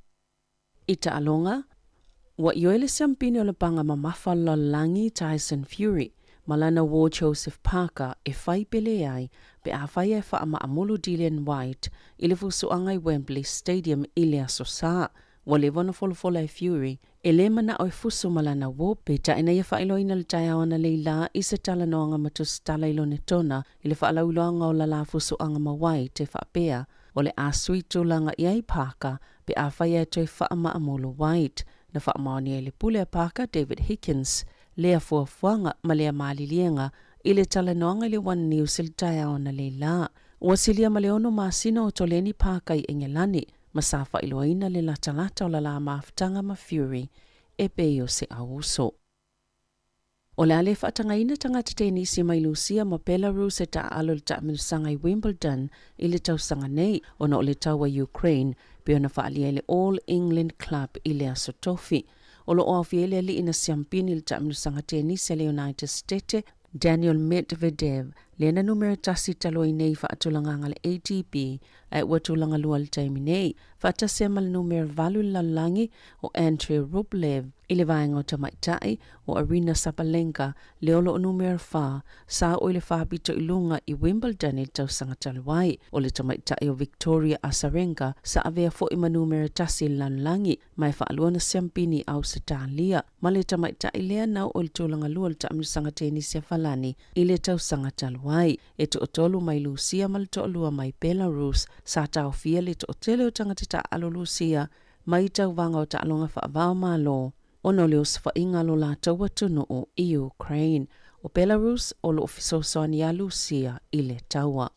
I ta alonga, wa i oele siampini o le panga ma mawhala langi Tyson Fury, malana War Joseph Parker e whai pele ai, pe a whai e wha ama amulu Dillian White, i le fusuanga i Wembley Stadium i le aso saa, wa le wana folofola e Fury, e le mana o e fusu malana War, pe ta ina ia whailo ina le tai awana le la i se tala noanga matus tala ilo ne tona, i le whaala uloanga o la fusuanga ma White e whaapea, o le a suitu langa i ai Parker, pe a whai e toi wha ama amulu White, na wha maoni e le pule a Parker David Higgins, lea fuafuanga ma lea maalilienga i le talanoanga i le One News il tai aona le la. Ua silia ma le ono masina o toleni Parker i Engelani, ma sa whailoaina le latalata o la maafutanga ma Fury, e peo se auso. O le ale whaatangaina tangata tenisi mai Lucia ma Belarus e ta alo le taamilusanga i Wimbledon i le tausanga nei ona o le taua Ukraine pe ona whaalia le All England Club i le aso tofi. O lo oafiele li ina siampini le taamilusanga tenisi le United States Daniel Medvedev le na numero tasi talo i nei whaatulanga le ATP ai watulanga lua le taimi nei whaatasema le numero valu lalangi o Andrei Rublev i le vaenga o tamaitai o Arina Sabalenka le olo o numero 4 sa o le whaapito i lunga i Wimbledon i tausanga talawai o le tamaitai o Victoria Azarenka sa avea fo i ma numero tasi lalangi mai whaalua na siampini au Satalia ma le tamaitai lea nau o le tulanga lua le taamisanga tenisia falani i le tausanga talawai e to otolu mai Lucia ma le to olua mai Belarus sa tau fia le to otele o tangata ta alo Lucia mai tau vanga o ta alonga whaavao malo. Ono leo sifa inga lo la taua tunu o Ukraine o Belarus o lo ofiso soani a Lucia i le taua.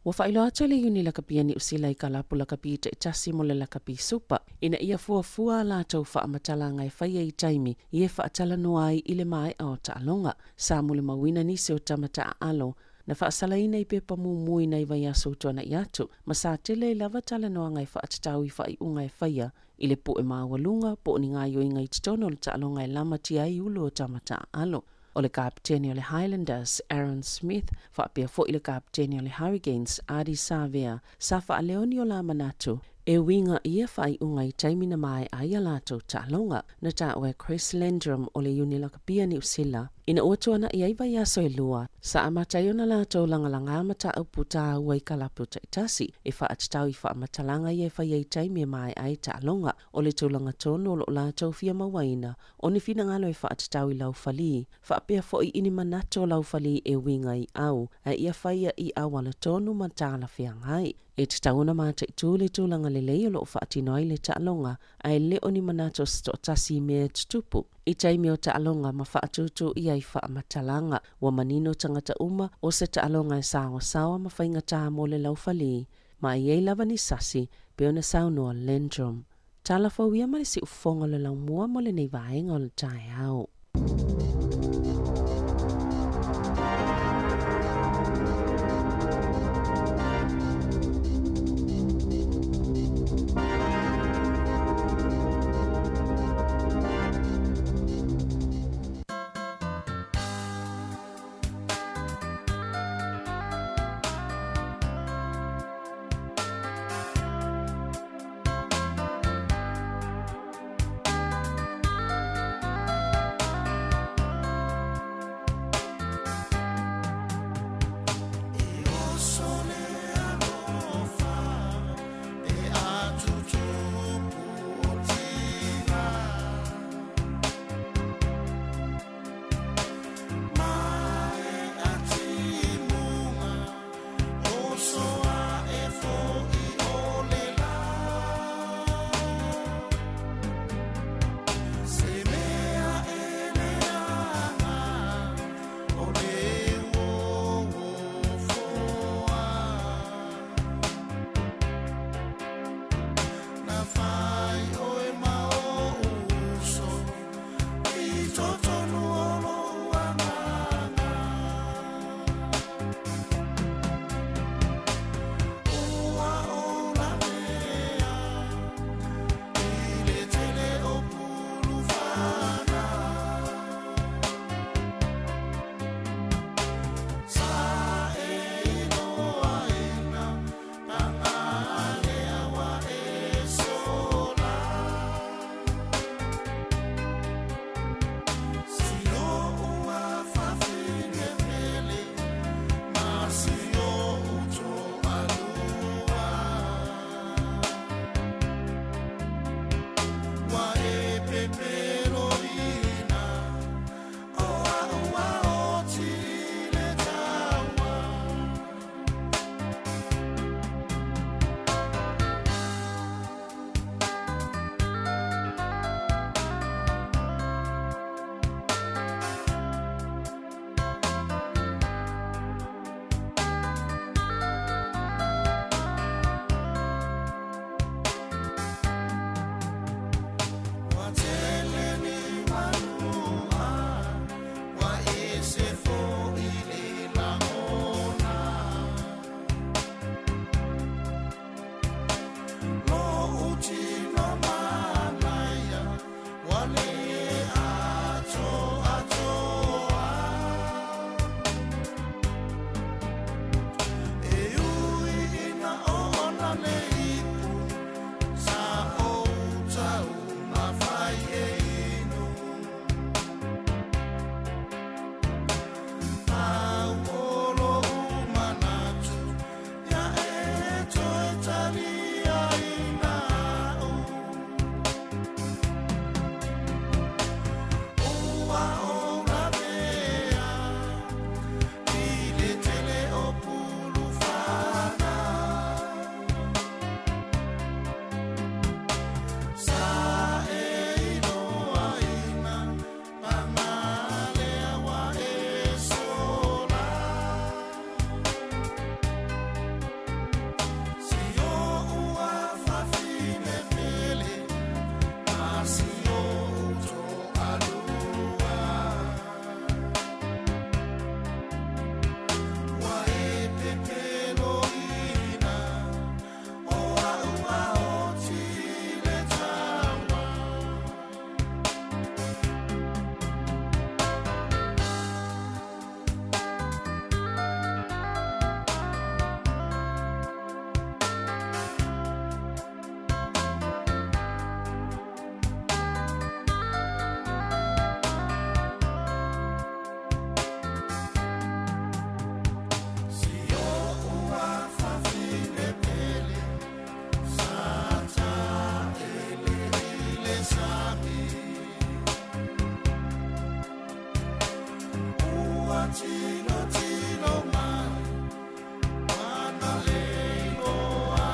Wa whailo ata le uni la kapia ni usila i kalapu la kapi te itasi mo le la kapi supa. Ina ia fua la tau wha amatala ngai whaia i taimi i e whaatala noai i le mai au ta alonga. Sa mule mawina nisi o tamata a alo. Na whaasala ina i pepa mui na i vai aso tuana i atu. Ma sa tele i lava tala noa ngai whaatatau i whai unga e whaia. I le po e maawalunga, po ni ngā yo inga i titono le ta alonga i lama ti ai ulo o tamata a alo. O le kapteni o le Highlanders, Aaron Smith, whaapea fo i le kapteni o le Hurricanes, Adi Savea, sa wha leoni o la manatu, e winga ia whai unga i taimina mai ai alato ta alonga, na ta oe Chris Landrum o le Unilakapia ni usila. Ina otuana i aiva yaso e lua, sa amatai ona lato langalanga amata au puta ua i kalapu ta itasi, e wha atatau i wha amatalanga i e whai ai taimi mai ai ta alonga, o le tūlanga tono o lo lato fia mawaina, o ni fina ngalo e wha atatau i lau fali, wha apea fo i ini manato lau fali e winga i au, a ia whaia i awala tonu matala fia ngai. E te tauna mata i tūle tūlanga le lei o lo whaatinoai le ta alonga, a e leo ni manato sto tasi mea tutupu. I taimi o ta alonga ma whaatutu i ai wha matalanga, wa manino tangata uma o se ta alonga e sawa ma whainga tā mo le laufali, ma i ei lava ni sasi, pe ona saunoa Landrum. Tala whauia ma le si ufonga le lau mua mo le nei vaenga o le tae au.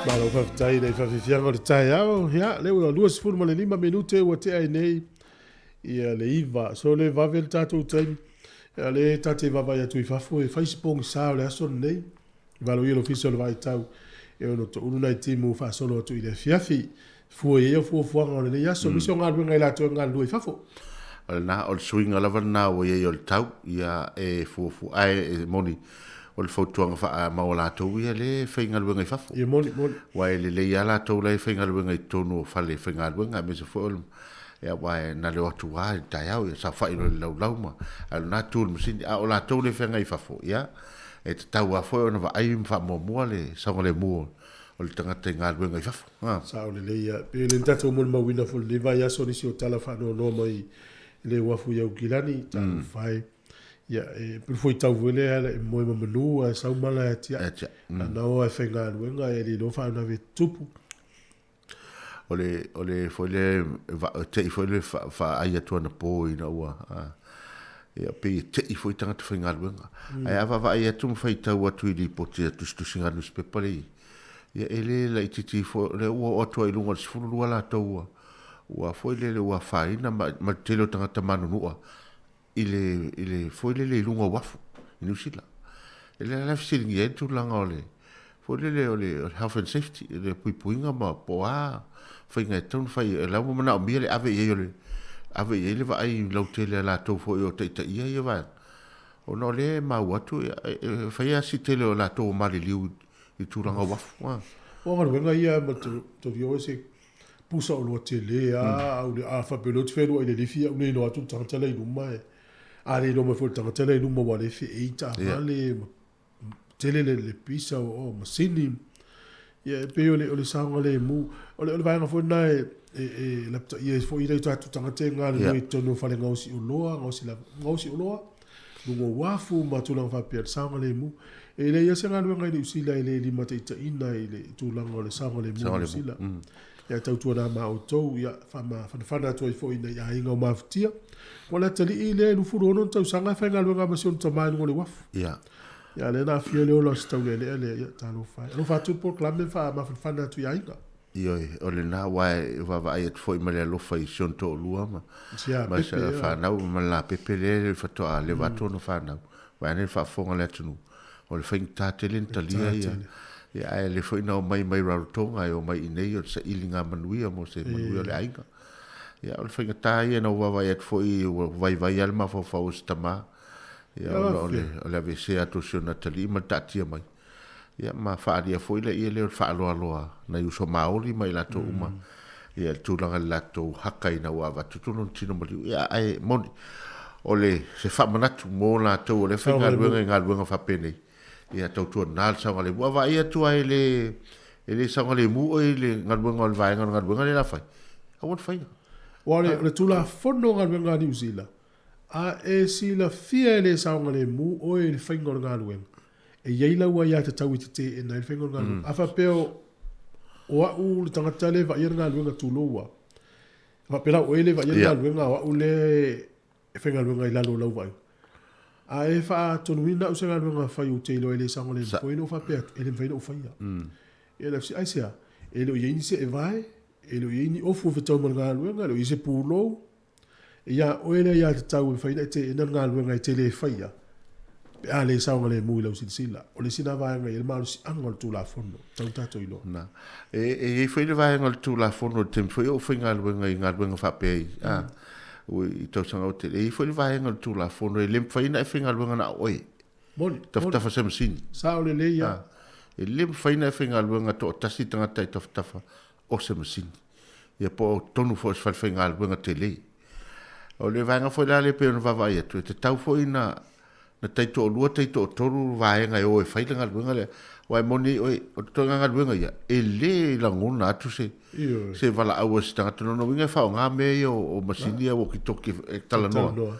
Malo whawhitai nei whawhiwhianga o le tai au. Ia, leo ua 25 minute ua te ai nei. Ia le iwa. So le vave le tātou taimi. Ia le tate vavai atu i whafo e whaisipongi sā o le aso nei. I walo i lo fisa o le vai tau. E ono to unu nei timu whaasolo atu i le fiafi. Fua e fua fuanga o le nei aso. Misi o ngā ruenga i lato ngā lua i whafo. Na o le swinga lava na o ye o le tau. Ia e fua ai e moni. O le fautuanga wha mau lātou ia le whainga luenga i whafo. Ia moni. Wai le ia lātou le whainga luenga i tonu o whale whainga luenga me se fōlum. Ia wai na leo atu wā i tai au ia sa whaino le lau ma. Alu nā tūl masini a o lātou le whainga i whafo. Ia e te tau a whoi ona wa ai mwha mua le saunga le mua o le tangata i ngā luenga i whafo. Sao le leia. Pe le ntatou moni mawina fo le vai aso nisi o tala whano noma i le wafu iau kilani. Tālu whai. Ia, pero foi tau vele ala e moe mamanu a sau mala e tia. Na o e whainga anuenga e li no whaana ve tupu. Ole foi le te I foi le wha ai atua na pō I na ua. Ia pe te I foi tangata whainga anuenga. Ai awa ai atu mwhai tau atu I li poti atu stusinga newspaper le. Ia ele la I titi foi le ua atua I lunga le sifuru lua la tau ua. Ua foi le ua whaina ma telo tangata manunua. Ile foi le lunga wafu I New Zealand. Ele la fisiringi e tu langa ole. Foi le health and safety le puipuinga ma poa whainga e taun whai e lau mana o mia le ave e ole. Ave e le va ai lau te le la tau foi o teita ia ia vai. O no le ma watu whai a si tele o la tau mali liu I tu langa wafu. O ngā ruenga ia ma to rio se pusa o loa te le a a whapelot whenua I le lifi au nei no atu tangata I numa e. Ale no me foi tangata I numa wale fe eita hale tele le pisa o masini. Ia pe o le saunga le mu. O le vaenga foi na e lapta ia foi I reita atu tangata ngā le tono whale ngausi o loa, ngausi o loa. Nungo wafu matulang whapea saunga le mu. E le ia se ngā luenga I le usila I le lima te ita ina I le tūlanga o le saunga le mu usila. Ia tautua nā mā o tau, ia whana atua I fo ina ia inga o mawhitia. Wala tali I le nufuru ono tau sanga whainga luenga masi ono tamai nungo le wafu. Ia le nā fia le ola si tau le ia tālo whai. Ano whatu proklame whana atu ia inga. Ioi, o le nā wae wawa ai atu fo I male alofa I sionto o lua ma. Ma sa whanau ma la pepe le whatoa le watono whanau. Wae ne whafonga le atunu. O le whainga tātele ntalia ia. Ia ai le foi na mai rarotonga o mai nei o sa ilinga manuia mo se manuia le ainga. Ia o le whainga tāia na wawa at foi vai alma fo fau stama. Ia o le avese ato sio natali ma tatia mai. Ia ma whaaria foi le ia leo whaaloa loa na iuso maoli mai lato uma. Ia tūlanga lato haka ina wawa tutono tino maliu. Ia ai moni. O le se whamanatu mō lato o le whainga luenga ngā luenga whapenei. Ia tautua nal saunga le mua vai atua ele saunga le mua le ngaluenga o le vaenga ngaluenga le la fai. A wot fai. Wale le tula fono ngaluenga New Zealand. A e si la fia ele saunga le mua o le whainga o ngaluenga. E yeila ua ia te tau I te e nai whainga o ngaluenga. Afa peo o au le tangata le va ia ngaluenga tuloa. Afa pela o ele va ia ngaluenga o au le whainga ngaluenga I lalo lau vai. A e wha tonuina o se ngā runga whai o te ilo ele sanga le mpoina o whapea, ele mwhaina o whaia. E la fsi aisea, ele o yeini se e vai, ele o yeini ofu o whetau mana ngā runga, ele o ise pūlo, e ia o ele ia te tau e whaina e te ena ngā runga e te le whaia. Pe a le sanga le mui lau sila. O le sina vaenga i le maru si anga le tū la fono, tau tato ilo. E whaina vaenga le tū la fono, te mwhai o whai ngā runga I ngā runga whapea I. I tau sanga o te e foi vaenga tu la fono e lem faina e finga luenga na oi moni tafa sem sin sa o le le ia e lem faina e finga luenga to tasi tanga tai tafa o sem sin ia po tonu fo fal finga luenga te le o le vaenga foi la le pe no vava ia tu te tau foi na tai to lua tai to toru vaenga e o e faina luenga le wai moni oi o tonga luenga ia e le la ngona tu se vala au se tanga tono no winga fa nga me o masini o ki toki e tala no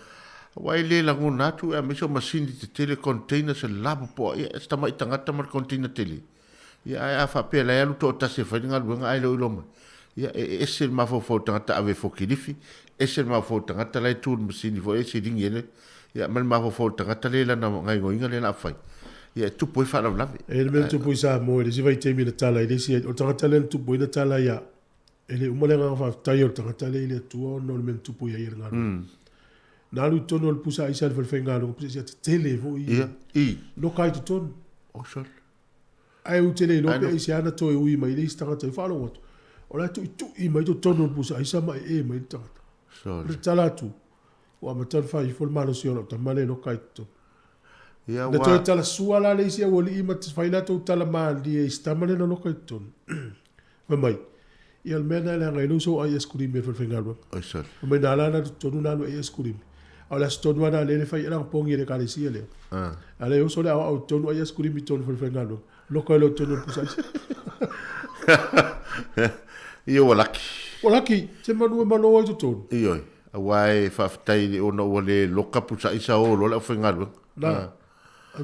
wai le la ngona tu e miso masini te tele container se labo po e sta mai tanga tamar container tele ia a fa pe la lu to ta se fa nga luenga ai lo lo ia e se ma fo tanga ta ave fo kilifi e se ma fo tanga ta lai tu masini fo e se dingele ia man ma fo tangata le la na ngai ngoinga le la fai ia tu poi fa la e le men tu poi sa mo le si vai te mi na tala ile si o tangata le tu poi na tala ia ele umalenga fa tai o tangata le ile tu no le men tu poi ia ngalo na lu tono le pusa isa le fenga lo pusa te tele vo ia i no kai tu ton o sol ai u tele lo pe isi ana to ui mai le tangata fa lo wat o la tu i mai to tono le pusa isa mai e mai tangata sol le tala tu wa matar fa i fol malo si ona ta male no kai tu ia le to tala suala le isi o li ma fa ila to tala ma di e stamale no kai tu mai ia mena le ngai no so ai escuri me fol fenga lo o sol mai dala na tonu na lo ai escuri Ahora stone wana le fai era pongi le kalisia le. Ale yo sole au tonu ai escuri mi tonu fol fengalo. Lo ko lo tonu pusa. Io walaki. Walaki, se manu mano ai tonu. Io. Awai fa ftai le ona wale loka pusa isa o lo la fengalo. Na.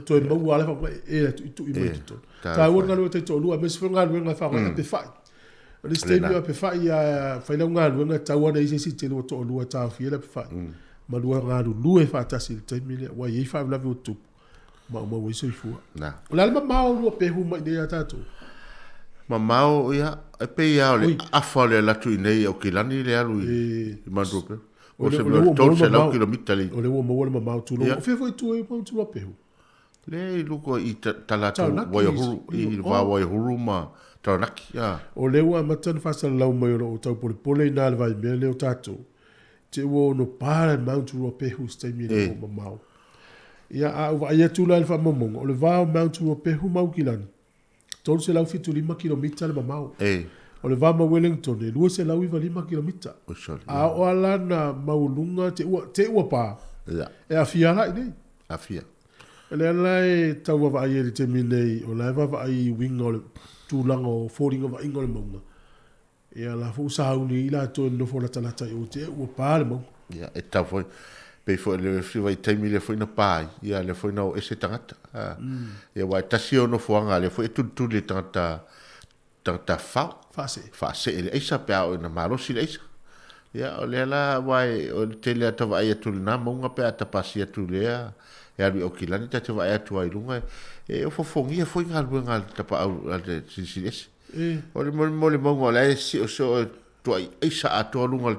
To e mau ala fa e tu i mai tonu. Ta wona lo te tonu a mes fengalo nga fa nga pe fai. Le stadium pe fai ya fai la nga lo nga tawa dai se te lo to lo ta fi le pe fai. Malua ngadu lue fa tasi te mile wa ye fa la vu tu ma we so fu na la ma ma o pe hu mai de tatu ma mau ya e pe ya le afale la tu nei o kilani le alu ma drope o se lo to se la kilomita le o le wo mo ma tu lo fe foi tu e tu lo pe hu le lu ko i tala tu wa huru i va wa huru ma tanaki ya o le wa matan fa sa la mo o tau pole na le vai me le o tatu te wo no para mount ro pe hu ste mi no mau ia a va ia tu la fa momong o le va mount ro pe hu mau kilan tol se la fitu 5 km le mau o le va ma Wellington e lu se la wi 5 km o sol a o ala na maulunga te ua pa ia e a fia la nei a fia le lai tau va ia te mi nei o la va ai wing o tu lango falling of ingol monga ia la fu sauni la to no fo la tala tai o te o palmo ia e ta foi pe foi le fi vai te mi le foi na pai ia le foi no ese tangata ia vai tasio no fo anga le foi tu le tangata fa se ele esa pe o na malo si le esa ia o le la vai o te le ta vai tu na monga pe ata pasia tu le ia bi o kilani ta te vai tu ai lunga e o fo fongia foi ngal ta pa al si o le mole mongo la si o so tu ai isa ato lunga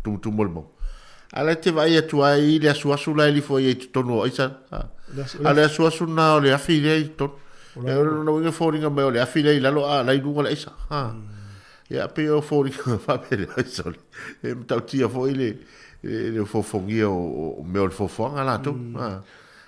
tu molmo ala te vai atu ai le asu la li foi tu tono isa ala asu na o le afile to no winga foringa me o le afile la lo la lunga la isa ya pe o foringa fa pe isa e tau tia foi le fofongia o me o fofonga la to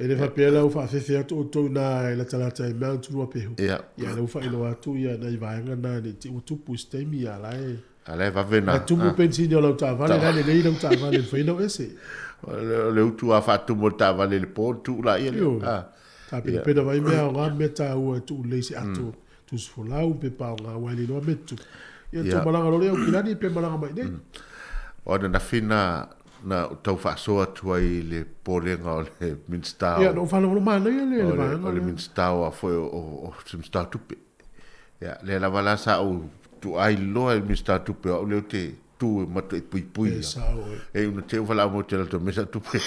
e le fa pela o fa fe atu to na la talata e mount ro pe hu ya le fa ilo atu ya na ivaanga na ni ti tu puste mi ala e ala va vena tu mo pensi no la ta vale la le le ta vale fe no ese le tu a fa tu mo ta vale le po tu la ia ta pe da vai me nga meta o tu le si atu tu sfola u pe pa nga wali no metu ya tu malanga lo le o kilani pe malanga mai nei o na fina na tau fa so atu ai le polenga o le minstao ia no fa no mana ia le va o le minstao a foi o minstao tupe ia le la vala sa o tu ai lo el minstao tupe o le te tu mato e pui e un te vala mo te to mesa tupe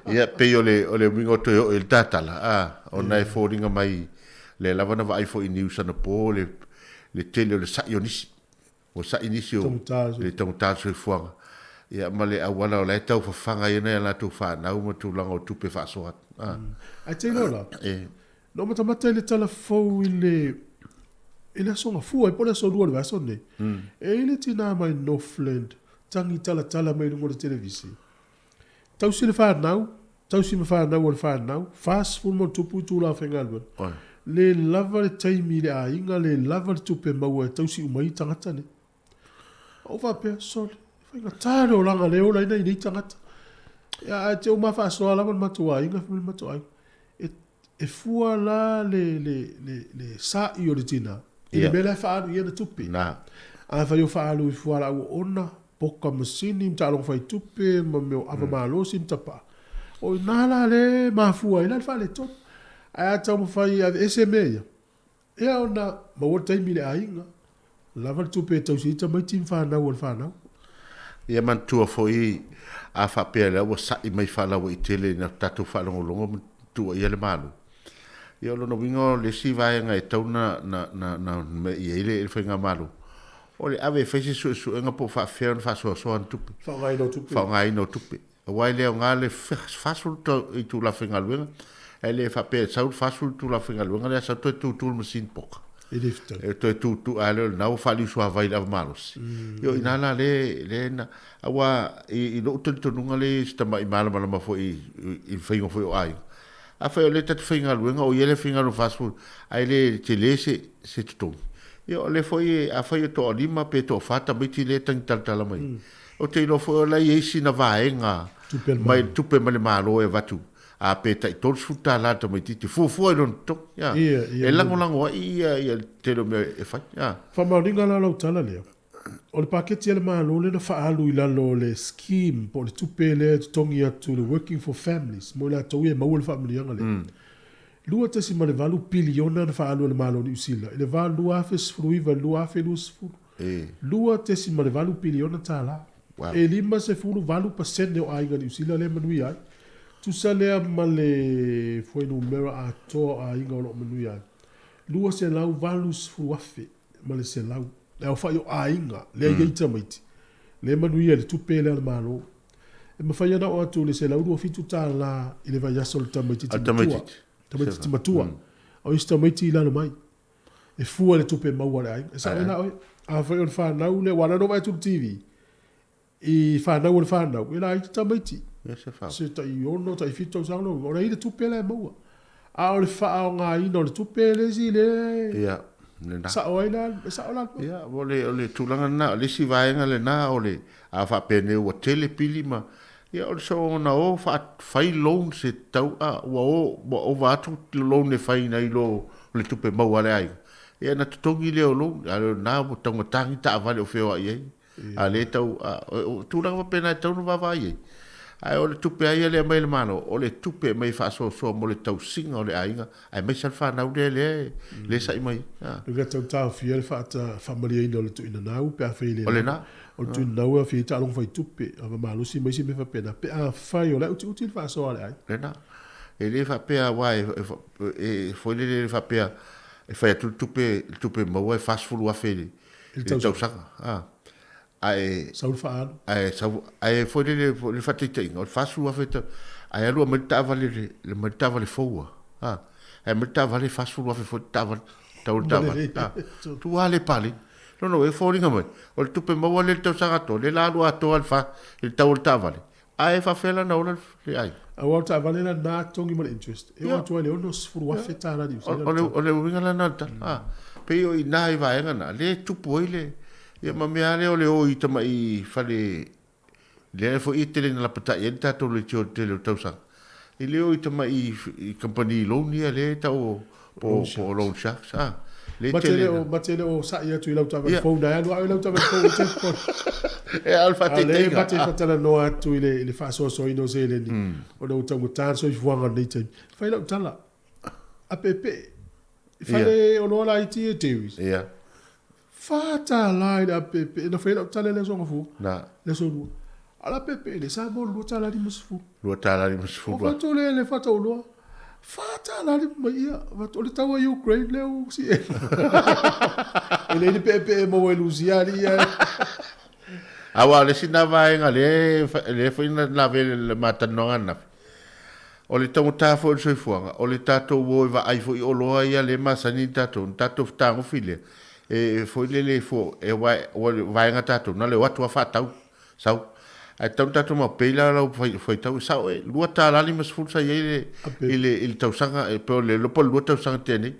ia pe o le mingo to el tatala o nai foringa mai le la vana vai fo i news na po le tele le sa ionisi o sa inisio le tongtazo fuanga ia male awala le tau fa fanga ina la tu fa na uma tu lango tu pe fa so a te no la no mata le tala fo ile songa fu e pole so duo va so ne e ile tina mai Northland tangi tala mai no televisi tau si le fa now tau si me fa now o fa now fast full mo tu pu tu la fengal le lava le taimi le a inga le lava le tu pe mau e tau si umai tangata ne o va pe sol fai nga taro langa leo la ina i tangata ya te o mafa so ala man matua inga fai matua e fua la le sa i original e me la fa i na tupi na a fai o fa alu i fua la o ona poka masini mta along fai tupi ma meo ava malo si mta pa o nala le ma fua ina fa le top a tau mo fai a SMA e ona ma o taimi le a inga lava tu pe tau si ta mai tim fa na o fa na ia mantua foi a fa pe la wa sa i mai fa la wa i tele na tatu fa longo tu ia le malu ia lo no vingo le si vai nga e tau na me ia ile fa nga malu o le ave fesi su nga po fa fe fa so an tupi fa ngai no tupi wai le nga le fa sul to i tu la finga luenga ele fa pe sa fa sul tu la finga luenga le sa tu machine poka e tu ale na o fali so vai la malos yo inala le na awa i no tu nunga le sta mai mala ma fo i fingo fo ai a fa le tat finga luenga o ele finga no fast food ai le te le se tu yo le foi a fa to lima pe to fata biti le tang tal mai o te no fo la yesi na vaenga mai tupe male malo e vatu a peta i tol sfuta la to mai ti fu non to ya e lango ia te lo me e fa ya fa ma ringa la tala le o le paketi le malo le na fa alu ila lo le scheme po le tupe le tongi atu le working for families mo la to e ma le family nga le lua te si ma le valu piliona na fa alu le malo ni usila le valu afes fruiva lua afelus fu lua te si ma le valu piliona tala e lima se fulu valu pasene o aiga ni usila le manui ai tu salea male foi numero a to a inga o manui ai lua se lau valus fuafe male se lau le o fai o a inga le ia itamaiti le manui le tupe le malo e mawhai ana o atu le se lau rua fitu tala i le vai aso le tamaiti timatua o isi tamaiti ilano mai e fua le tupe maua le ainga e sa ena oi a fai o le whanau le wana no vai tu TV i whanau o le whanau e la i tamaiti se ta i ono ta i fito sano o na i le tupe le maua a o le wha o ngā ino le tupe le si le sa o ina sa o la ia o le tulanga na le si vaenga le na o le a fa pene o tele pilima ia o so na o fa fai loan se tau a o va tu loan le fai na i lo le tupe maua le ai ia na tutongi le o lo na o tonga tangi ta vale o feo ai a le tau tulanga pena tau no va vai ai o le tupe ai le mai le mano o le tupe mai fa so mo le tau singa o le ainga ai mai sa fa na le sai mai le tau tau fiel fa ta family ino le tu ina nau pe a fele o le na o tu nau a fi ta long fai tupe a ma lu si mai si me fa pena pe a fai o le uti fa so ale ai le na e le fa pe a wai e foi le fa pe e fa tupe mo e fast food wa fele le tau sanga ai saul fa ai foi le fatite o fasu afeta ai alu meta vale foa ai meta vale fasu wa foi tava tu ale pali no e foi ninga mai o tupe mo le tau sagato le la lu ato alfa il tau vale ai fa fela na ona ai a volta vale la na tongi mo interest e o tu ale ono sfuru wa feta la di o le winga la nata pe io i nai va na le tupo ile ia ma mea leo leo i tama i fale le fo i tele na pata i tato le tio tele tau sang i leo i tama i company loan ia le tau po loan sharks le matele o sa ia tu i lau tava phone na anu au lau tava phone e alfa te le mate fatala no atu i le fa so ino se le ni o no tangu tan so i fuanga nei te fai lau tala a pepe fale o no la i ti e tevis ia fata lai da pepe na fela tale le songa fu na le sonu ala pepe le sa mo lu tala di musfu wa to le fata o lo fata la di mai va to le tawa Ukraine le u si ele ni pepe mo we luziali awa le sinava nga le foi na le matanonga na o le tangata fo so fuanga o le tato wo va ai fo o lo ia le masani tato tango file e foi le fo e vai nga tato na le watu fa tau sau ai tau tato ma pela la foi tau sau e lua tala li mas fulsa ye il tau sanga e pe le lo po lua tau sanga teni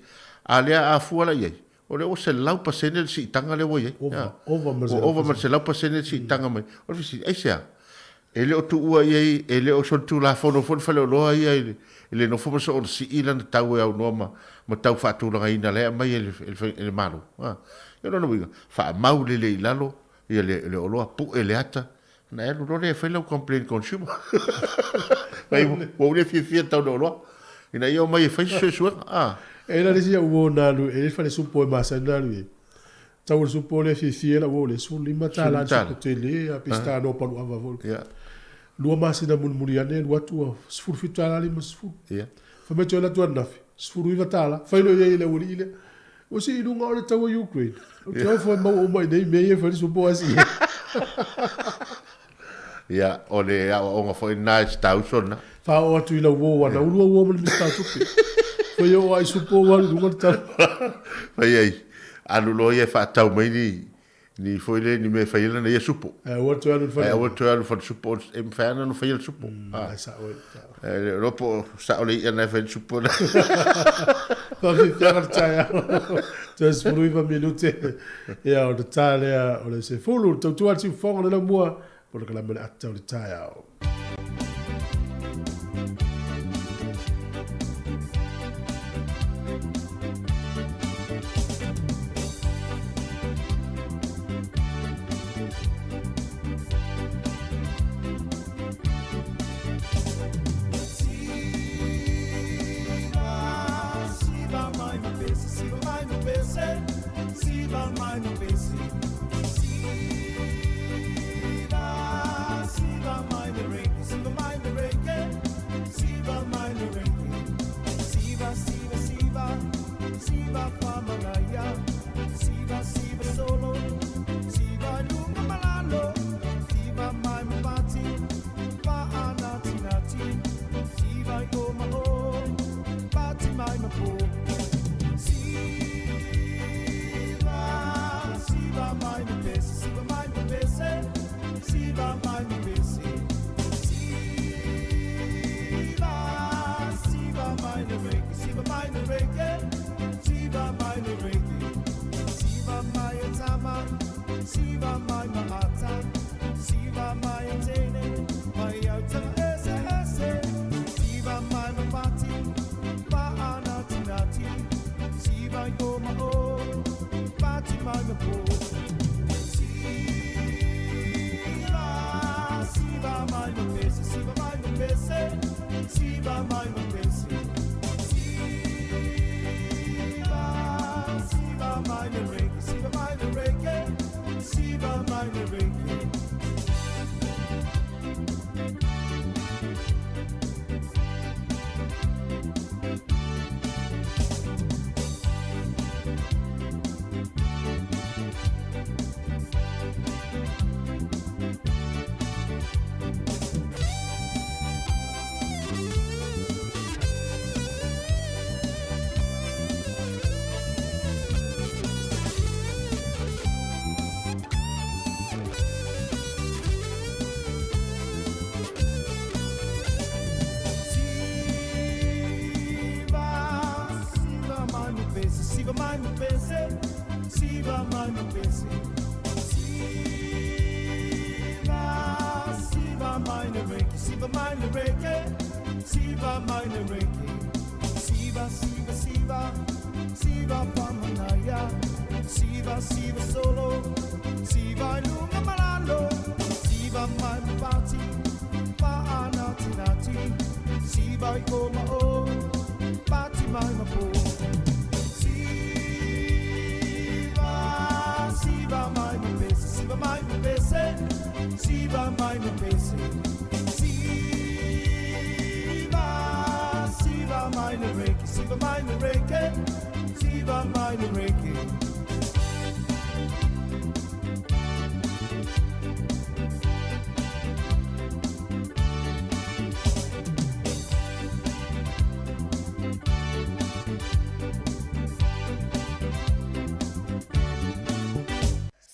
ale a fu ala ye o le o se lau pasene si tanga le wo ye over ma se lau pasene si tanga mai o si ai sia ele o tu ua ye ele o so tu la fo no fo fale lo ye ele no fo so si ilan tau e au no ma tau fa tu la ina le mai ele malu eu non vigo fa mau le lalo e le o lo pu ele ata na e lo le fa lo complain consumer mai wo le fi tau do lo ina io mai fa so e la decía hubo na lu e fa le supo e masa na lu tau le supo le fifia la wo le sulima tala Sulima tala. supo tele a pista no palu ava vol Ia. lua masina mulmuli ane lua tua sfuru fitala lima sfuru Ia. fa me tola tua nafi sfuru iva tala fa ilo ye ile wuli ile o si ilunga o le tau Ukraine o tau fa mau o mai nei me ye fa supo asi Ia, o le o nga foi nice tau sona. fa o atu ila wo wana ulua wo mo le mista tupi fa yo ai supo wa lunga tau Vai ai. Alu lo ye fa tau mai ni foi le ni me fai le na supo. o atu alu fa O to alu fa supo em fa no fai le supo. sa o Ropo sa o le na fai supo. fa fianga taya tes furu iva minute ya o de tale o le se fulu tau tu atu fonga le mua por que la me ata o le taya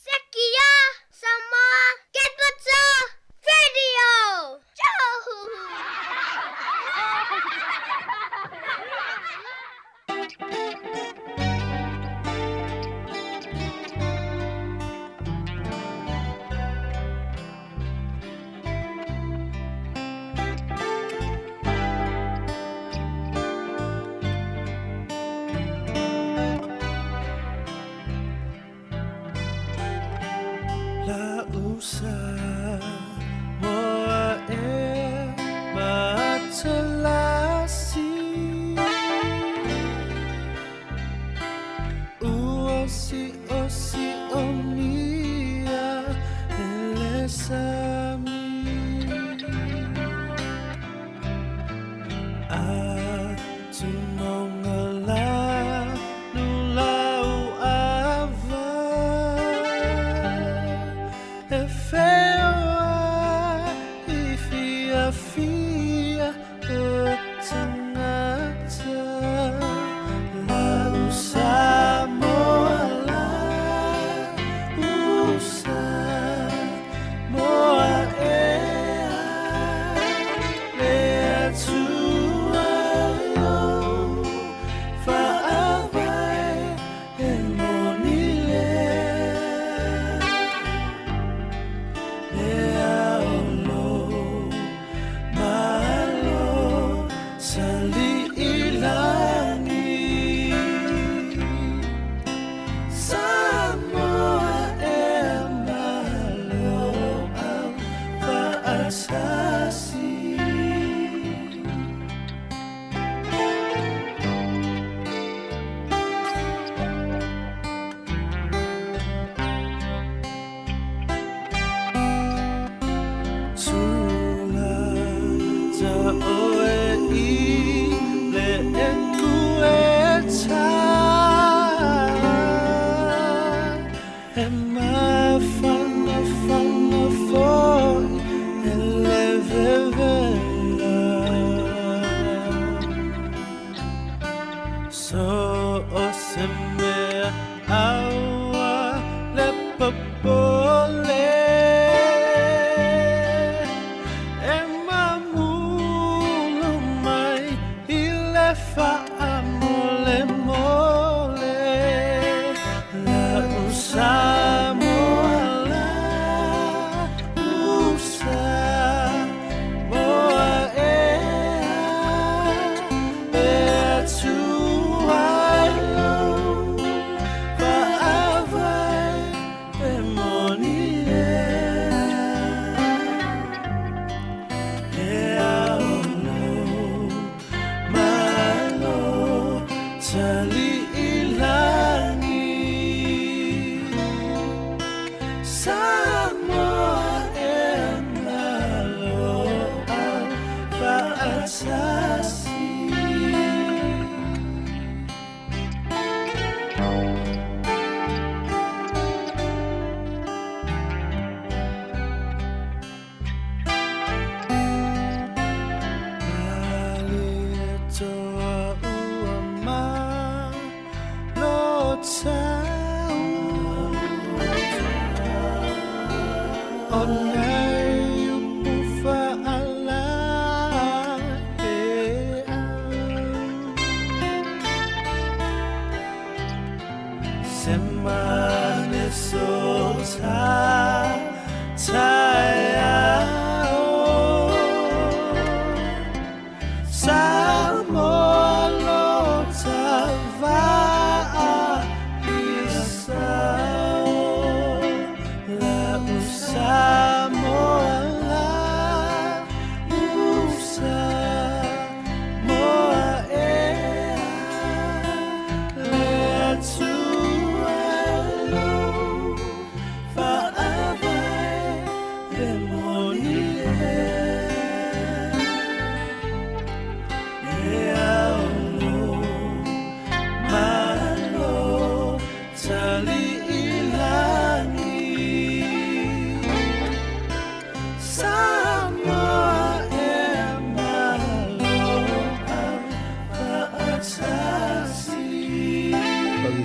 Sekia Samoa get video. La usa moa e matalasi Uosi osi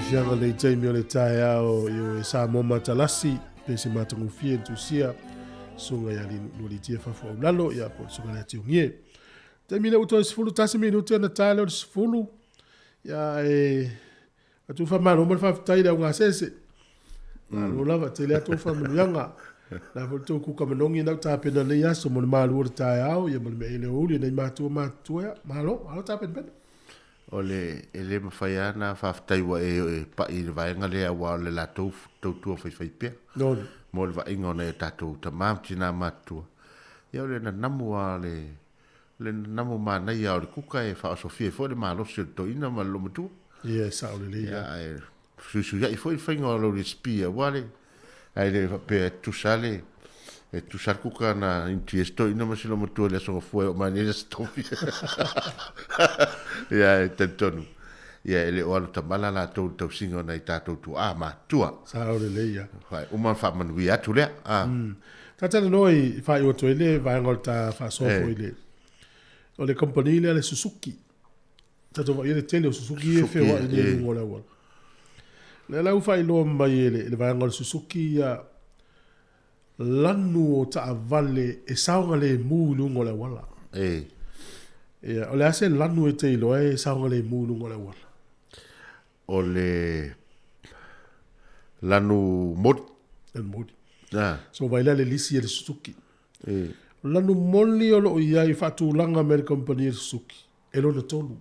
Fianga le taimi o le tae ao i o e Samoa matalasi pe se matangufia entusia sunga ya li tia fafu au lalo ya po sunga le tiongie. Taimi le uto sifulu tasi minuti na tae le sifulu ya atu fa maro mo fa taida unga sese. Lo lava tele atu fa mnyanga. Na volto ku kamanongi na ta pena le yaso mo malu o tae ao ya mo me ele uli na matua ya malo alo ta pena. O le ele mawhaiana whaaftaiwa e pa i le vaenga lea wa le la tautua whaiwhaipea. No. Mo le vaenga ona e tātou ta mamti nā mātua. Ia o le na namu a le namu mānai a o le kuka e whaasofia fo le mālosi o le toina ma lo matua. Ia sa o le lea. Ia e susu ia i fo i whainga o le spia wale. Ai le pe tusale. E tusar kuka na inti esto ina masilo matua le songa fue o mani le stofi. Ia e tentonu. Ia ele o alu tamala la tau tau singo na i tātou tu a matua. Sa o le leia. Whai, uman wha manui atu lea. Tatana noi whai o toile vai ngol ta wha sofo ile. O le company le Suzuki. Tato wa ile tele o Suzuki e whewha i le ngola wala. Le lau whai loa mai ele vai ngol Suzuki ia lanu o ta vale e saunga le mūnu ngola wala. O le ase lanu e te ilo e saunga le mūnu ngola wala. O le lanu modi. Modi. So waila le lisi e le Suzuki. Lanu moli o lo iai whatu langa me le company e Suzuki. E lo na tonu.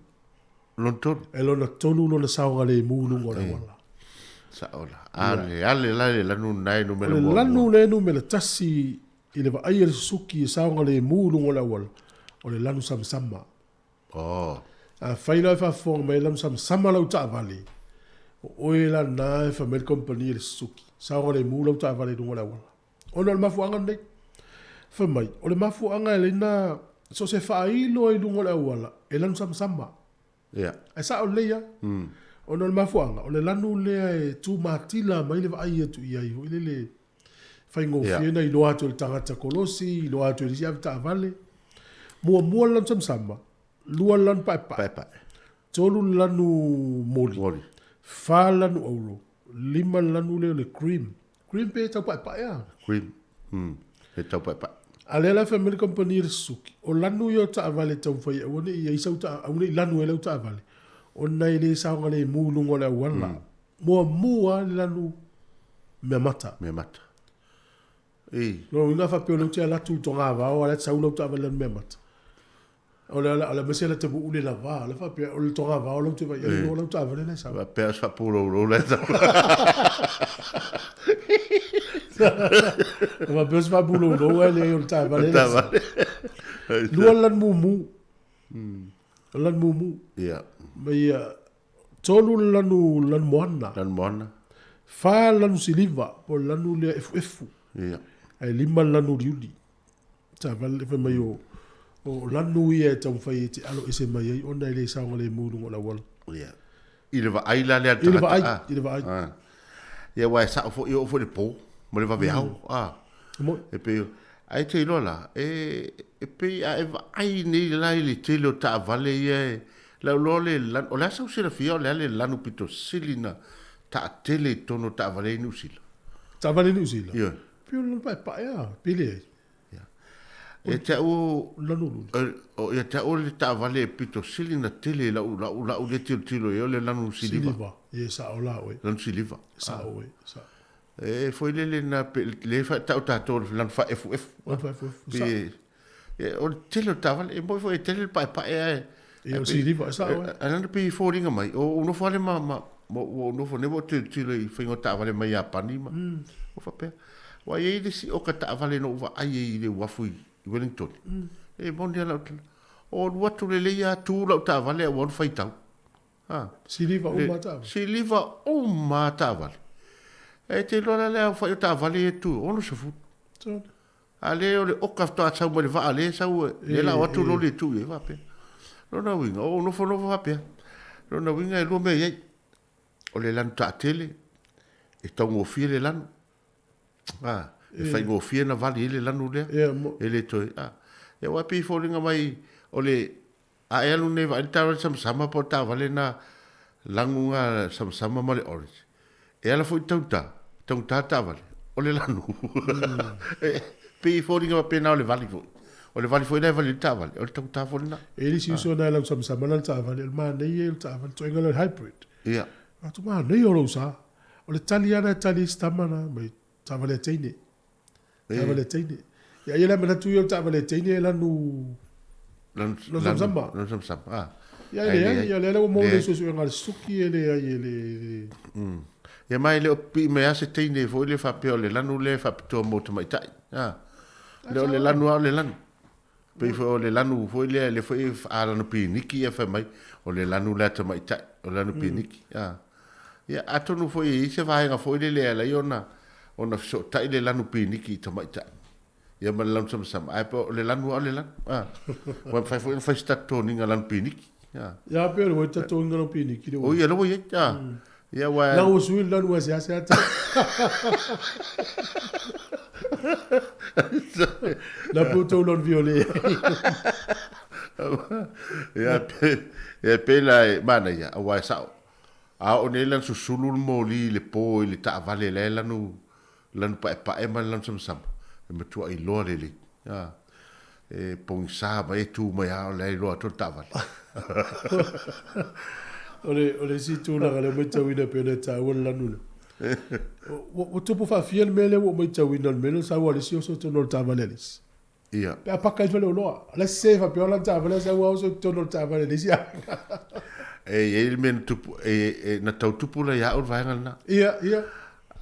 Lon tonu? E lo na tonu lo na saunga le mūnu ngola wala. Saola. Ale lanu nai no mele mo. Lanu le no mele tasi i le vai le Suzuki e saunga le mūnu ngola wala. O le lanu samsama. Oh. A whaila e whawhonga mai lanu samsama lau ta vale. O e la nae wha mele company le Suzuki. Saunga le mūnu lau ta vale no ngola wala. Ono le mafuanga nei. Whamai. O le mafuanga e le na so se whailo e no ngola wala. E lanu samsama. Yeah. E sa o leia. Ono le mafuanga, o le lanu lea e tū mātila mai le vai atu i ai, ile le whaingo whiena i loa atu le tangata kolosi, i loa atu le siavi ta avale. Mua lanu samsama, lua lanu pai. Tolu lanu moli. Wha lanu auro, 5 lanu leo le cream. Cream pe tau pai a. Cream, e tau pai. Ale la family company le Suzuki. O lanu yo ta avale tau whai, o ne i aisau ta, o ne i lanu e lau ta avale. O nei le saunga le mūlungo le wala. Mua le lanu mea mata. No, inga whapeo lau tia latu tonga wao, ala tsau lau tawa lanu mea mata. O le mese la te bu ule la wā, ala whapeo o le tonga wao lau te vai, alo lau tawa le nei saunga. Pea sa pūlo le tawa. Whapeo sa pūlo e le o le tawa le nei. Lua lanu mumu. Lanu mumu. Ia. Mai tolu lanu moana. Lanu moana. Wha lanu siliva, po lanu lea efu. Ia. Ai 5 lanu riuli. Ta vale fe mai o O lanu ia tau fai te alo ese mai ai ona ile sa ngale mulu ngona wal. Ia. Ile va ai la le ata. Ile va ai. Ia wa sa fo io fo le po. Mo le va veau. Mo e pe ai te lola e pe ai va ai ni la ile te lo ta vale ia la lole la o la sa usira fio le lanu pito silina ta tele tono ta vale ni usila. Ta vale ni usila. Ia. Pio lo pa ya, pile. E te o lanu o e te o le ta vale pito silina tele la le tilo e le lanu siliva. Siliva. E sa o la oe. Lanu siliva. Sa oe. Sa. E foi le na le fa ta to lan fa ff. Sa. E o tilo ta vale e mo foi tele pa e o siliva sa oe. Ana pe foringa mai o no fale ma o no fo ne mo tilo i fingo ta vale mai a panima. O fa pe. Wa ye disi o ka ta vale no va ai le wafu Wellington. E mondi ala o watu le ia tu la ta vale o on fai tau. Siliva o mata. Siliva o mata vale. E te lora le fai ta vale tu ono se fu. Ale o le o ka ta sa mo le va ale sa o le la watu lo le tu e va pe. No na winga o no fo no va pe. No na winga e lo me ye. O le lan ta tele. E tongo fie lan. E fai go fie na vali ele lanu le ele toi e wa pi folinga mai ole a elu ne va ta sama po ta vale na langunga sama male orange e ala foi tauta ta vale ole lanu pi folinga pe na ole vali foi na vale ta vale ole tauta folina ele si so na la sama na ta vale ma nei el ta vale to ngala hybrid ia tu ma nei o sa ole taliana stamana mai ta vale tine Tavale teine. Ya ia mena tu yo tavale teine la nu sama. Ya le o mo le so ngal suki ele. Ya mai le pi me ase teine fo le fa pe le lanu le fa to mo to mai tai. Le lanu le lanu. Pe fo le lanu fo le fo ala no pi niki e fa mai o le lanu le to mai tai o lanu pi niki. Ya atonu fo i se vai nga fo le la yona. Ona so tai le lanu piniki to mai tai ia man lan sam ai po le lanu le lan wa fa sta to ninga lan piniki ya pe o ta to ninga lan piniki o ia lo ia ia wa la o sui lan wa sia ta la poto non violet ia pe la mana ia wa sa a o ne lan susulul mo le po le ta vale le lanu lan pa e man lan sam e matu ai lo le e pong sa ba e tu mai a le lo to ta vale ole si tu na le mai tawina pe le ta wala lanu o to po fa fiel mele o mai tawina mele sa wala si o so to no ta vale lis ia pe pa ka vale lo la se fa pe la ta vale sa o so to no ta vale lis ia e men tu e na tau tu pula ya o vai na ia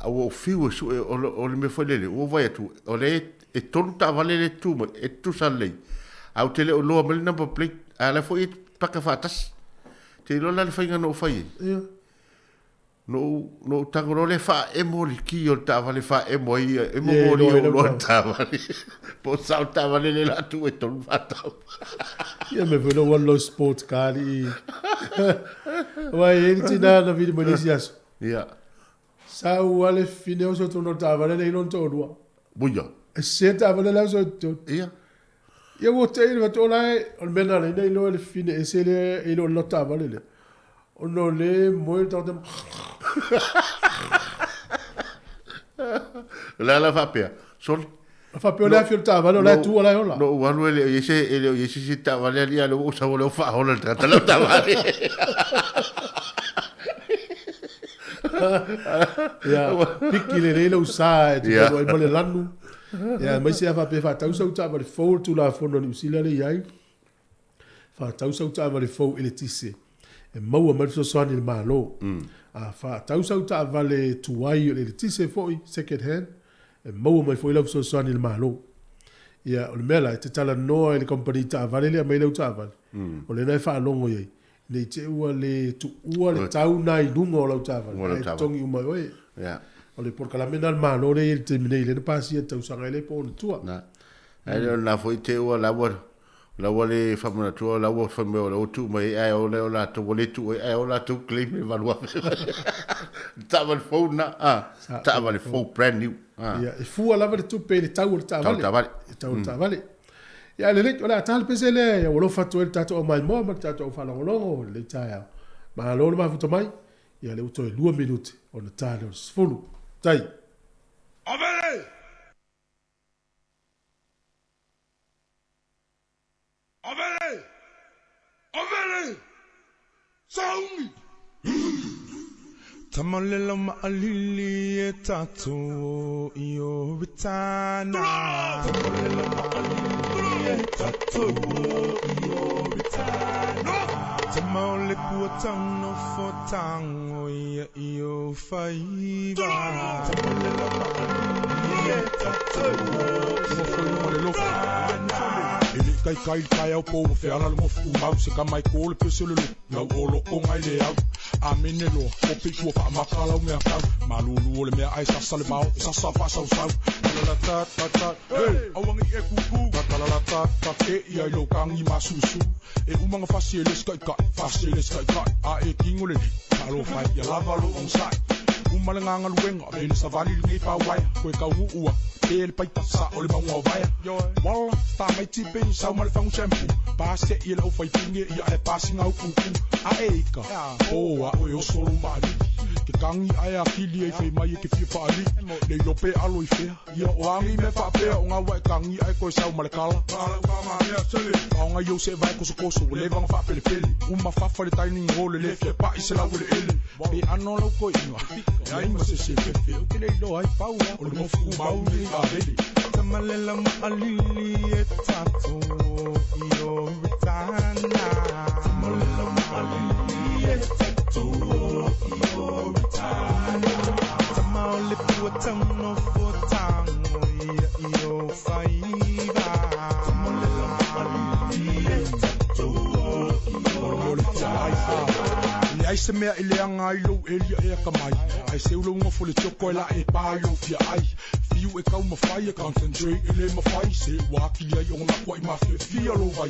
o fiu su o le me foi le o vai tu o le e tonu ta vale le tu e tu sale au tele o lo mel number plate ala foi pa ka fatas te lo la fai no fai no tango le fa e mo li ki o ta vale fa e mo li o lo ta vale po sa ta vale le la tu e tonu fata ia me velo one sports car i vai ele tina na vida manisias ia sa wale fine o so to no ta vale le non to do buia e se ta vale la so to ia ia wo te ile to lai on bena le nei lo le fine e se le e lo ta vale le o no le mo to dem la fa pe sol fa pe la fior ta vale la tu la hola no wanu ele si ta vale ali lo sa lo fa hola ta lo ta vale ya piki le lo sa e lo e mole lanu ya mai se fa pe fa tau sa ta vale fo tu la fo no ni sila le yai fa tau sa ta vale fo ele tise e mau ma so so ni malo fa tau sa ta vale tu ai ele tise fo second hand e mau mai fo ele so so ni malo ya o mela te tala no ele company ta vale le mai lo ta vale o le na fa longo ye nei te ua le tu ua le tau nai lungo o lau tawa. E tongi umai oe. O le porka la mena malo le il te minei le na pasi e tau sanga ele po na tua. E le na foi te ua la ua la wale famana tu la wo famelo la tu mai ai o la tu wale tu ai o la tu claim me valua tava phone na tava phone brand new ya fu ala va tu pe le tau ta vale ya le ola tal pe se le ya wo fa tu el tato o mai mo ma tato o fa longo le taia ma lo ma fu to mai ya le uto 2 minuti o le tato sfulu tai avele Saumi Tamalela ma'alili e tato io vitana Tamalela ma'alili e tato io vitana Tamaole puatano fotango io faiva Tamalela ma'alili e tato io vitana Kai au po fe ala mo fu mau se ka mai ko le pese le la olo o mai le au a menelo o pe ko fa makala o me ka malulu o le me ai sa sale mau sa fa sa la ta hey awangi e kuku la ta ke ia lo kangi masusu e umanga fasile skai ka a e kingo le alo fa ya lava lo on sai umalanga luenga le sa vali ni pa wai ko ka ua el pai sa o le mau vai wala sta mai tipe sa mal fa un shampoo passe il o fai tinge ia e passing au kuku a eika o o solo mari ke kangi ai akili e fai mai ke fifa ali le lope alo i fea ia o angi me fa pe o nga wai kangi ai ko sa mal kala ma ia sele o nga yo se vai ko so le vanga fa pele uma fa fa le tiny hole le fe pa isela o le ele e ano lo ko ino ai ma se fe o ke le lo ai pa o le mo fu mau ni Tamalela ma'alili e tato io vitana Tamalela ma'alili e tato io vitana Tamaole puatano fotango io faiva Tamalela ma'alili e tato io vitana ai se mea ele anga i lo elia e kamai ai se ulo nga fole toko ela e pa yo fia ai fiu e kau mawhai e concentrate ele mawhai se waki ai o nga kwai mawhia fia lo vai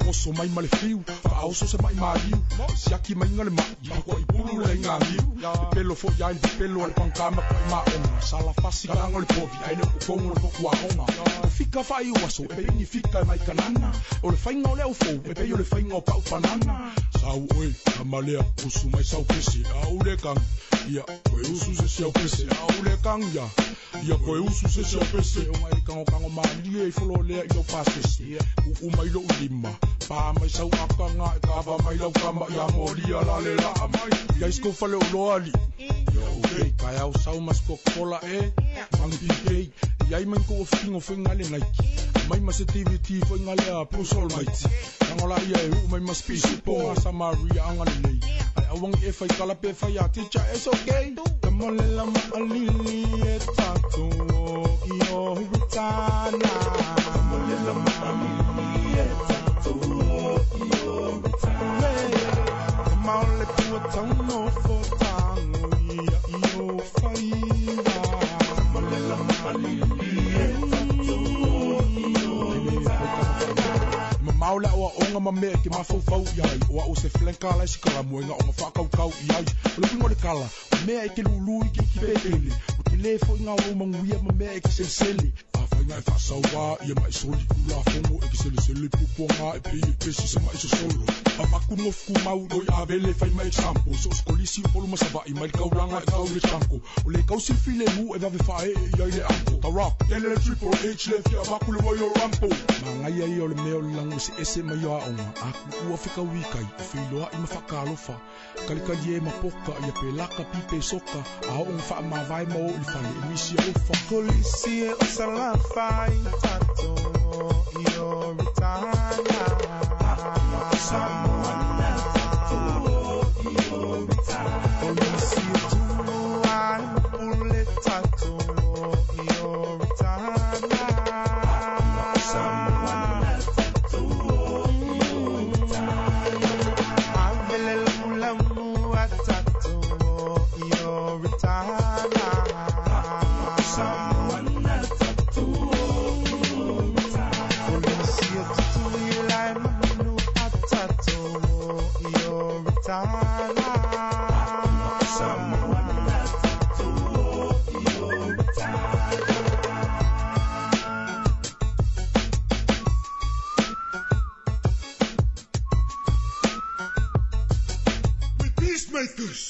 oso mai male fiu pa oso se mai mariu si aki mai ngale mai i kwai pulu le nga miu e pelo fo ya i pelo le pankama kwai ma onga sala fasi kalanga le povi ai ne kukongo le poku a onga fika fai waso e pengi fika mai kanana o le fainga o le au fou e peyo le fainga o pau panana sau oi kamalea usu mai sau pesi au le kang ia koe usu se sau pesi au le kang ia koe usu se sau pesi o mai kango mali e folo le i lo pasesi u mai lo lima pa mai sau akanga e kava mai lau kama ia mori ala le la mai ia isko fale o loali ia okay kai au sau masko kola e mangi kei ia i man ko fingo finga le naiki mai mas activity foi ngale a plus all might ngola ia u mai mas pisi po samaria ngale nei ai awang e fai kala pe fai a teacher is okay tamole la malili e tato io vitana tamole la malili e tato io vitana tamole tu tango fotango io fai tamole la malili e maula o onga mame ke mafofau iai o o se flenka la sikala moenga o mafakau kau iai o pingo le kala me ai ke lulu ke kipele o ke le fo nga o manguia mame ke sele afainga fa sawa ia mai soli kula fongo e ke sele puponga e pe si sama iso solo apaku no fu mau do ya vele fai mai example so skolisi polo masava i mai kaulanga e kau le tanko o le kau si file mu e va fa e iai le anko ta rock ele triple h le fi apaku le royal rampo manga ia o le meo lango ese mai a onga aku ua fika wikai filoa i mafakalofa kalikali e mapoka ia pelaka pipe soka a o fa ma vai mo i fale emisi o fa polisi e o salafa i tato io vitana Samoa na tato io vitana polisi tu ai pule tato io vitana Samoa Someone that's a tool. Iobitana. Samoa na tatou Iobitana. We peacemakers.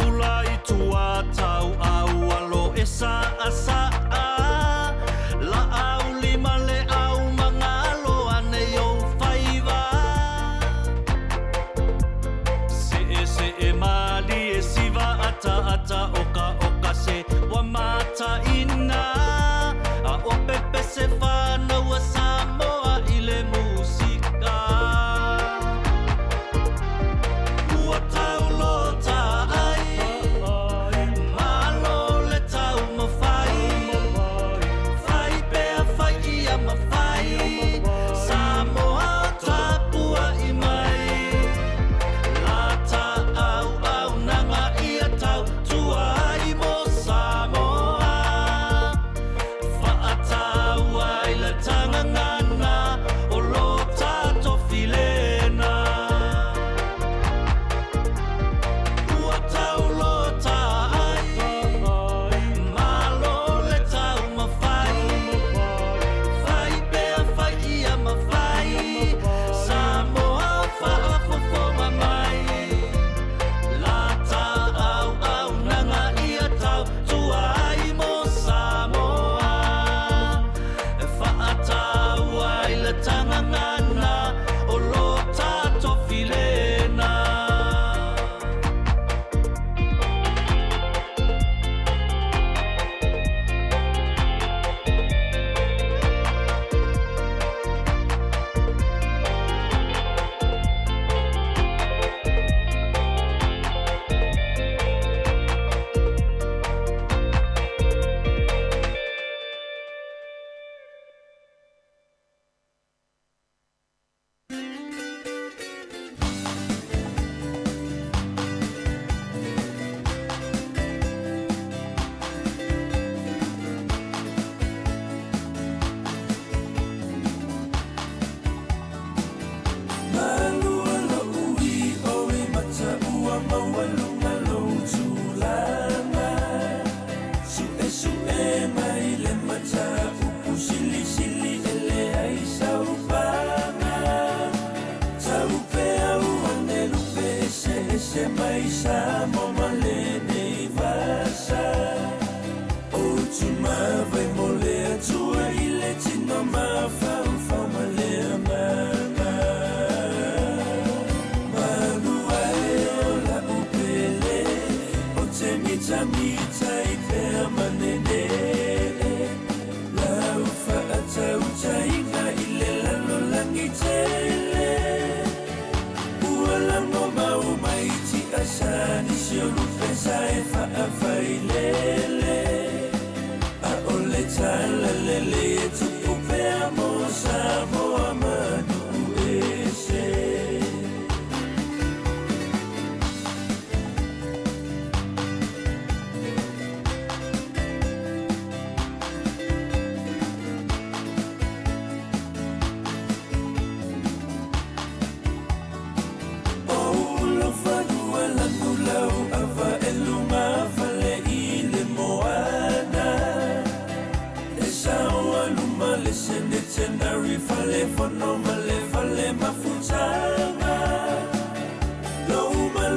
Ulai se mai sa mo male nei vasa o tuma vai mo le atua i le tino ma fa male mama malua e o la upele o te mita i pe manene la ufa atau taina i le lalo langi tele ualango mau mai ti asani si o lupe sai fa afailele a ole tala lele e tupu pe amo sa mo amanu ese Tenari fale fono male fale mafutanga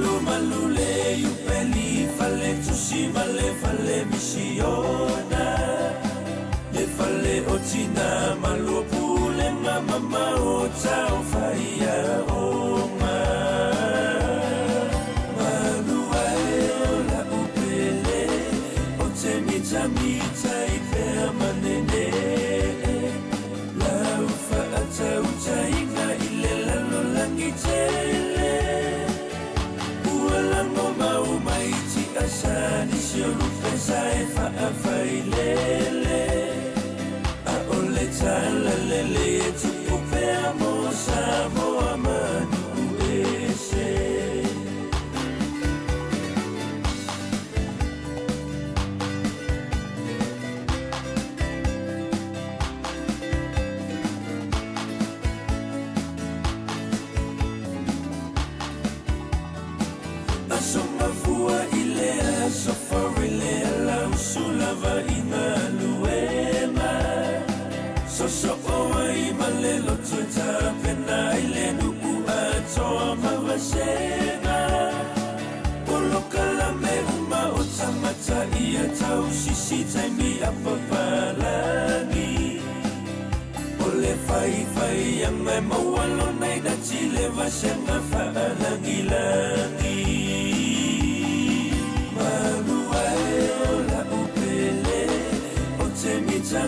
lo malu le upeli fale tusi male fale misiona le fale otina malu pule mama o tau faia oma malu ai la upele o te mita i pe manene tau taina i le lalo langi tele ualango mau mai ti asani si o lupe sai fa afailele a ole tala lele e tupu pe amo sa mo amanu ese Sulava ina luema so oi malelo tuta pena ile nuku atoa mavasena polokala me uma otamata ia tau sisi taimi apapalani ole fai yang mai mawalo nai na chile vasena faalangi langi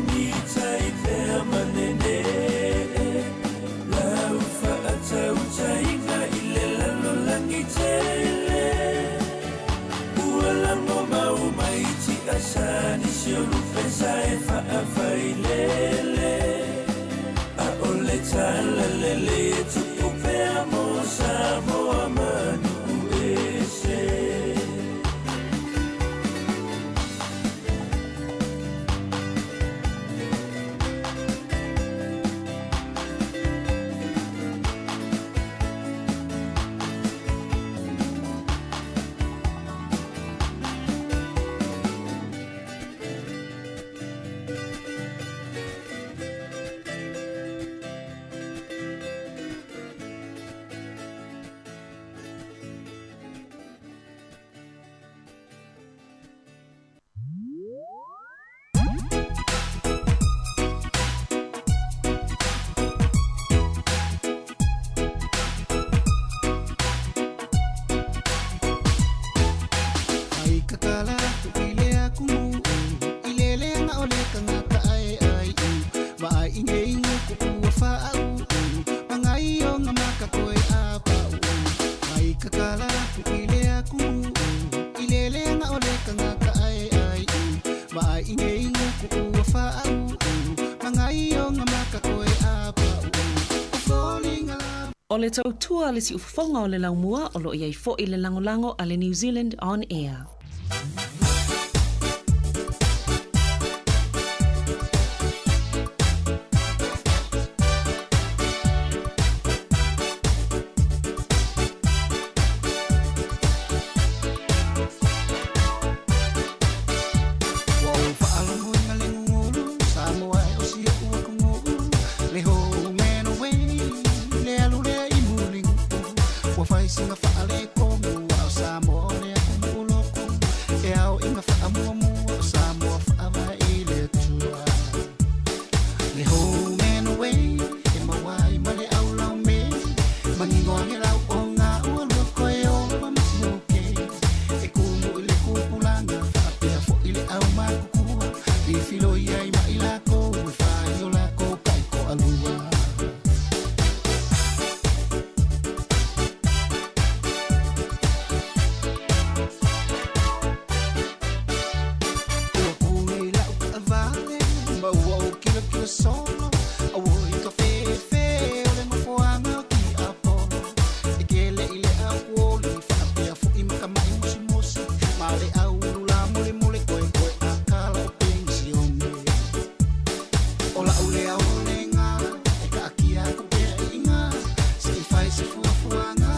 mita i pe manene la ufa atau taina i le lalo langi tele ualango mau mai ti asani si o lupe sai fa afailele a ole tala lele e tupu pe amo sa mo amanu ese O le tautua le si ufonga o le laumua o lo iai fo i le langolango a le New Zealand On Air. Singa fa ale como inga whaamua Samoa whaawai le tua. Le hou men away, e mawai male au lau me, mangingoa nge rau o ngā ua lua koe o wa masi oke. E kumu i le kupulanga, whaapea fo i le au makukua, i filo iai ma i lako, e whai o lako kai ko alua. Solo, a woi ka fe, o le mafuanga ki apolo. E kele ile a kuoli, whaapea fu i makamai musi musi. Ma le au la mule mule koe koe a kala o pensione. O la ule a ole ngā, e ka akia ko pea i ngā. Se i whai se fuafuanga,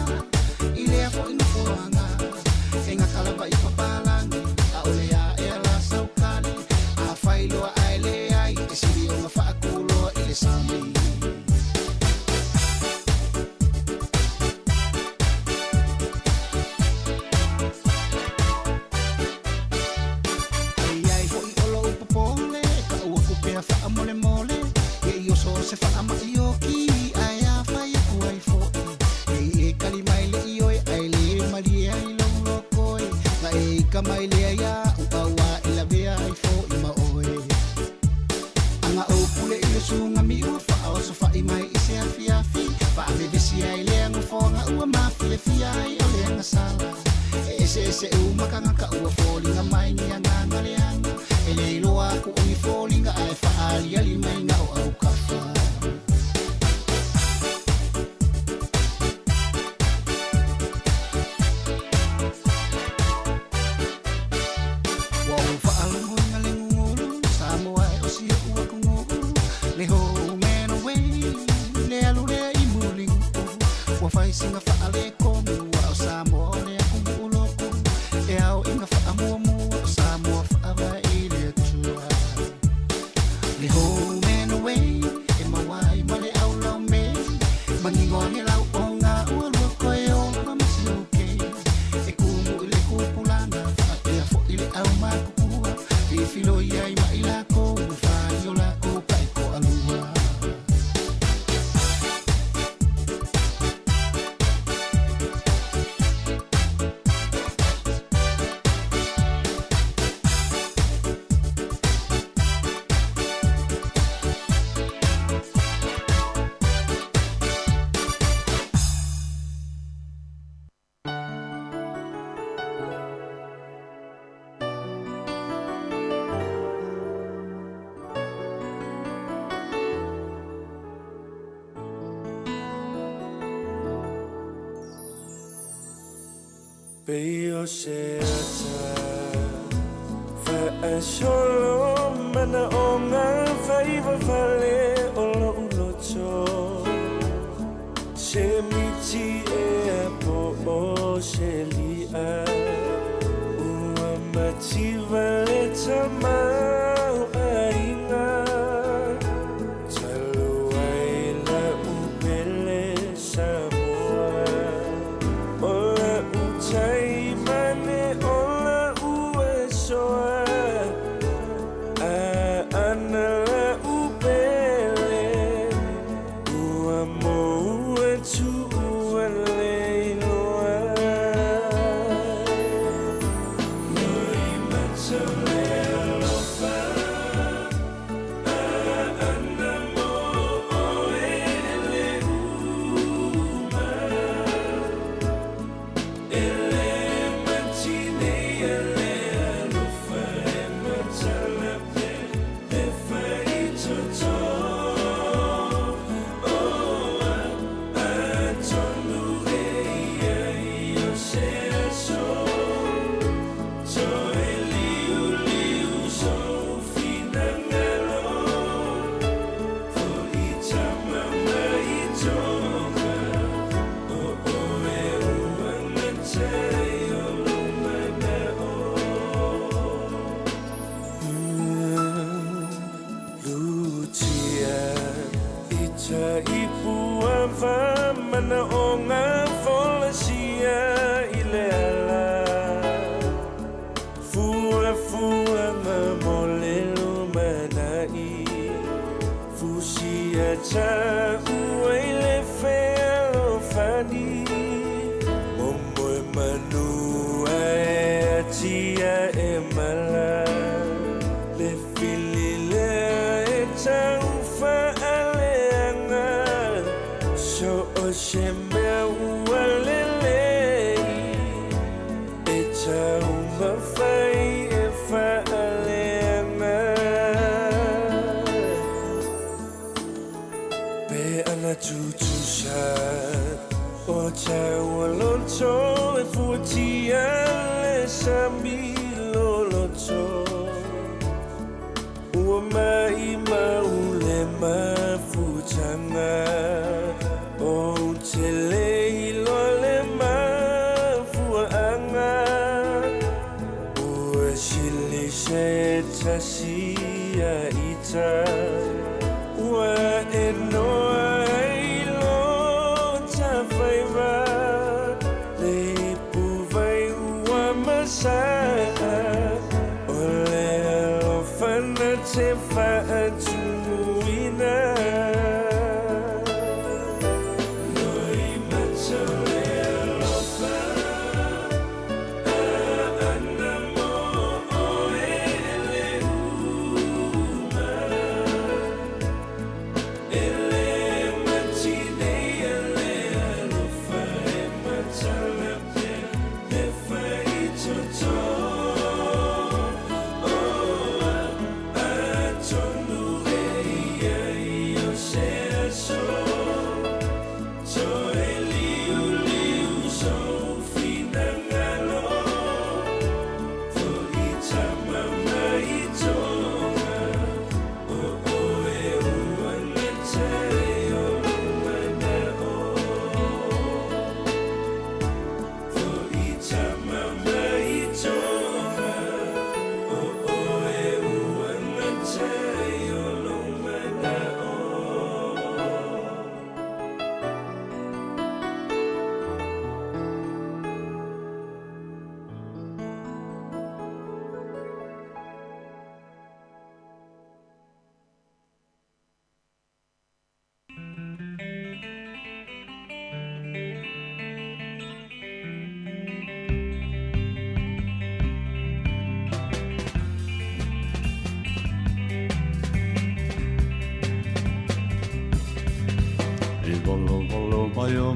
i lea fo ina fuanga. E ngā kalaba i papalangi, a ole a e ala saukani. A whai loa ai le ai, e siri o ngā whaakuloa i le sami. E ai fo i olo upapole, ka ua kupea wha mole mole. E i oso se wha ama i oki, ai a whai a kuai fo i. E i e kali mai le i oe, ai le mali e ai lau lokoi. Nga e i ka mai le ai a, ukaua i la bea ai fo i ma oe. Anga o pule i le sunga mi ua wha o so wha i mai i se afi afi. Wha a me vesi ai lea ngu whonga ua mafi le fi ai o lea nga sala. E se u makanga ka ua fōlinga mai ni a nganga leanga. E le iloa ku o ni fōlinga ai wha ali ali mai nga o au kawha. Wau wha alungo nga le ngungulu, Samoa e o sia ua kungulu. Le hou men away, le alu lea i mulingu. Wa whai singa wha ale komu, wa o Samoa o lea kungu uloku. E au inga wha amua mua, Samoa wha awa i le tua. Le hou men away, e mawai ma le au lau me. Mangingoa nge lau o ngā ua lua koe o wa masi oke. E kumu i le kupulanga, whaapea fo i le au makukua. I filo iai ma i lako, whai o lako kai ko alua. Peo se ata Fa solo mana o ngā whaiwa whale o lo uloto Se miti e a po o se lia Ua mati wale tamau a inga Talo ai la upele Samoa Ola utai mane ola ue soa A ana la upele Ua mo ue tu ua leiloa manu e tia e mala le filile e tau whaaleanga so o se mea ua lelei e tau mawhai e whaaleanga pe ana tutu sa o tau alonso e fuatia le sambi loloto ua mai maule mafutanga o te leilo le mafuaanga ua sili se tasia ita ua e noa se fa'atumuina noi matole alofa ana mo o ele uma ele matine ele alofa e matala pe le fai toto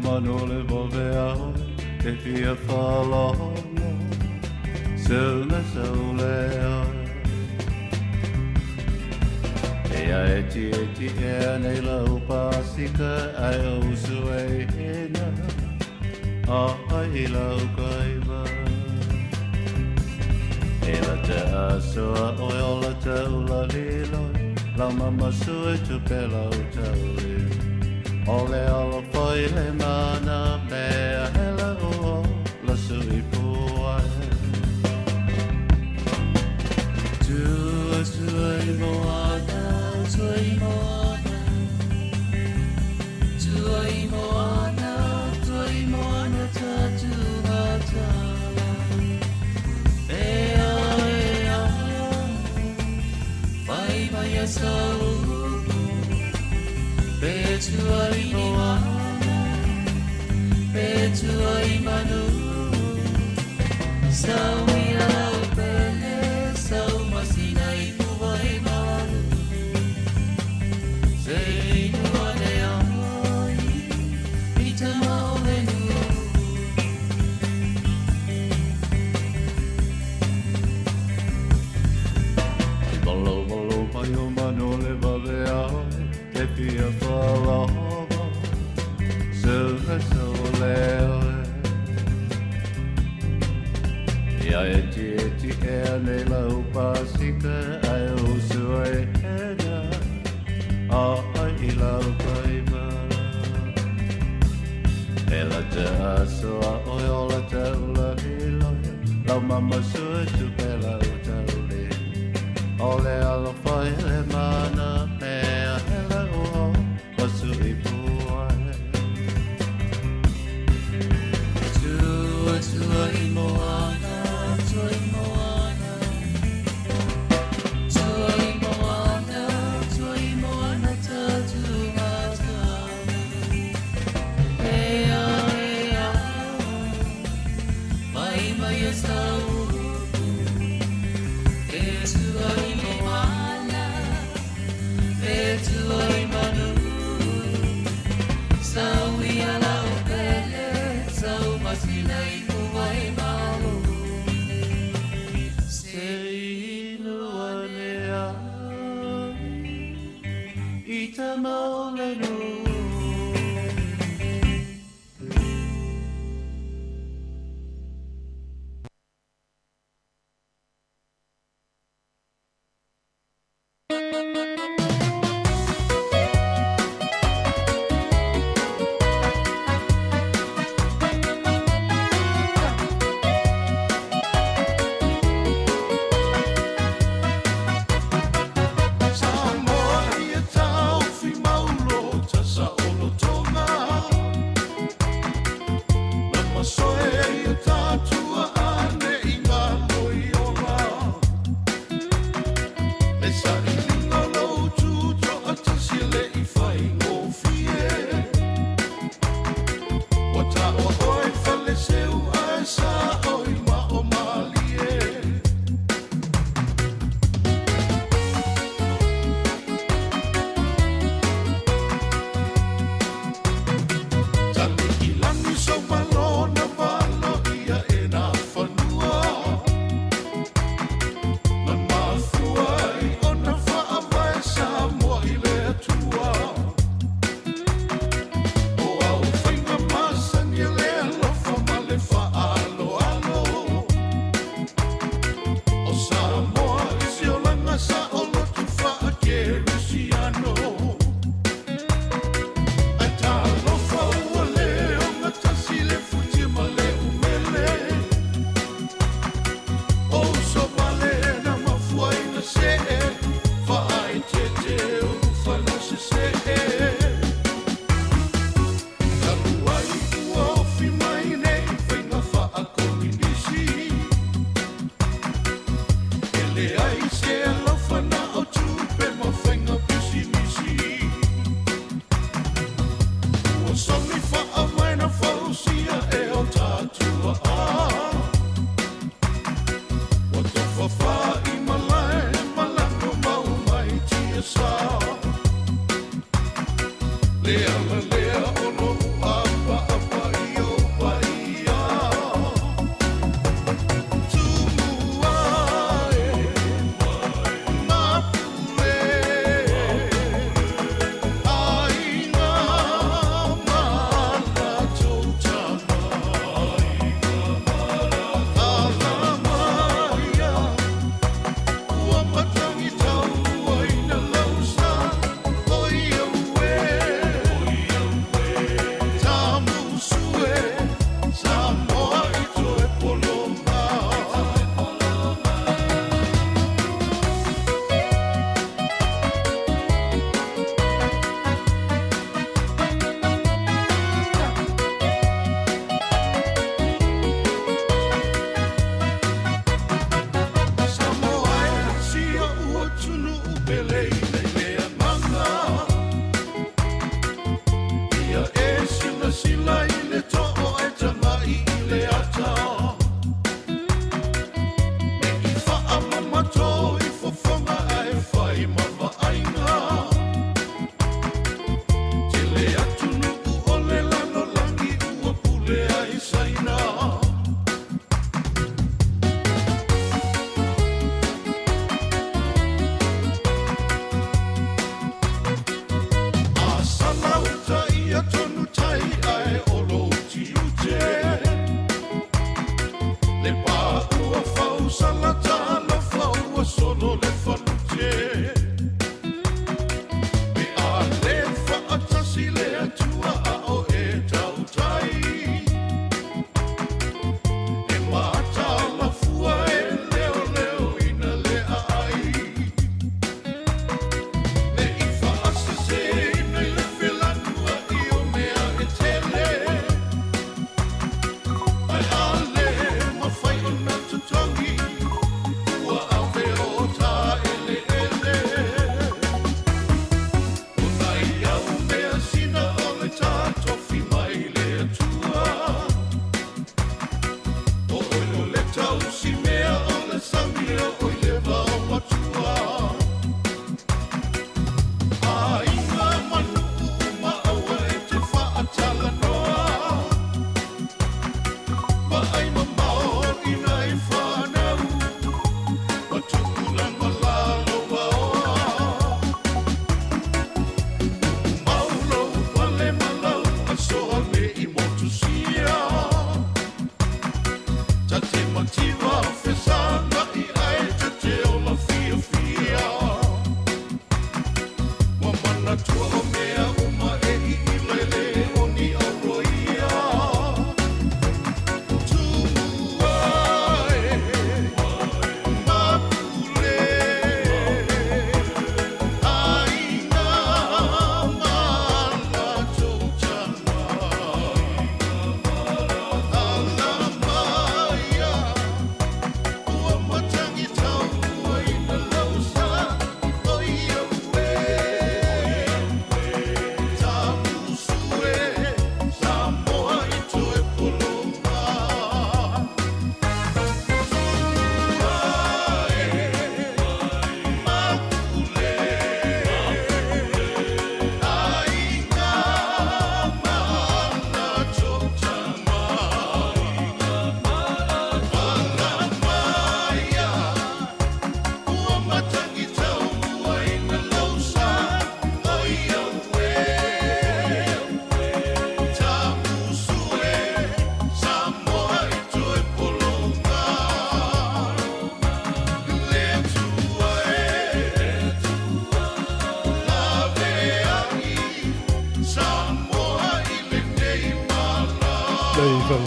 Manole bovea e fia falo selma solea e a eti e nei la upasika ai usuena ai la ukaiva e la te aso o la te ula lilo la mama sue tu pela utauli ole ala foi le mana mea hela o la sui puai Tuai moana tatu mata ea vai vai a sau Petuai moana, petuai manu Sau ia au pele, sau masina i puai manu Sei nua le ai, pita mao le nu Ai bolo pai o mano le vale ai E fia falava Silva soleo Ia eti e nei la upasika Ai usu e hena Ai i la upaiva E la te aso a oiola te ula hiloia Lau mama sua tu pela utauli Ole ala fai le mana mea hela o wasu i puai Tua i moana Tua i moana tatu mata Ea Mai mai e sau e tua i me mana e tua i manu sau i ala o pele sau masina i tua i malu se ino ane ai i ta maule no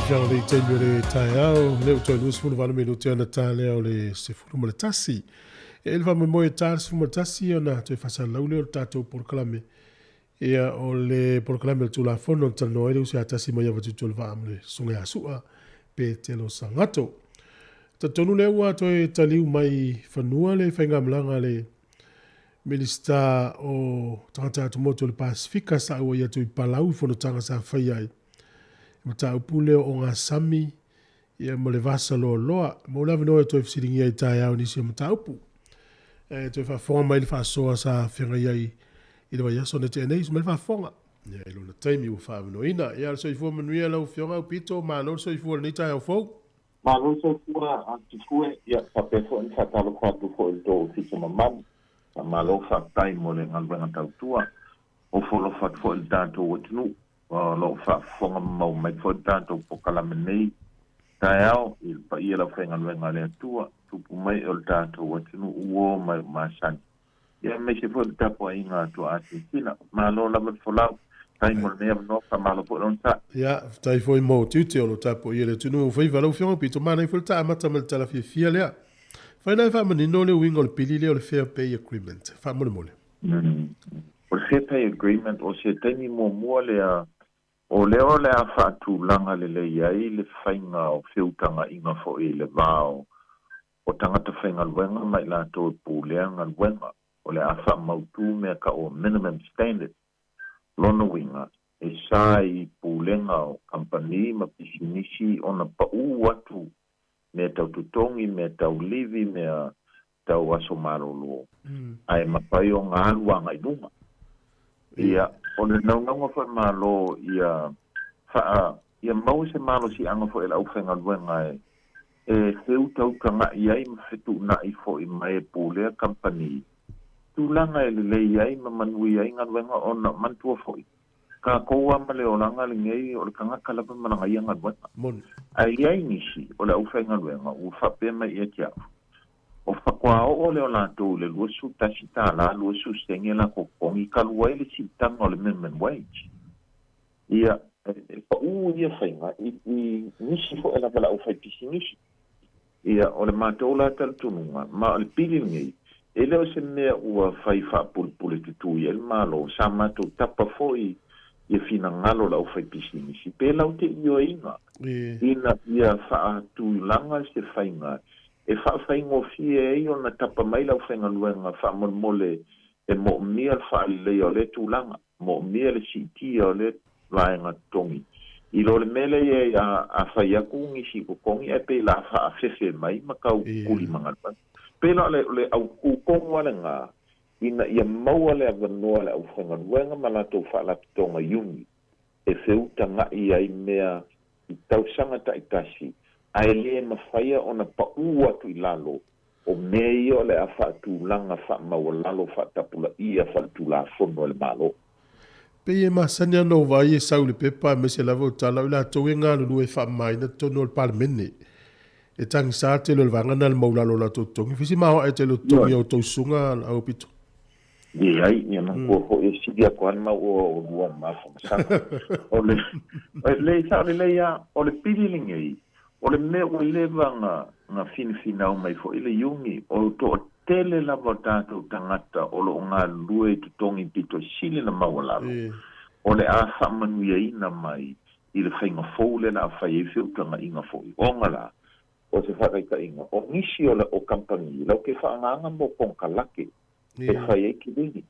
Fianga le tēmi le tai au, leo toi lua sifunu wala me no te ana tā leo le sifunu ma le tasi. E le wama moe tā sifunu ma le tasi ana toi whasa lau leo tātou porokalame. Ia o le porokalame le tūla whono tala noa leo se a tasi mai awatu tō le wā le sunga a sua pe te lo sangato. Ta tonu leo wa toi taliu mai whanua le whainga mlanga le Minista o tangata atumoto le Pasifika sa ua ia tui palau whono tanga sa whaiai. Mata upule o ngā sami ia mo le vasa loa loa. Mo lawe noa e toi fisiringi ai tai au nisi o mata upu. E toi whafonga mai le whasoa sa whianga iai i le wai aso ne te enei, so mai le whafonga. Ia ilo na taimi ua whawe no ina. Ia le soifua manuia lau whianga au pito, maa lo soifua ni tai au fau. Maa lo soifua a tikue, ia whapefo ni whatalo kwatu fo il do fito mamani. Maa lo whatai mo le ngalwenga tautua. O folo what fo il dato o tunu. Lo fa fonga mau mai fo tanto po kala menei taiao il pa ia la fenga luenga le tua tupu mai o tanto watinu uo mai masan ia me se fo tapo inga to asina ma lo la fo la tai mo ne no fa malo po non sa ia tai foi mo tuti o lo tapo ia le tunu foi va lo fion pito ma nei fo ta mata mal tala fia le fa na fa mani no le wingo le pili le fair pay agreement fa mo le mole o fair pay agreement o se teni mo mo le o leo le a whaatūlanga le iai le whainga o whiutanga inga fo i le vāo. O tangata whainga luenga mai la tō pūleanga luenga. O le a whaamautu mea ka o minimum standard. Lona winga e sai pūlenga o company ma pisinisi o na pau watu mea tau tutongi, mea tau livi, mea tau aso marolo. Ai mapai o ngā luanga i lunga. Ia, o le naunga wha malo ia mau se malo si anga fo e lau whenga luenga e heu tau kanga iai ma whetu na i fo i mai pūlea company. Tūlanga e le iai ma manui iai ngā luenga o na mantua fo i. Ka koua ma le o langa le ngei o le kanga kalapa mananga ia ngā luenga. A iai nisi o le au whenga luenga u whape mai ia tia. O whakwao o leo lātou le luasu tasita la luasu senge la kokongi kalua ele si tanga o le minimum wage. Ia, pa ia whainga, i nisi fo ela wala au whaipisi nisi. Ia, o le mātou la taltununga, ma o le pili ngei, e leo se mea ua whaifa pulpule te tui, el malo, sa mātou tapa fo i whina ngalo la au whaipisi nisi. Pe lau te io inga, ina ia wha tui langa se whainga, e whaingo fie e o na tapa mai lau whainga luenga whamon mole e mo mea whaile o le tūlanga, mo mea le siti o le laenga tongi. I lo le mele e a whaiaku ngisi kukongi e pe la whaafefe mai makau kuli mangatpan. Pe la le au kukonga le ngā, ina ia maua le avanoa le au whainga luenga malato whaalapitonga yungi. E wheuta nga i ai mea i tausanga taitasi. Ai le mawhaia o na pau atu i lalo, o mei o le a whaatūlanga whaamau lalo whaatapula i a whaatūla whono le malo. Pe e masani anō vai e sau le pepa me se lava o tala o la tau e ngā lulu e whaamai na tono o le parmene. e tangi sa te lo vanga na maula lo la totongi fisi ma e te lo tongi o to sunga au pito ai ni na ko e si dia ko ma o lua ma fa o le sa le ya o le piling ai o le me o le vanga na fina o mai fo ile yungi o to tele la votato tangata o lo nga lue to tongi pito sile na mawala o le a fa manu ye na mai ile fainga fo le na fa ye fiu tanga inga fo o ngala o se fa ka inga o nisi o le o kampani lo ke fa nga mo ponkalake e fa ye kilingi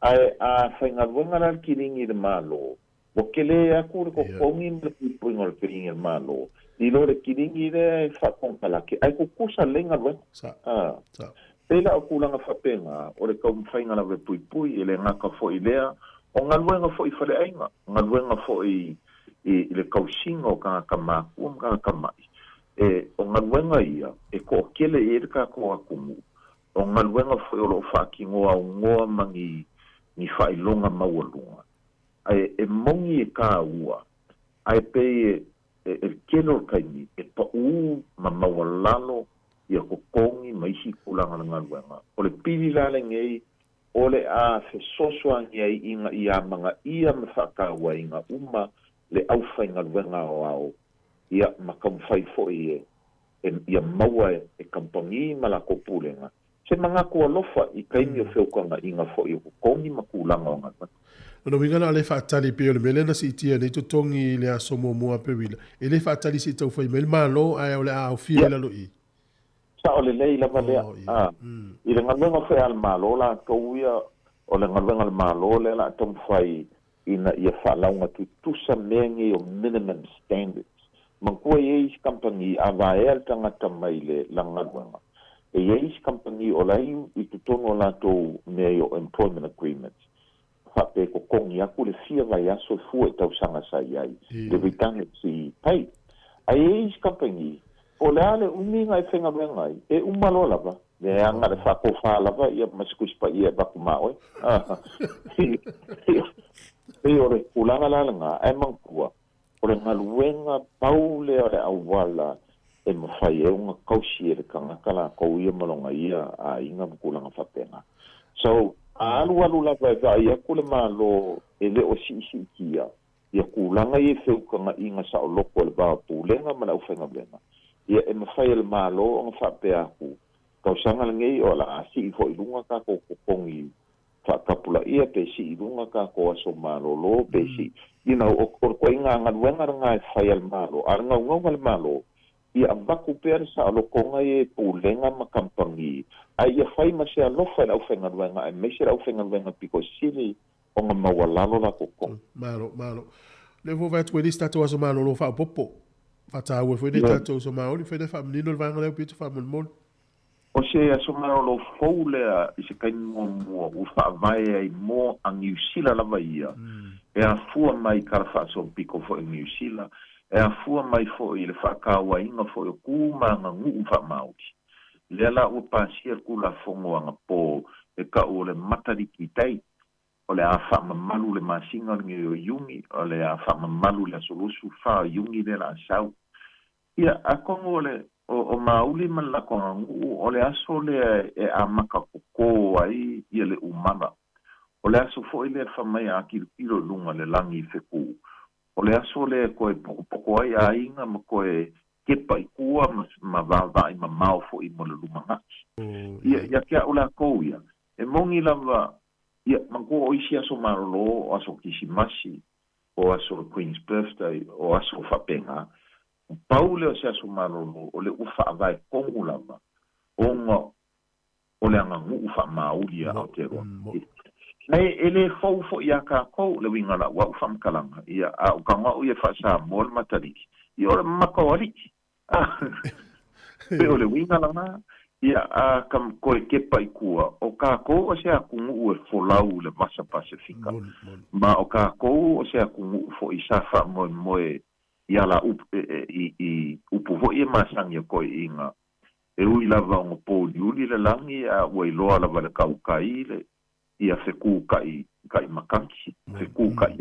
ai a fainga wanga la kilingi de malo o kele a ko pongi me puingo le kilingi de malo di lo le kilingi de fa ponkalake ai ko kusa lenga we pela o kulanga fa penga o le kom fainga la we pui ele ngaka fo ilea o ngaluenga fo i fale ainga ngaluenga fo i le kausinga o ka ma ka mai o ngaluenga ia e ko kele e ka ko akumu o ngaluenga fo o lo fa ki ngoa ngoa mangi ni fa ilonga mawalunga ai e mongi e ka ua ai pe e kelo kaini e pa u mawalalo ia ko kongi mai si kulanga ngaluenga o le pili la le ngei ole a se soswa ngai inga ia manga ia mfaka wa inga uma le au fainga wenga o ia makam fai fo ia ia maua e kampangi mala ko pulenga se manga ko lofa I kaimi o feu kanga inga fo ia ko kongi makulanga o ngata no winga le fa tali pe le melena si tia ni to tongi le asomo mo pe wila ele fa tali si to fai mel malo ai ole a o fi la lo I sa ole lei la vale I le ngalwenga fe al malo la ko ia o le ngalwenga al malo le la tom fai ina ia fa launga tu sa mengi o minimum standards man ko ye is company ava el tanga tamai le la ngalwenga e ye is company o la I tu tono la to me o employment agreements fa pe ko kongi aku le fia vai aso fu e tau sanga sai ai le vitang si pai ai is company o le ale uminga e whenga wengai, e umalo lava. Le anga le whako wha lava, ia maskuspa ia baku maoi. E ore kulanga lalanga, e mangkua, ore ngaluenga paule ore awala, e mawhai e unga kausi e le kangakala, kou ia malonga ia, a inga mkulanga whapenga. So, a alu lava e vai, ia kule malo, e le o si kia, ia kulanga i whiukanga inga sa o loko le bao pulenga, mana u whenga wenga. Ia e mawhai le malo o ngā whape aku. Kau sanga ngei o la si I fo I lunga ka ko kongi whakapula ia pe si I lunga ka ko aso malo lo pe si. You know, o ko inga ngaluenga ngā e whai le malo. Ar ngau le malo. Ia ambaku pere sa alo konga e pulenga makampangi. Ai ia whai ma se alofa le au whenga luenga. Ai meise le au whenga luenga piko sili o ngā mawalalo la ko konga. Malo. Le vo vai tueli stato aso malo lo wha popo. Fata ua foi de tatou so maoli foi de famnino le vanga le pito famon o se aso malo foule I se kain mo u fa vai ai mo a New Zealand la ia e a fua mai karfa so piko fo New Zealand e a fua mai fo I le fa kawa inga fo ku ma ngu fa mauli le la u pasir ku la fongo anga po e ka o le matari kitai o le a fa malu le masinga ngi yungi o le a fa malu le solusu fa yungi le la sau ia a kongo le o mauli man la kongo o le aso le e a makakoko ai ia le umana o le aso fo ile fa mai a kilo lunga le langi feku o le aso le ko poko ai a inga ma ko e kepa I kua ma va I ma mau fo I mo le lumanga ia kia o la ko ia e mongi lava ia mango o isi aso marolo o aso kisimasi o aso Queen's birthday o aso fapenga Paule o se aso marolo o le ufa vai kongu lava o le anga ufa maulia o te roa nei ele fo ia ka ko le winga la wa ufa mkalanga ia a ukanga o ia fa sa mol matariki ia o le makawaliki pe o le winga la na ia a kam ko e kepa I kua o ka ko o se akungu e folau le masa pasifika ma o ka ko o se akungu fo I safa moe ia la upu vo I masangi ko inga e ui lava o po yuli le langi a wei loa lava le kaukai le ia feku kai makanki feku kai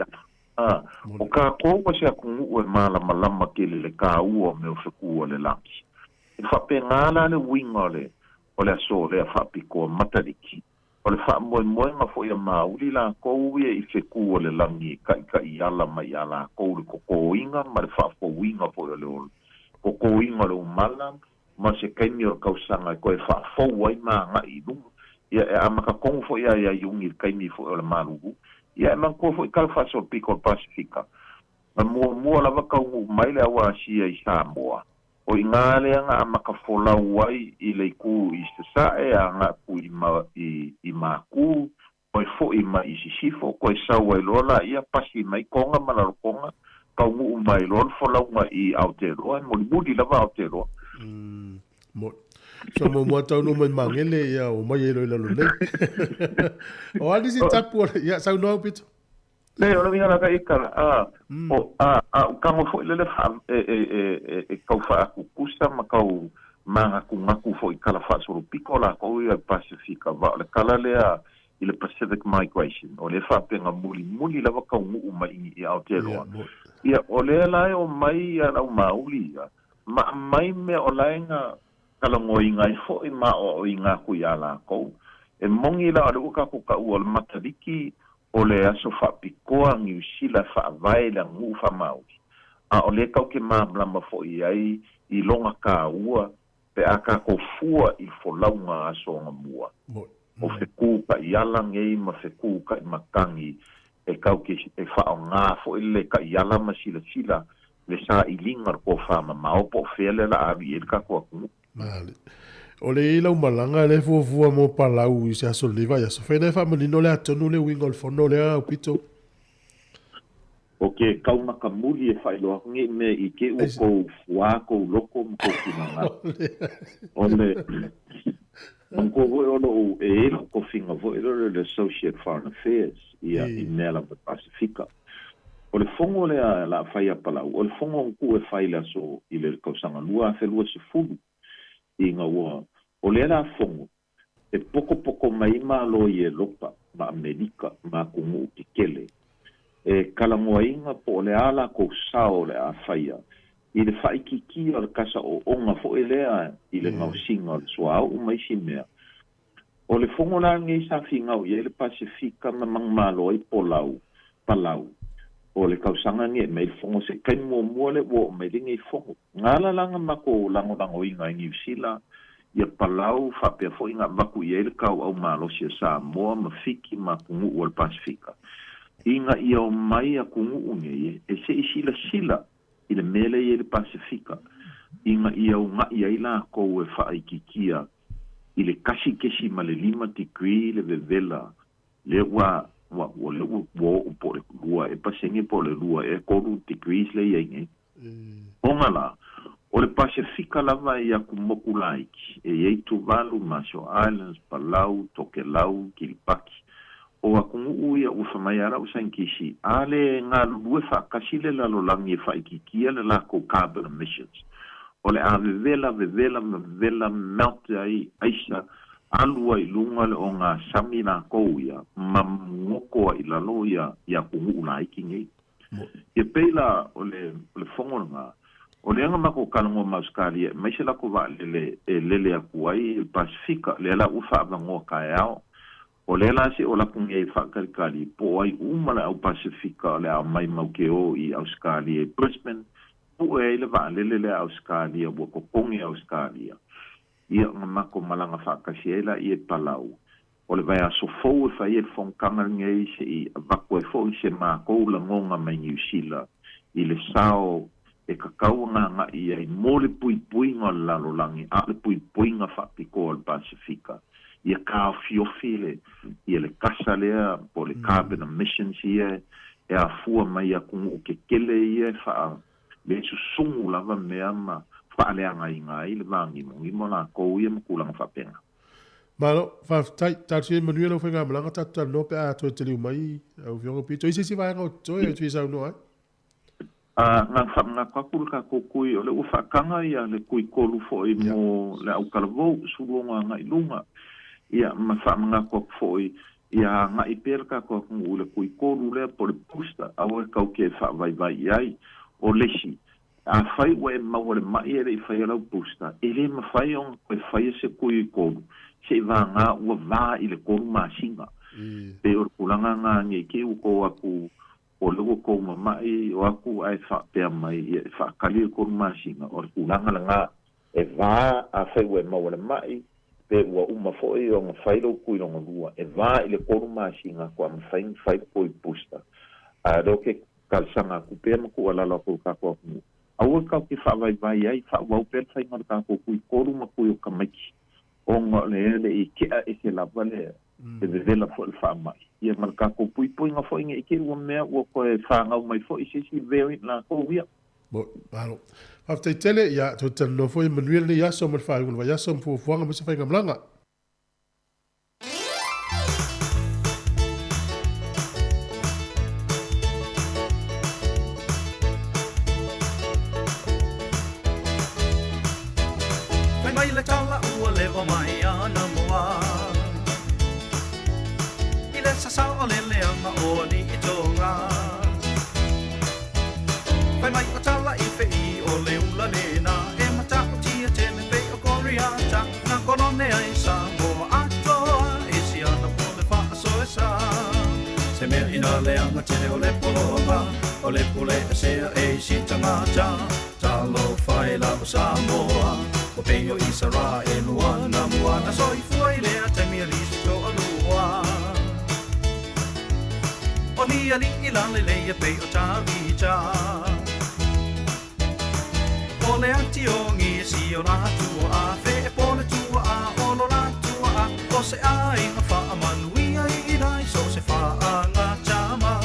o ka ko o se akungu e malama ke le ka ua me o feku o le langi whapengala le winga o le aso le whapiko matariki. O le whamoemoenga fo ia mauri la kou ia I wheku o le langi ka I ala mai ala kou le kokoinga ma le whapowinga fo ia le olu. Kokoinga le umala ma se kaimi o kausanga koe whafou ai maa ngai lunga. Ia e amaka kongu fo ia iungi kaimi fo ia le marugu. Ia e man kua fo I kalwhaso piko Pasifika. Ma mua lava kaungu mai le awa asia I Samoa. O I ngā leanga a makafolau ai I le ku I sasae a ngā ku I māku, o fo I ma I sisifo, ko sau ai lola ia pasi mai konga malarokonga, kaungu mai lola folaunga I Aotearoa, muli lava Aotearoa. So mo tau no mai mangele ia o mai ero ila lule. O ali si tapu ia sau no pito. Le o vinga ka ikala o kango fo le kau fa ku kusta ma kau manga ku ngaku fo ikala fa so piko la ko ia Pacifica va le kala le I le Pacific migration o le fa penga muli lava ka ngu mai I Aotearoa ia o le la o mai ia au mauli ia ma mai me o laenga kala ngoi ngai fo I ma o inga ku ia la ko e mongi la o ka ku ka o matariki o le aso whapikoa ngiu sila whaavai la ngu whamaui. A o le kau ke māblama fo I ai I longa ka ua pe aka ko fua I folaunga aso nga mua. O wheku ka I ala ngei ma wheku ka I makangi e kau ke e whao ngā fo I le ka I ala ma sila le sa I lingar ko whama maopo whele la avi e ka kua kungu. Male. O le ilau malanga le fuafua mo palau I se aso liva ia so whainai whamanino le atonu le wingo le fono le au pito. Ok, kau makamuli e whailoa nge me I ke ua kou fua kou loko mo kou kinanga. O le Mko voi ono e ela ko finga voi le Associate Foreign Affairs ia I Nela Pacifica. O le fongo le la whaia palau. O le fongo ku e whaila so I le kausanga lua fe lua se fulu. I ngā ua. O le la fongo, e poko mai malo I e lopa, ma Amerika, ma kungu ki kele. E kalangoa inga po le ala ko sao le a whaia. I le whaikiki o le kasa o onga fo e lea I le ngau singa o le suau mai si mea. O le fongo la ngai sa fingau I le Pasifika ma mang malo I palau. O le kausanga nge me le fongo se kai mua le wo me le ngai fongo. Ngala langa mako lango inga I New Zealand. Ia palau whapea fo inga waku I ele kau au malo si Samoa ma fiki ma kungu o le Pasifika. Inga ia o mai a kungu unge e se sila I le mele I le Pasifika. Inga ia o nga ia ila kou e whaaikikia I le kasi kesi ma le 5 degree le vevela le wa le wo po le lua e pasenge po le lua e 4 degrees le inge. Ongala o le Pasifika lava ia kumoku laiki, e iei Tuvalu, Marshall Islands, Palau, Tokelau, Kiribati. O a kungu ia ufamai ara usankisi, ale ngā lue whakasi le lalolangi e whaikikia le lako carbon emissions. O le a vevela melt ai aisa, alua I lunga le o ngā sami nā kou ia, ma ngoko I lalo ia kungu laiki ngei. Ia peila o le fongo ngā, o le anga mako kalango mauskali mai se la ko va le aku ai il Pasifika le la ufa avango kai ao o le la se o la kunge fa kali po ai umala au Pasifika le mai maukeo I Australia Brisbane po e le va le Australia bo ko pongi Australia ia mako malanga fa kasiela I palau o le vai aso fo fa I fon kanga ngei se I va ko fo se mako la ngonga mai New Zealand I le sao e kakau nga ia I mole pui ngā lalolangi, a le pui ngā whapiko al Pasifika. Ia kā fiofile, ia le kasa lea, po le carbon emissions ia, e a fua mai a kungu ke kele ia, wha le susungu lava mea ma, wha lea ngai le vangi mongi mo la kou ia makulanga whapenga. Malo, tatu Manuel o whenga malanga tatu no pe a toi te liu mai, au fiongo pito, isi si vai ngau toi e tui sau no ai? Ngā kakuru ka kukui o le ufakanga ia le kui kolu foi mo le au kalavou suruonga ngai lunga ia ma whamanga kua foi ia ngai pera ka kua kungu le kui kolu le po le pusta au e kau ke whawai ai o lesi a fai we mawale mai ele fai la pusta ele ma fai on ko fai se kui ko se va nga wa va ile ko masinga pe or kulanga nga nge ke ko aku o lugo ko mai o aku ai fa pe mai fa kali ko masinga or kulanga nga e va a fai we mawale mai pe wa uma foi on fai lo kui lo ngua e va ile ko masinga ko am fai ko pusta a do ke kalsanga ku pe ko ala la ko ka ko aua kau ke whawai ai, whawau pēr whai ngara kako kui koru ma kui o kamaki. O ngā le i kea e se lapa le, e vevela fo le whaamai. Ia mara kako pui pui ngā fo inga i ke ua mea ua koe whaangau mai fo i se si veo na kou ia. Bo, malo. Haftai tele, ia, to tano fo i manuel ni yaso mar whai, unwa yaso mfu fuanga ma se whai ngamlanga. Samoa, o peio Isara e Luana Moana, soi foi le a te mia riso a lua. O ni ali ilan le e peio tavita. O le ati o ngi si o la tua a fe e pole tua a o lo la tua a o se a inga fa a manuia I dai so se fa a nga chama.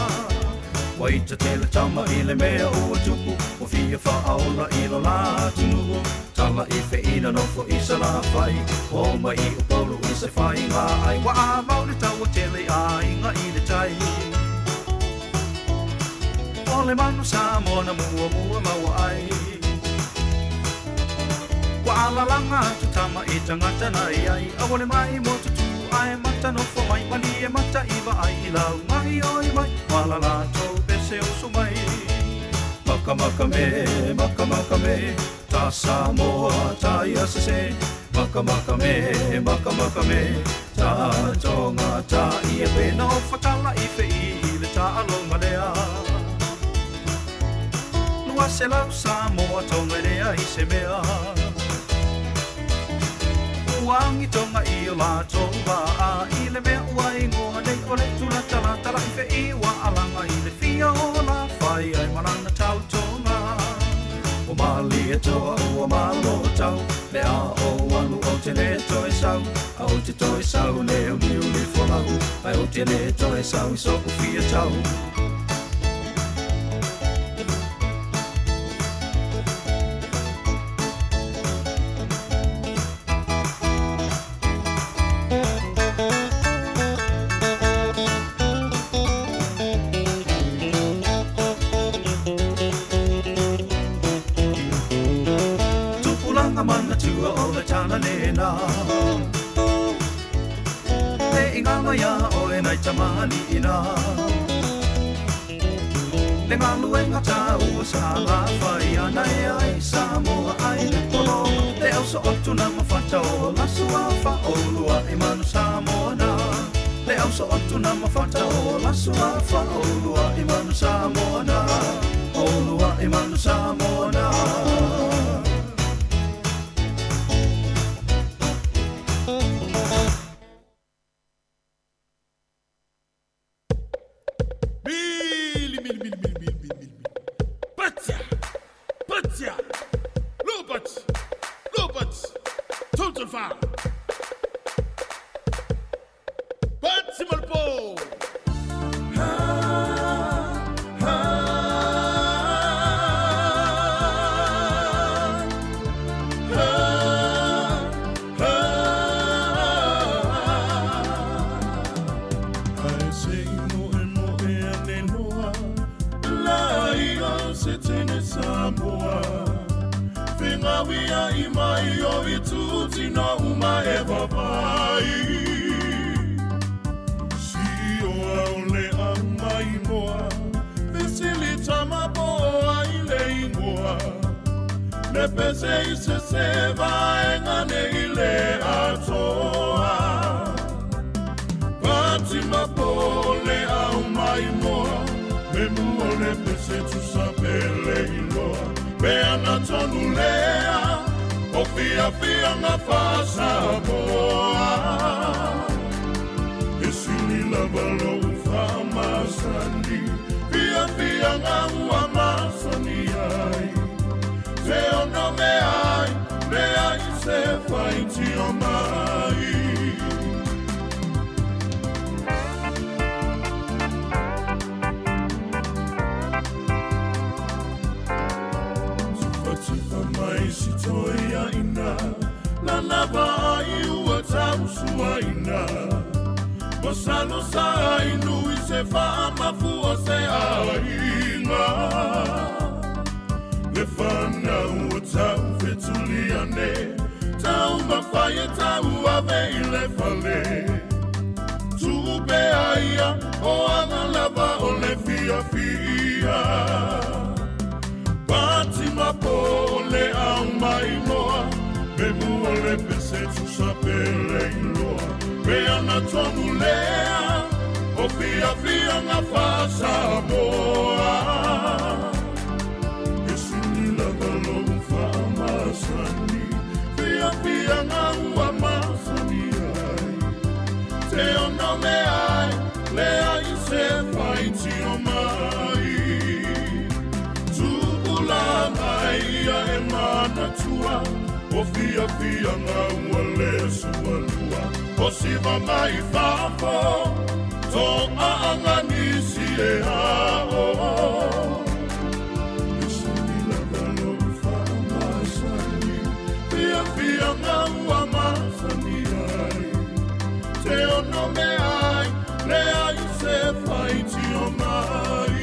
Waita te le tama I le mea o tuku o fia fa aula I lo la tunu. Tala I fe ina no fo I sa la fai o mai I o polo I se fai ngā ai wa a mau le tau o tele a inga I le tai. O le manu sa mona mua mua maua ai. Wa ala langa tu tama I tangata nai ai. Awole mai mo tutu ai mata no fo mai mali e mata iwa ai I lau mai oi mai. Wala la tau pese o su mai. Maka maka me, ta Samoa, ta Iasese. Maka maka me, ta Tonga, ta Iepe. No fatala I fe I le ta alonga lea. Lua se lau Samoa, Tonga lea I se mea. Uangi Tonga I o la tonga a I le mea ua ingoa nei o le tula tala tala I fe I wa alanga I le fia o la fai ai marana tau tonga. O mali e toa ua malo tau, le a o anu o te le toi sau, a o te toi sau le o niu li folau, ai o te le toi sau I soko fia tau. Tamani ina le ngaluenga tau sa la fai ana ai Samoa ai le kono le au so otu na mafata o la sua fa o lua I manu Samoa na le au so otu na mafata o la sua fa o lua I manu Samoa na o lua I manu Samoa na. Samoa, finga wia I mai o I tuti no umai pese I se vaenga nei le atoa Pati mapole au mai moa Me muone pese tu sapele iloa Me ana tonu lea O fia ngā whasa boa E sini lava lou whamasani Fia ngā ua masani ai Te ono me ai se whaiti o mai Tifa mai si toia ina Na lava ai ua tau suaina Masalo sa inu I se whaamafua se ainga Le whana ua tau whetuliane Tau mawhai e tau ave le whale Tupe aia o anga lava o le fia fia Pati mapo o le au mai moa Me mua le pese tu sapele iloa Me ana tonu lea O fia ngā whasa moa E sini lava lou whaamasani Fia ngā ua masani ai Te ono me ai Le ai se whaiti o mai Tupulanga ia e mana tua O fia ngā ua le sualua O siva mai whafo Tō aanga nisi e hao E sini lava lou whaamasani Fia ngā ua masani ai Te ono me ai Le ai se whaiti o mai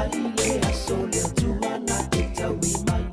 ai le aso le tua na te taui mai.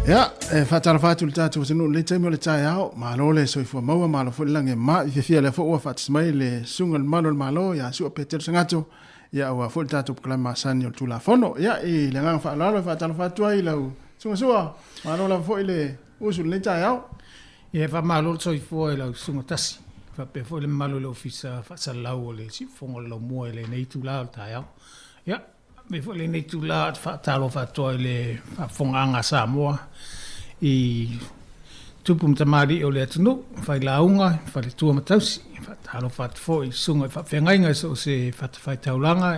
Ja, fatala fatu le tatu tunu le taimo le tai ao, malo le soifua maua, malo fo lange ma, i fia le fo ua fatismai le sunga le malo, ya sua peter sangato, ya ua fo le tatu pukala masani o tula fono, ya i le ngang faalalo, fatala fatu ai lau, sunga, malo la fo le usu le tai ao. Ia fa malo le soifua i lau sunga tasi, fa pe fo le malo le ofisa, fa salau o le si fongo le mua le nei tula o tai ao. Ya, me fo le nei tula fa talo fa toi le fa fonganga Samoa i tupu mtamari o le atunu fa launga fa le tua matausi fa talo fa fo i sunga fa fengainga so se fa taulanga